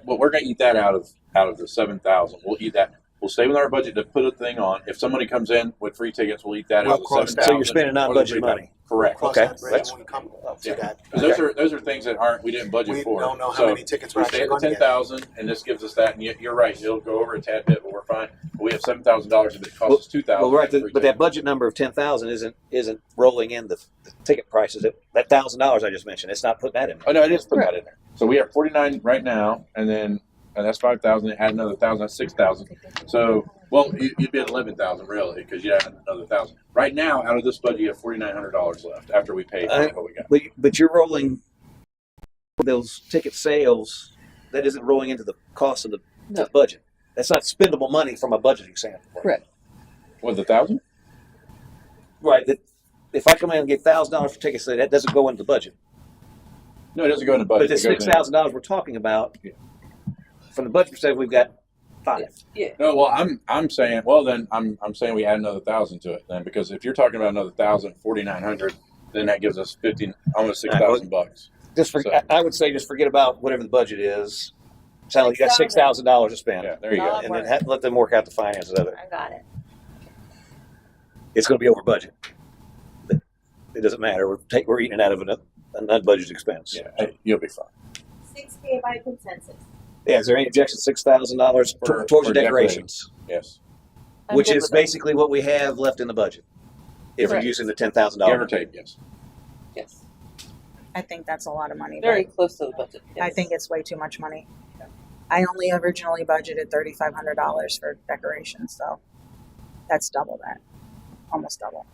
well, we're going to eat that out of the 7,000. We'll eat that. We'll stay with our budget to put a thing on. If somebody comes in with free tickets, we'll eat that We'll out of the cross 7,000. So you're spending non-budget money. Correct. Cross Okay, that bridge that's- when we come to Yeah. that. 'Cause those are things that we didn't budget We for. don't know how So many tickets we're we stay actually at the going to get. 10,000, and this gives us that. And you're right; it'll go over a tad bit, but we're fine. But we have $7,000 if it costs us $2,000. Well, right, but that budget number of 10,000 isn't rolling in the ticket prices. That $1,000 I just mentioned, it's not putting that in. Oh no, it is putting that in there. So we have 49 right now, and that's 5,000. Add another 1,000, that's 6,000. So Well, you'd be at 11,000 really, because you have another 1,000. Right now, out of this budget, you have $4,900 left after we pay what we got. But you're rolling those ticket sales. That isn't rolling into the cost of the budget. That's not spendable money from a budgeting standpoint. Correct. What, the 1,000? Right. That if I come in and get $1,000 for tickets, that doesn't go into the budget. No, it doesn't go in the budget. But the $6,000 we're talking about, from the budget perspective, we've got 5. Yeah. No, well, I'm saying, well, then I'm saying we add another 1,000 to it then, because if you're talking about another 1,000, 4,900, then that gives us almost $6,000. I would say just forget about whatever the budget is. Sound like you got $6,000 to spend. Yeah, there you go. And then let them work out the finances of it. I got it. It's going to be over budget. But it doesn't matter. We're eating it out of an unbudgeted expense. Yeah, you'll be fine. 6K by consensus. Yeah, is there any objection? $6,000 towards the decorations, Yes. which is basically what we have left in the budget. If Correct. we're using the $10,000. Give or take, yes. Yes. I think that's a lot of money. Very but close to the budget. Yes. I think it's way too much money. I only originally budgeted $3,500 for decorations, so that's double that, almost double.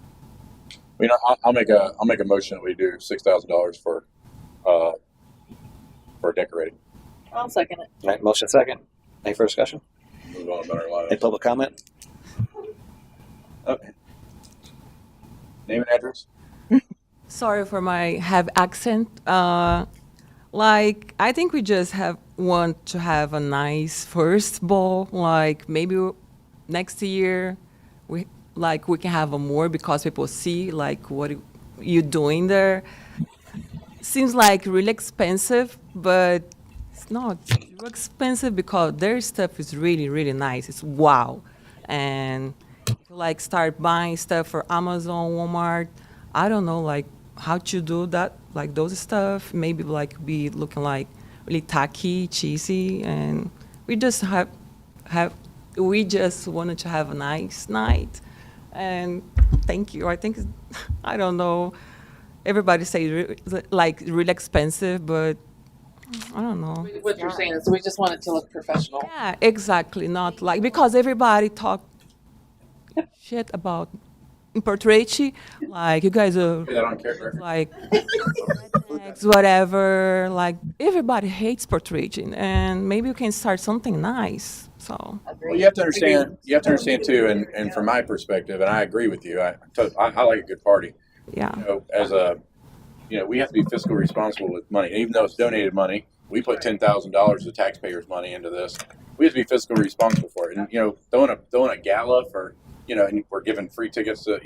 You know, I'll make a motion that we do $6,000 for decorating. I'll second it. All right, motion second. Any further discussion? Move on about our lives. Any public comment? Okay. Name and address. Sorry for my have accent. Like I think we just want to have a nice first ball. Like maybe next year we can have a more because people see like what you doing there. Seems like really expensive, but it's not too expensive because their stuff is really really nice. It's wow, and if you like start buying stuff for Amazon, Walmart. I don't know like how to do that, like those stuff. Maybe like be looking like really tacky, cheesy, and we just we just wanted to have a nice night. And thank you. I think I don't know. Everybody say like really expensive, but I don't know. What you're saying is we just want it to look professional. Yeah, exactly. Not like because everybody talk shit about Port Richey, like you guys are That on character. like whatever. Like everybody hates Port Richey, and maybe you can start something nice. So Well, you have to understand. You have to understand too, and from my perspective, and I agree with you. I like a good party. yeah, We have to be fiscally responsible with money. Even though it's donated money, we put $10,000 of taxpayers' money into this. We have to be fiscally responsible for it. And throwing a gala for and we're giving free tickets to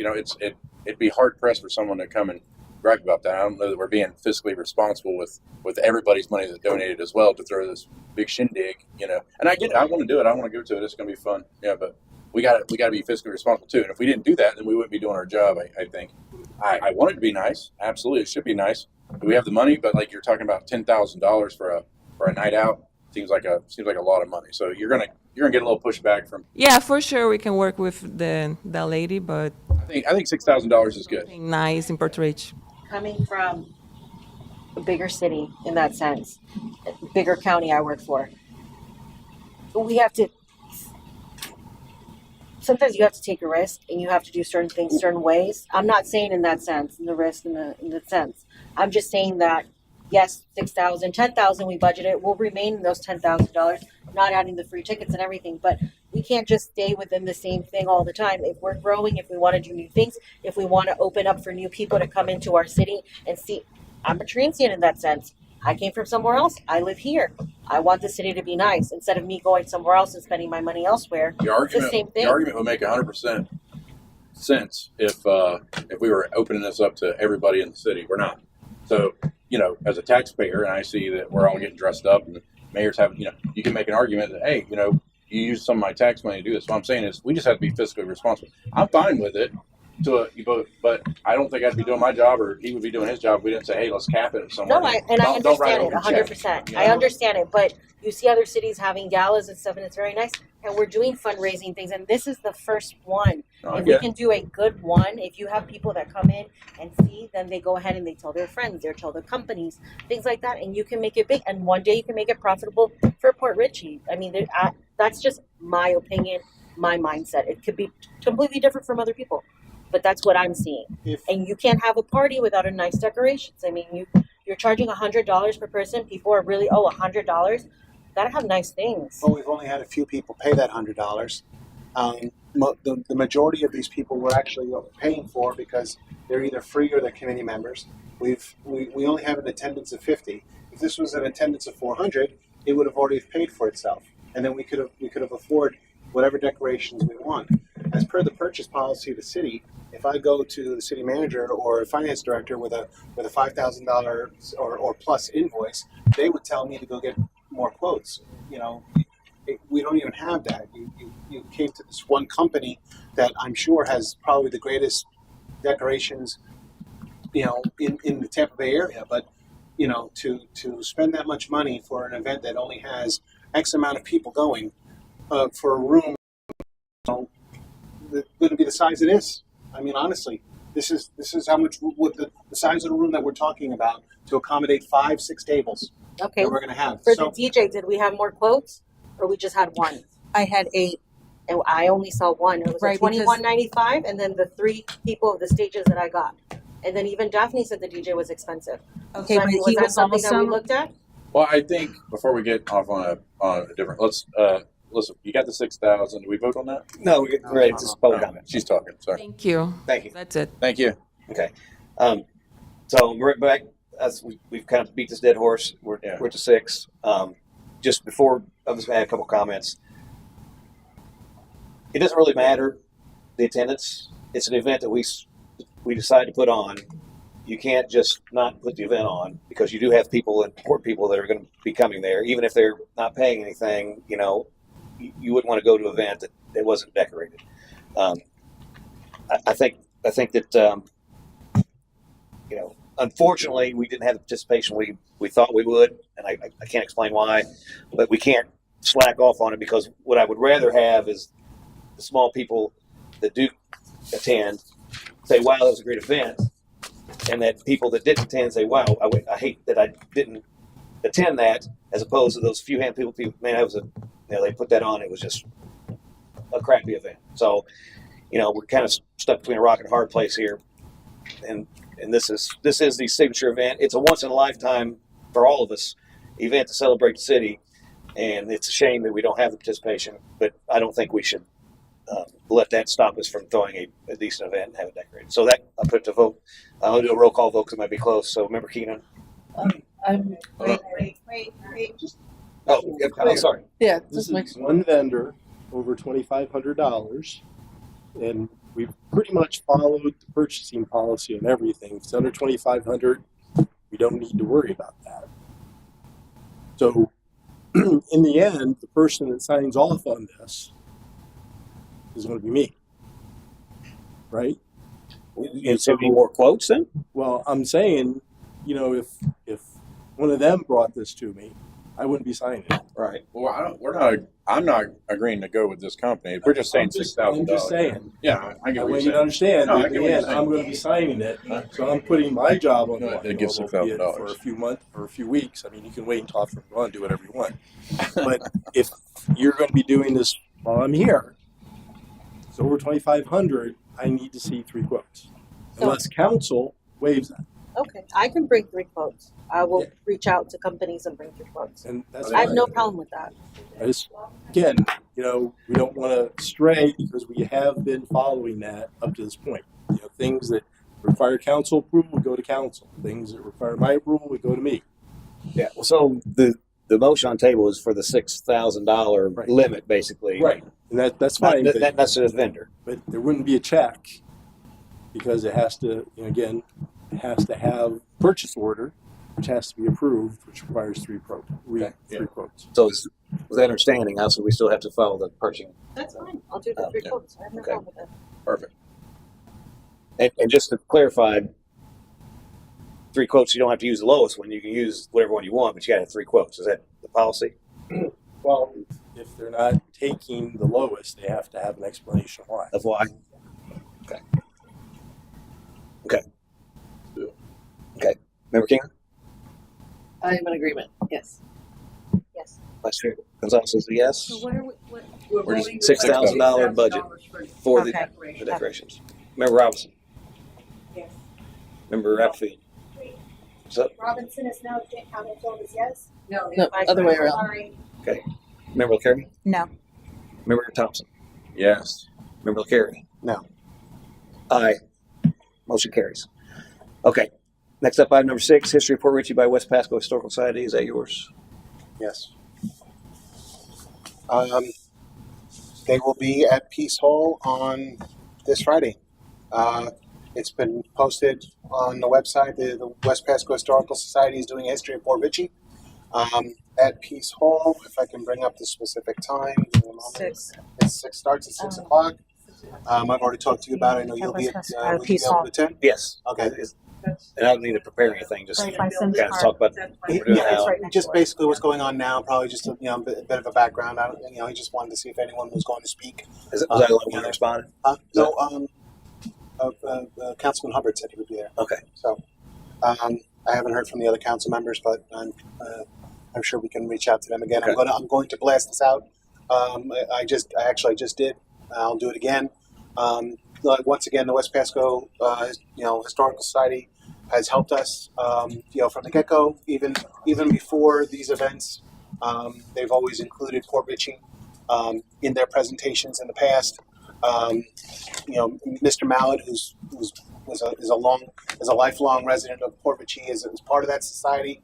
it'd be hard pressed for someone to come and gripe about that. I don't know that we're being fiscally responsible with everybody's money that's donated as well to throw this big shindig. And I get it. I want to do it. I want to go to it. It's going to be fun. Yeah, but we got to be fiscally responsible too. And if we didn't do that, then we wouldn't be doing our job. I think. I want it to be nice. Absolutely, it should be nice. Do we have the money? But like you're talking about $10,000 for a night out seems like a lot of money. So you're gonna get a little pushback from. yeah, for sure we can work with the lady, but I think $6,000 is good. something nice in Port Richey. Coming from a bigger city in that sense, a bigger county I work for, we have to. Sometimes you have to take a risk and you have to do certain things certain ways. I'm not saying in that sense, in the risk in the sense. I'm just saying that yes, $6,000, $10,000 we budgeted will remain in those $10,000, not adding the free tickets and everything. But we can't just stay within the same thing all the time. If we're growing, if we want to do new things, if we want to open up for new people to come into our city and see, I'm a transient in that sense. I came from somewhere else. I live here. I want the city to be nice instead of me going somewhere else and spending my money elsewhere. It's the same thing. The argument would make 100% sense if we were opening this up to everybody in the city. We're not. So, as a taxpayer, and I see that we're all getting dressed up, and the mayor's having, you can make an argument that, hey, you use some of my tax money to do this. What I'm saying is, we just have to be fiscally responsible. I'm fine with it, but I don't think I'd be doing my job, or he would be doing his job if we didn't say, hey, let's cap it somewhere. No, I understand it 100%. I understand it, but you see other cities having galas and stuff, and it's very nice. And we're doing fundraising things, and this is the first one. If we can do a good one, if you have people that come in and see, then they go ahead and they tell their friends, they tell their companies, things like that, and you can make it big. And one day you can make it profitable for Port Richey. I mean, that's just my opinion, my mindset. It could be completely different from other people, but that's what I'm seeing. And you can't have a party without a nice decorations. I mean, you're charging $100 per person. People are really, $100. Gotta have nice things. Well, we've only had a few people pay that $100. The majority of these people we're actually paying for because they're either free or they're committee members. We only have an attendance of 50. If this was an attendance of 400, it would have already paid for itself, and then we could have afforded whatever decorations we want. As per the purchase policy of the city, if I go to the city manager or a finance director with a $5,000 or plus invoice, they would tell me to go get more quotes. We don't even have that. You came to this one company that I'm sure has probably the greatest decorations, in the Tampa Bay area. But to spend that much money for an event that only has X amount of people going for a room, that's going to be the size it is. I mean, honestly, this is how much with the size of the room that we're talking about to accommodate 5-6 tables. Okay. That we're going to have. For the DJ, did we have more quotes, or we just had one? I had 8. And I only saw one. It was Right, $21.95, and then the 3 people of the stages that I got. And then even Daphne said the DJ was expensive. Okay, So, I but mean, he was that was something that we also- looked at? Well, I think before we get off on a different, let's listen. You got the 6,000. Did we vote on that? No, we're getting ready to public comment. She's talking. Sorry. Thank you. Thank you. That's it. Thank you. Okay. So we're back. As we've kind of beat this dead horse. We're to 6. Just before, I was going to add a couple comments. It doesn't really matter the attendance. It's an event that we decide to put on. You can't just not put the event on because you do have important people that are going to be coming there, even if they're not paying anything. You wouldn't want to go to an event that wasn't decorated. I think that unfortunately we didn't have the participation we thought we would, and I can't explain why, but we can't slack off on it because what I would rather have is the small people that do attend say, "Wow, that was a great event," and that people that didn't attend say, "Wow, I hate that I didn't attend that," as opposed to those few handful of people. Man, that was they put that on. It was just a crappy event. So, we're kind of stuck between a rock and a hard place here, and this is the signature event. It's a once in a lifetime for all of us event to celebrate the city, and it's a shame that we don't have the participation. But I don't think we should let that stop us from throwing a decent event and have it decorated. So that I'll put it to vote. I'll do a roll call vote because it might be close. So Member Keenan. Wait. Sorry. Yeah, This just make is one vendor over $2,500, and we've pretty much followed the purchasing policy on everything. If it's under $2,500, we don't need to worry about that. So, in the end, the person that signs off on this is going to be me, right? You said any more quotes then? Well, I'm saying, if one of them brought this to me, I wouldn't be signing it. Right. Well, I'm not agreeing to go with this company. We're just saying $6,000. I'm just saying. Yeah, I get I what want you're you to saying. understand No, I that get in what the you're end, saying. I'm going to be signing it. So I'm putting my job on the line. It gives $6,000 for a few months or a few weeks. I mean, you can wait until after I'm gone, do whatever you want. But if you're going to be doing this while I'm here, it's over $2,500. I need to see 3 quotes, unless council waives that. Okay, I can bring 3 quotes. I will reach out to companies and bring 3 quotes. And that's I have fine. no problem with that. Again, we don't want to stray because we have been following that up to this point. Things that require council approval would go to council. Things that require my approval would go to me. Yeah. Well, so the motion on table is for the $6,000 limit, basically. Right. And that's fine. That's to the vendor. But there wouldn't be a check because it has to, it has to have purchase order, which has to be approved, which requires 3 quotes. So with that understanding, also we still have to follow the purchasing. That's fine. I'll do the 3 quotes. I have no problem with that. Perfect. And just to clarify, 3 quotes, you don't have to use the lowest one. You can use whatever one you want, but you got to have 3 quotes. Is that the policy? Well, if they're not taking the lowest, they have to have an explanation why. Of why? Okay. Member King? I am in agreement. Yes. Yes. Vice Chair Gonzalez says yes. So what are we? We're just $6,000 budget for Okay. the decorations. Member Robinson. Yes. Member Rappfield. So, Robinson is no, Applefield is yes? No, other way around. Sorry. Member LaCarey. No. Member Thompson. Yes. Member LaCarey. No. Aye. Motion carries. Okay. Next up, item number 6, history report Richey by West Pasco Historical Society. Is that yours? Yes. They will be at Peace Hall on this Friday. It's been posted on the website. The West Pasco Historical Society is doing a history of Port Richey at Peace Hall. If I can bring up the specific time. Give me a moment. 6. It's 6 starts at 6 o'clock. I've already talked to you about it. I know you'll be at will you be Peace able Hall. to attend. Yes. Okay. And I don't need to prepare anything. Just Right by Sims guys Park. talk about what we're doing Yeah, now. right next just door. basically what's going on now. Probably just a bit of a background. He just wanted to see if anyone was going to speak. Was that the only one that responded? No, Councilman Hubbard said he would be there. Okay. So I haven't heard from the other council members, but I'm sure we can reach out to them again. Okay. I'm going to blast this out. I actually just did. I'll do it again. Once again, the West Pasco Historical Society has helped us from the get-go, even before these events. They've always included Port Richey in their presentations in the past. Mr. Mallett, is a lifelong resident of Port Richey, is part of that society.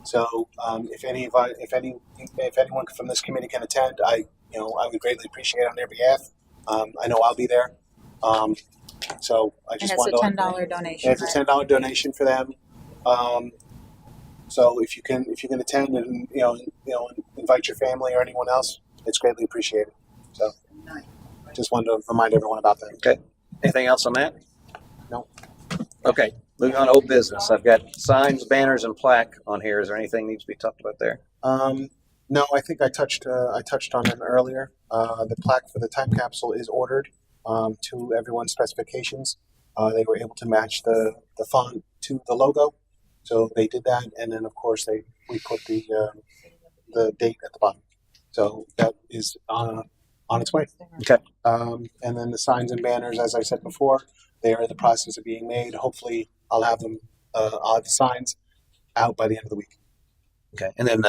So if anyone from this committee can attend, I would greatly appreciate it on their behalf. I know I'll be there. So I just And wanted it's a to. $10 donation. It's a $10 donation for them. So if you can attend and invite your family or anyone else, it's greatly appreciated. So just wanted to remind everyone about that. Okay. Anything else on that? No. Okay. Moving on to old business. I've got signs, banners, and plaque on here. Is there anything needs to be talked about there? No, I think I touched on them earlier. The plaque for the time capsule is ordered to everyone's specifications. They were able to match the font to the logo, so they did that, and then of course we put the date at the bottom. So that is on its way. Okay. And then the signs and banners, as I said before, they are in the process of being made. Hopefully, I'll have them the signs out by the end of the week. Okay. And then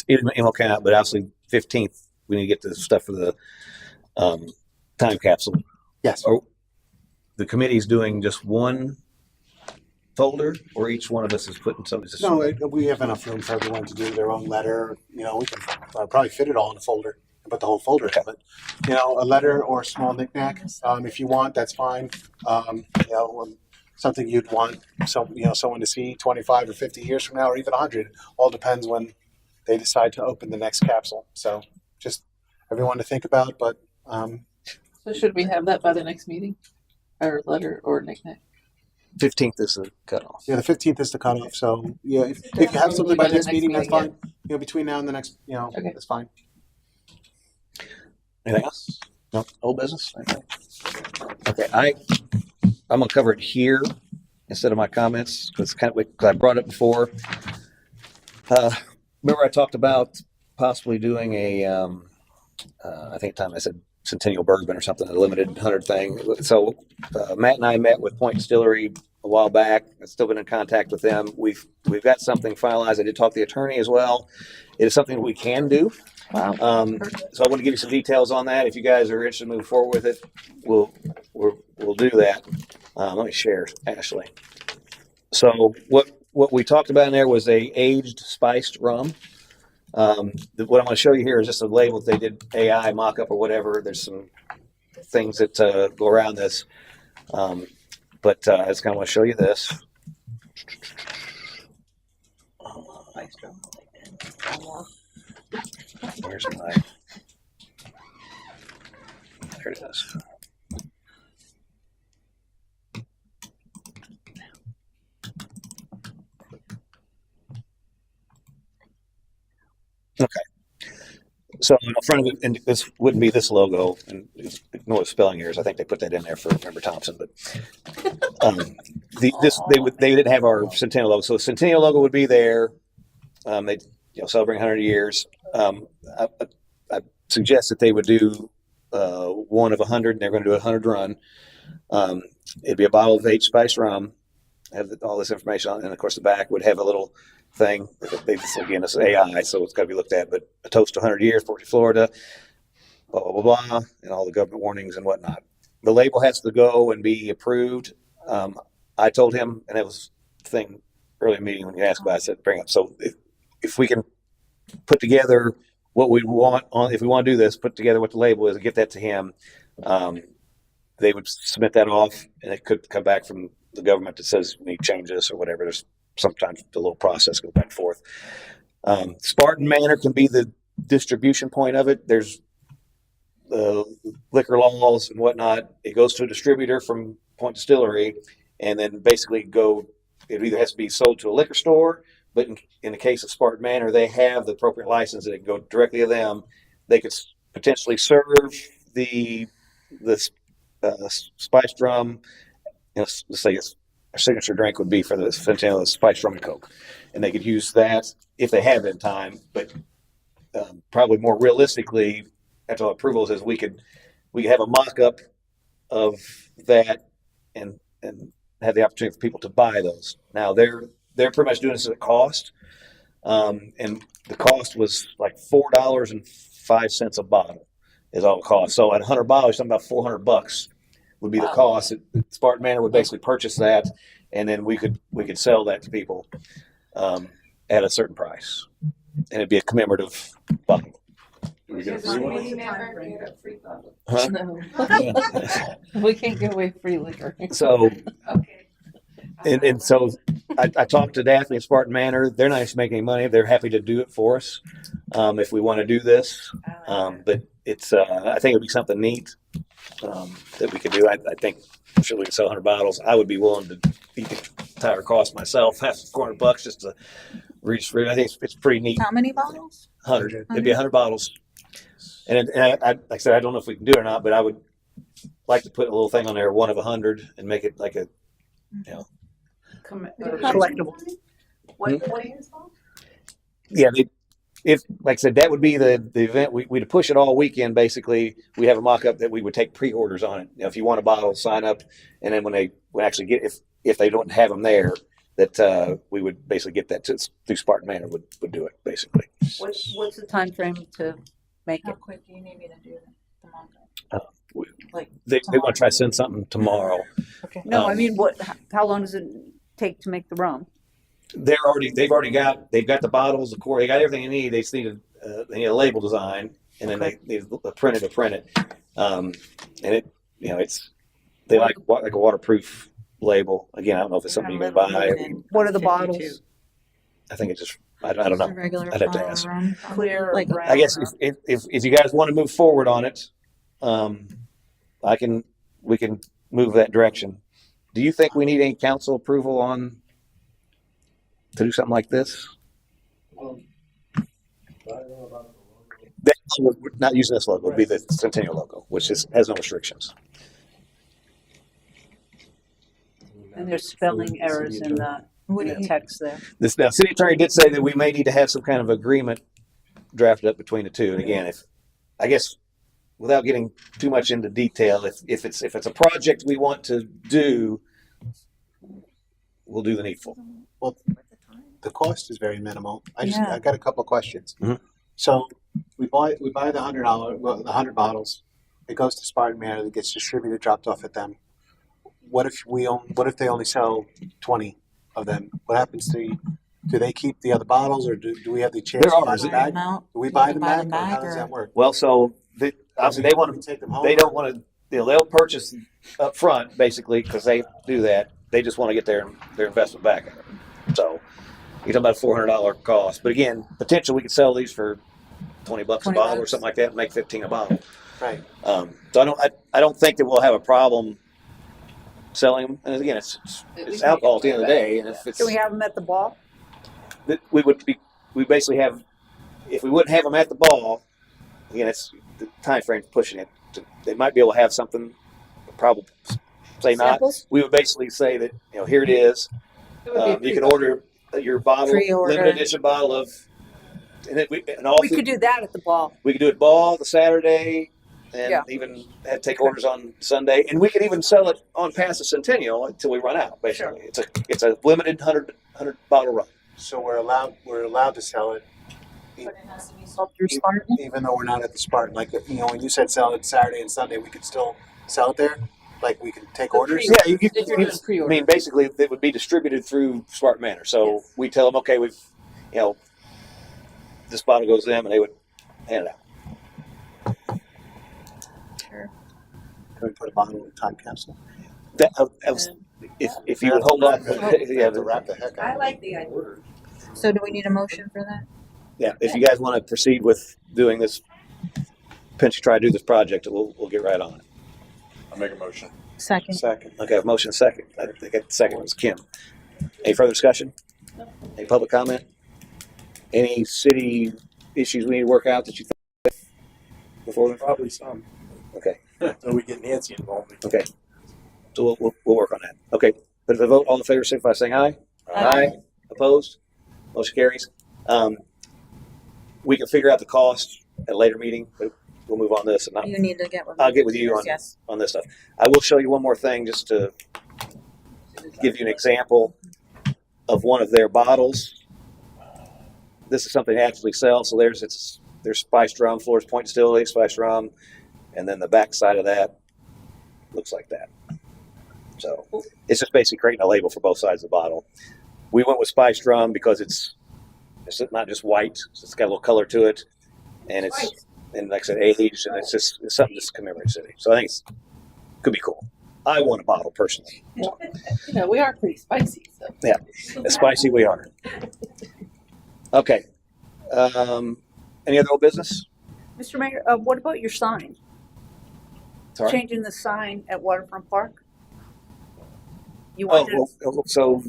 email came out, but obviously 15th we need to get the stuff for the time capsule. Yes. Or the committee's doing just one folder, or each one of us is putting something. No, we have enough room for everyone to do their own letter. We can probably fit it all in a folder, put the whole folder in. But a letter or a small knickknack, if you want, that's fine. Something you'd want someone to see 25 or 50 years from now, or even 100. All depends when they decide to open the next capsule. So just everyone to think about. But So should we have that by the next meeting? Or letter or knickknack? 15th is the cutoff. yeah, the 15th is the cutoff. So if you have something by the next meeting, that's fine. Between now and the next, Okay. that's fine. Anything else? No. Old business? Okay. I'm going to cover it here instead of my comments because I brought it before. Remember I talked about possibly doing I think at the time I said Centennial bourbon or something, a limited 100 thing. So Matt and I met with Point Distillery a while back. I've still been in contact with them. We've got something finalized. I did talk to the attorney as well. It is something we can do. Wow. So I want to give you some details on that. If you guys are interested in moving forward with it, we'll do that. Let me share, Ashley. So what we talked about in there was a aged spiced rum. What I'm going to show you here is just a label that they did AI mock-up or whatever. There's some things that go around this. But I just kind of want to show you this. Where's my... There it is. Okay. So in front of it, and this wouldn't be this logo, and ignore the spelling errors. I think they put that in there for Member Thompson, but they didn't have our Centennial logo. So the Centennial logo would be there. They celebrating 100 years. I suggest that they would do one of 100, and they're going to do a 100 run. It'd be a bottle of H Spice rum, have all this information on, and of course the back would have a little thing. Again, it's AI, so it's got to be looked at. But a toast to 100 years, Port Florida, blah blah blah blah, and all the government warnings and whatnot. The label has to go and be approved. I told him, and it was the thing early in the meeting when you asked about it, I said bring up. So if we can put together what we want on, if we want to do this, put together what the label is and get that to him, they would submit that off, and it could come back from the government that says we need to change this or whatever. There's sometimes the little process goes back and forth. Spartan Manor can be the distribution point of it. There's the liquor laws and whatnot. It goes to a distributor from Point Distillery, and then basically it either has to be sold to a liquor store, but in the case of Spartan Manor, they have the appropriate license and it can go directly to them. They could potentially serve the spiced rum. Let's say a signature drink would be for the Centennial spiced rum and Coke, and they could use that if they have it in time. But probably more realistically, after all approvals, is we could have a mock-up of that and have the opportunity for people to buy those. Now they're pretty much doing this at a cost, and the cost was like $4.05 a bottle is all it costs. So at 100 bottles, something about $400 would be the cost. Spartan Manor would basically purchase that, and then we could sell that to people at a certain price, and it'd be a commemorative bottle. Huh? No. We can't give away free liquor. So, and so I talked to Daphne at Spartan Manor. They're not actually making any money. They're happy to do it for us if we want to do this. But it's I think it'd be something neat that we could do. I think I'm sure we could sell 100 bottles. I would be willing to eat the entire cost myself, half $400 just to reach. I think it's pretty neat. How many bottles? 100. It'd be 100 bottles. And I like I said, I don't know if we can do it or not, but I would like to put a little thing on there, one of 100, and make it like a, Collectible. What is it called? Yeah. If like I said, that would be the event. We'd push it all weekend. Basically, we have a mock-up that we would take pre-orders on it. If you want a bottle, sign up, and then when they would actually get, if they don't have them there, that we would basically get that through Spartan Manor would do it basically. What's the time frame to make How it? quick do you need me to do the mock-up? They want to try to send something tomorrow. Okay. No, I mean, how long does it take to make the rum? They've got the bottles, the core, they got everything they need. They just need a label design, and then they need a print it. And it, they like a waterproof label. Again, I don't know if it's something you can buy. What are the bottles? I think it's just, I don't know. Regular I'd have to ask. rum. Clear, Like- brown, I guess if you guys want to move forward on it, we can move that direction. Do you think we need any council approval to do something like this? We're not using this logo. It would be the Centennial logo, which has no restrictions. and there's spelling errors in the text there. This now, city attorney did say that we may need to have some kind of agreement drafted up between the two. And again, I guess without getting too much into detail, if it's a project we want to do, we'll do the needful. Well, the cost is very minimal. I Yeah. got a couple of questions. Mhm. So we buy the the 100 bottles. It goes to Spartan Manor. That gets distributed, dropped off at them. What if they only sell 20 of them? What happens to? Do they keep the other bottles, or do we have the chance They're to buy ours. them back? Do we buy them back, or how or- does that work? Well, so obviously they want to. take them home. They don't want to. They'll purchase up front basically because they do that. They just want to get their investment back. So you're talking about a $400 cost. But again, potentially we could sell these for $20 a bottle or something like that, and make 15 a bottle. Right. So I don't think that we'll have a problem selling them. And again, it's alcohol at the end of the day, and if it's Can we have them at the ball? we basically have, if we wouldn't have them at the ball, again, it's the time frame pushing it. They might be able to have something, probably say Samples? not. We would basically say that here it is. You can order your bottle, Pre-order. limited edition bottle of and all We could do that at the ball. we could do it ball the Saturday, and Yeah. even take orders on Sunday, and we could even sell it on past the Centennial until we run out. Basically, it's a limited 100 bottle run. So we're allowed to sell it, But it has to be sold through Spartan. even though we're not at the Spartan. Like, you know, when you said sell it Saturday and Sunday, we could still sell it there. Like, we could take orders. Yeah, you If you're doing I pre-order. mean, basically, it would be distributed through Spartan Manor. So we tell them, okay, we've, this bottle goes to them, and they would hand it out. Sure. Can we put a bottle in a time capsule? That was, if you would hold on, yeah, To wrap the heck out. I like the idea. So do we need a motion for that? yeah. If you guys want to proceed with doing this, potentially try to do this project, we'll get right on it. I'll make a motion. Second. Second. Okay, motion second. I think the second was Kim. Any further discussion? Any public comment? Any city issues we need to work out that you think before we? Probably some. Okay, So we get Nancy involved. okay. So we'll work on that. Okay, put the vote. All in favor, signify by saying aye. Aye. Opposed? Motion carries. We can figure out the cost at a later meeting, but we'll move on this. And You need to get with I'll get with you on Yes. on this stuff. I will show you one more thing just to give you an example of one of their bottles. This is something they actually sell. So there's spiced rum, Flores Point Distillery, spiced rum, and then the back side of that looks like that. So it's just basically creating a label for both sides of the bottle. We went with spiced rum because it's not just white; it's got a little color to it, and like I said, aged, and it's something just to commemorate the city. So I think it could be cool. I want a bottle personally. We are pretty spicy. So. Yeah, as spicy we are. Okay. Any other old business? Mr. Mayor, what about your sign? Sorry. Changing the sign at Waterfront Park? You Oh, wanted well, so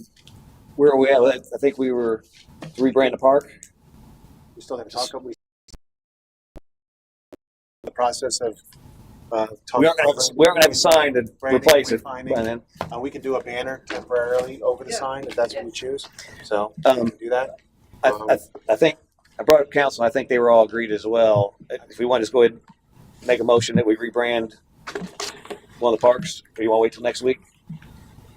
where are we at? I think we were to rebrand the park. We still have to talk about the process of We aren't going to have a sign to replace it by then. We could do a banner temporarily over the sign if that's what we choose. So we Um, can do that. I think I brought up council. I think they were all agreed as well. If we want to just go ahead and make a motion that we rebrand one of the parks, or you want to wait till next week?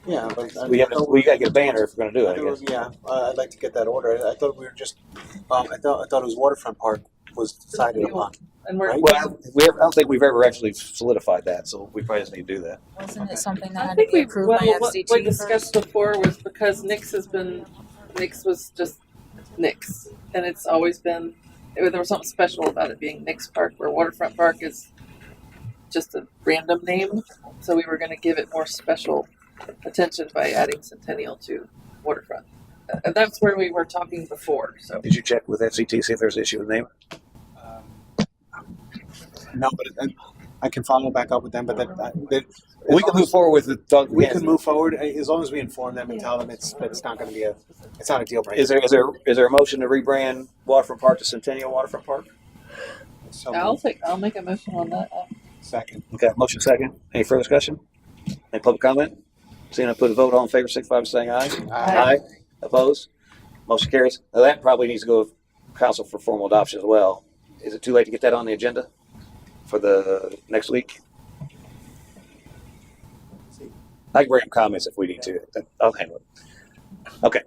Yeah, but We got to get a banner if we're going to do it. I guess. Yeah, I'd like to get that order. I thought we were just. I thought it was Waterfront Park was decided upon. And we're, Right. Well, I don't think we've ever actually solidified that, so we probably just need to do that. Wasn't it something that I had to think be we approved by what FCT we discussed first? before was because Nick's was just Nick's, and it's always been there was something special about it being Nick's Park, where Waterfront Park is just a random name. So we were going to give it more special attention by adding Centennial to Waterfront. And that's where we were talking before. So Did you check with FCT see if there's an issue with the name? No, but I can follow back up with them. But We can move forward with the dog. We can move forward as long as we inform them and tell them it's not going to be it's not a deal breaker. Is there a motion to rebrand Waterfront Park to Centennial Waterfront Park? So I'll make a motion on that. second. Okay, motion second. Any further discussion? Any public comment? Seeing none, put a vote. All in favor, signify by saying aye. Aye. Opposed? Motion carries. Now that probably needs to go to council for formal adoption as well. Is it too late to get that on the agenda for the next week? I can bring up comments if we need to. I'll handle it. Okay.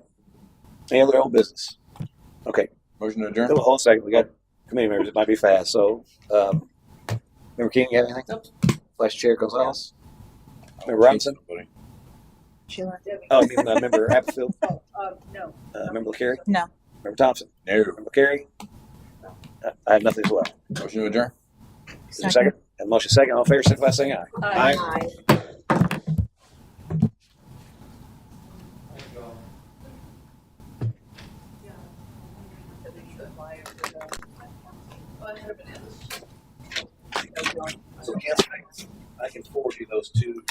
Any other old business? Okay. Motion to adjourn. Hold on a second. We got committee members. It might be fast. So, Member King, you have anything? Nope. Vice Chair Gonzalez? Member Robinson? Sheila? Oh, you mean Member Applefield? No. Member LaCarey? No. Member Thompson? No. Member Carey? I have nothing as well. Motion to adjourn. Is there a second? And motion second. All in favor, signify by saying aye. Aye. So, I can forward you those two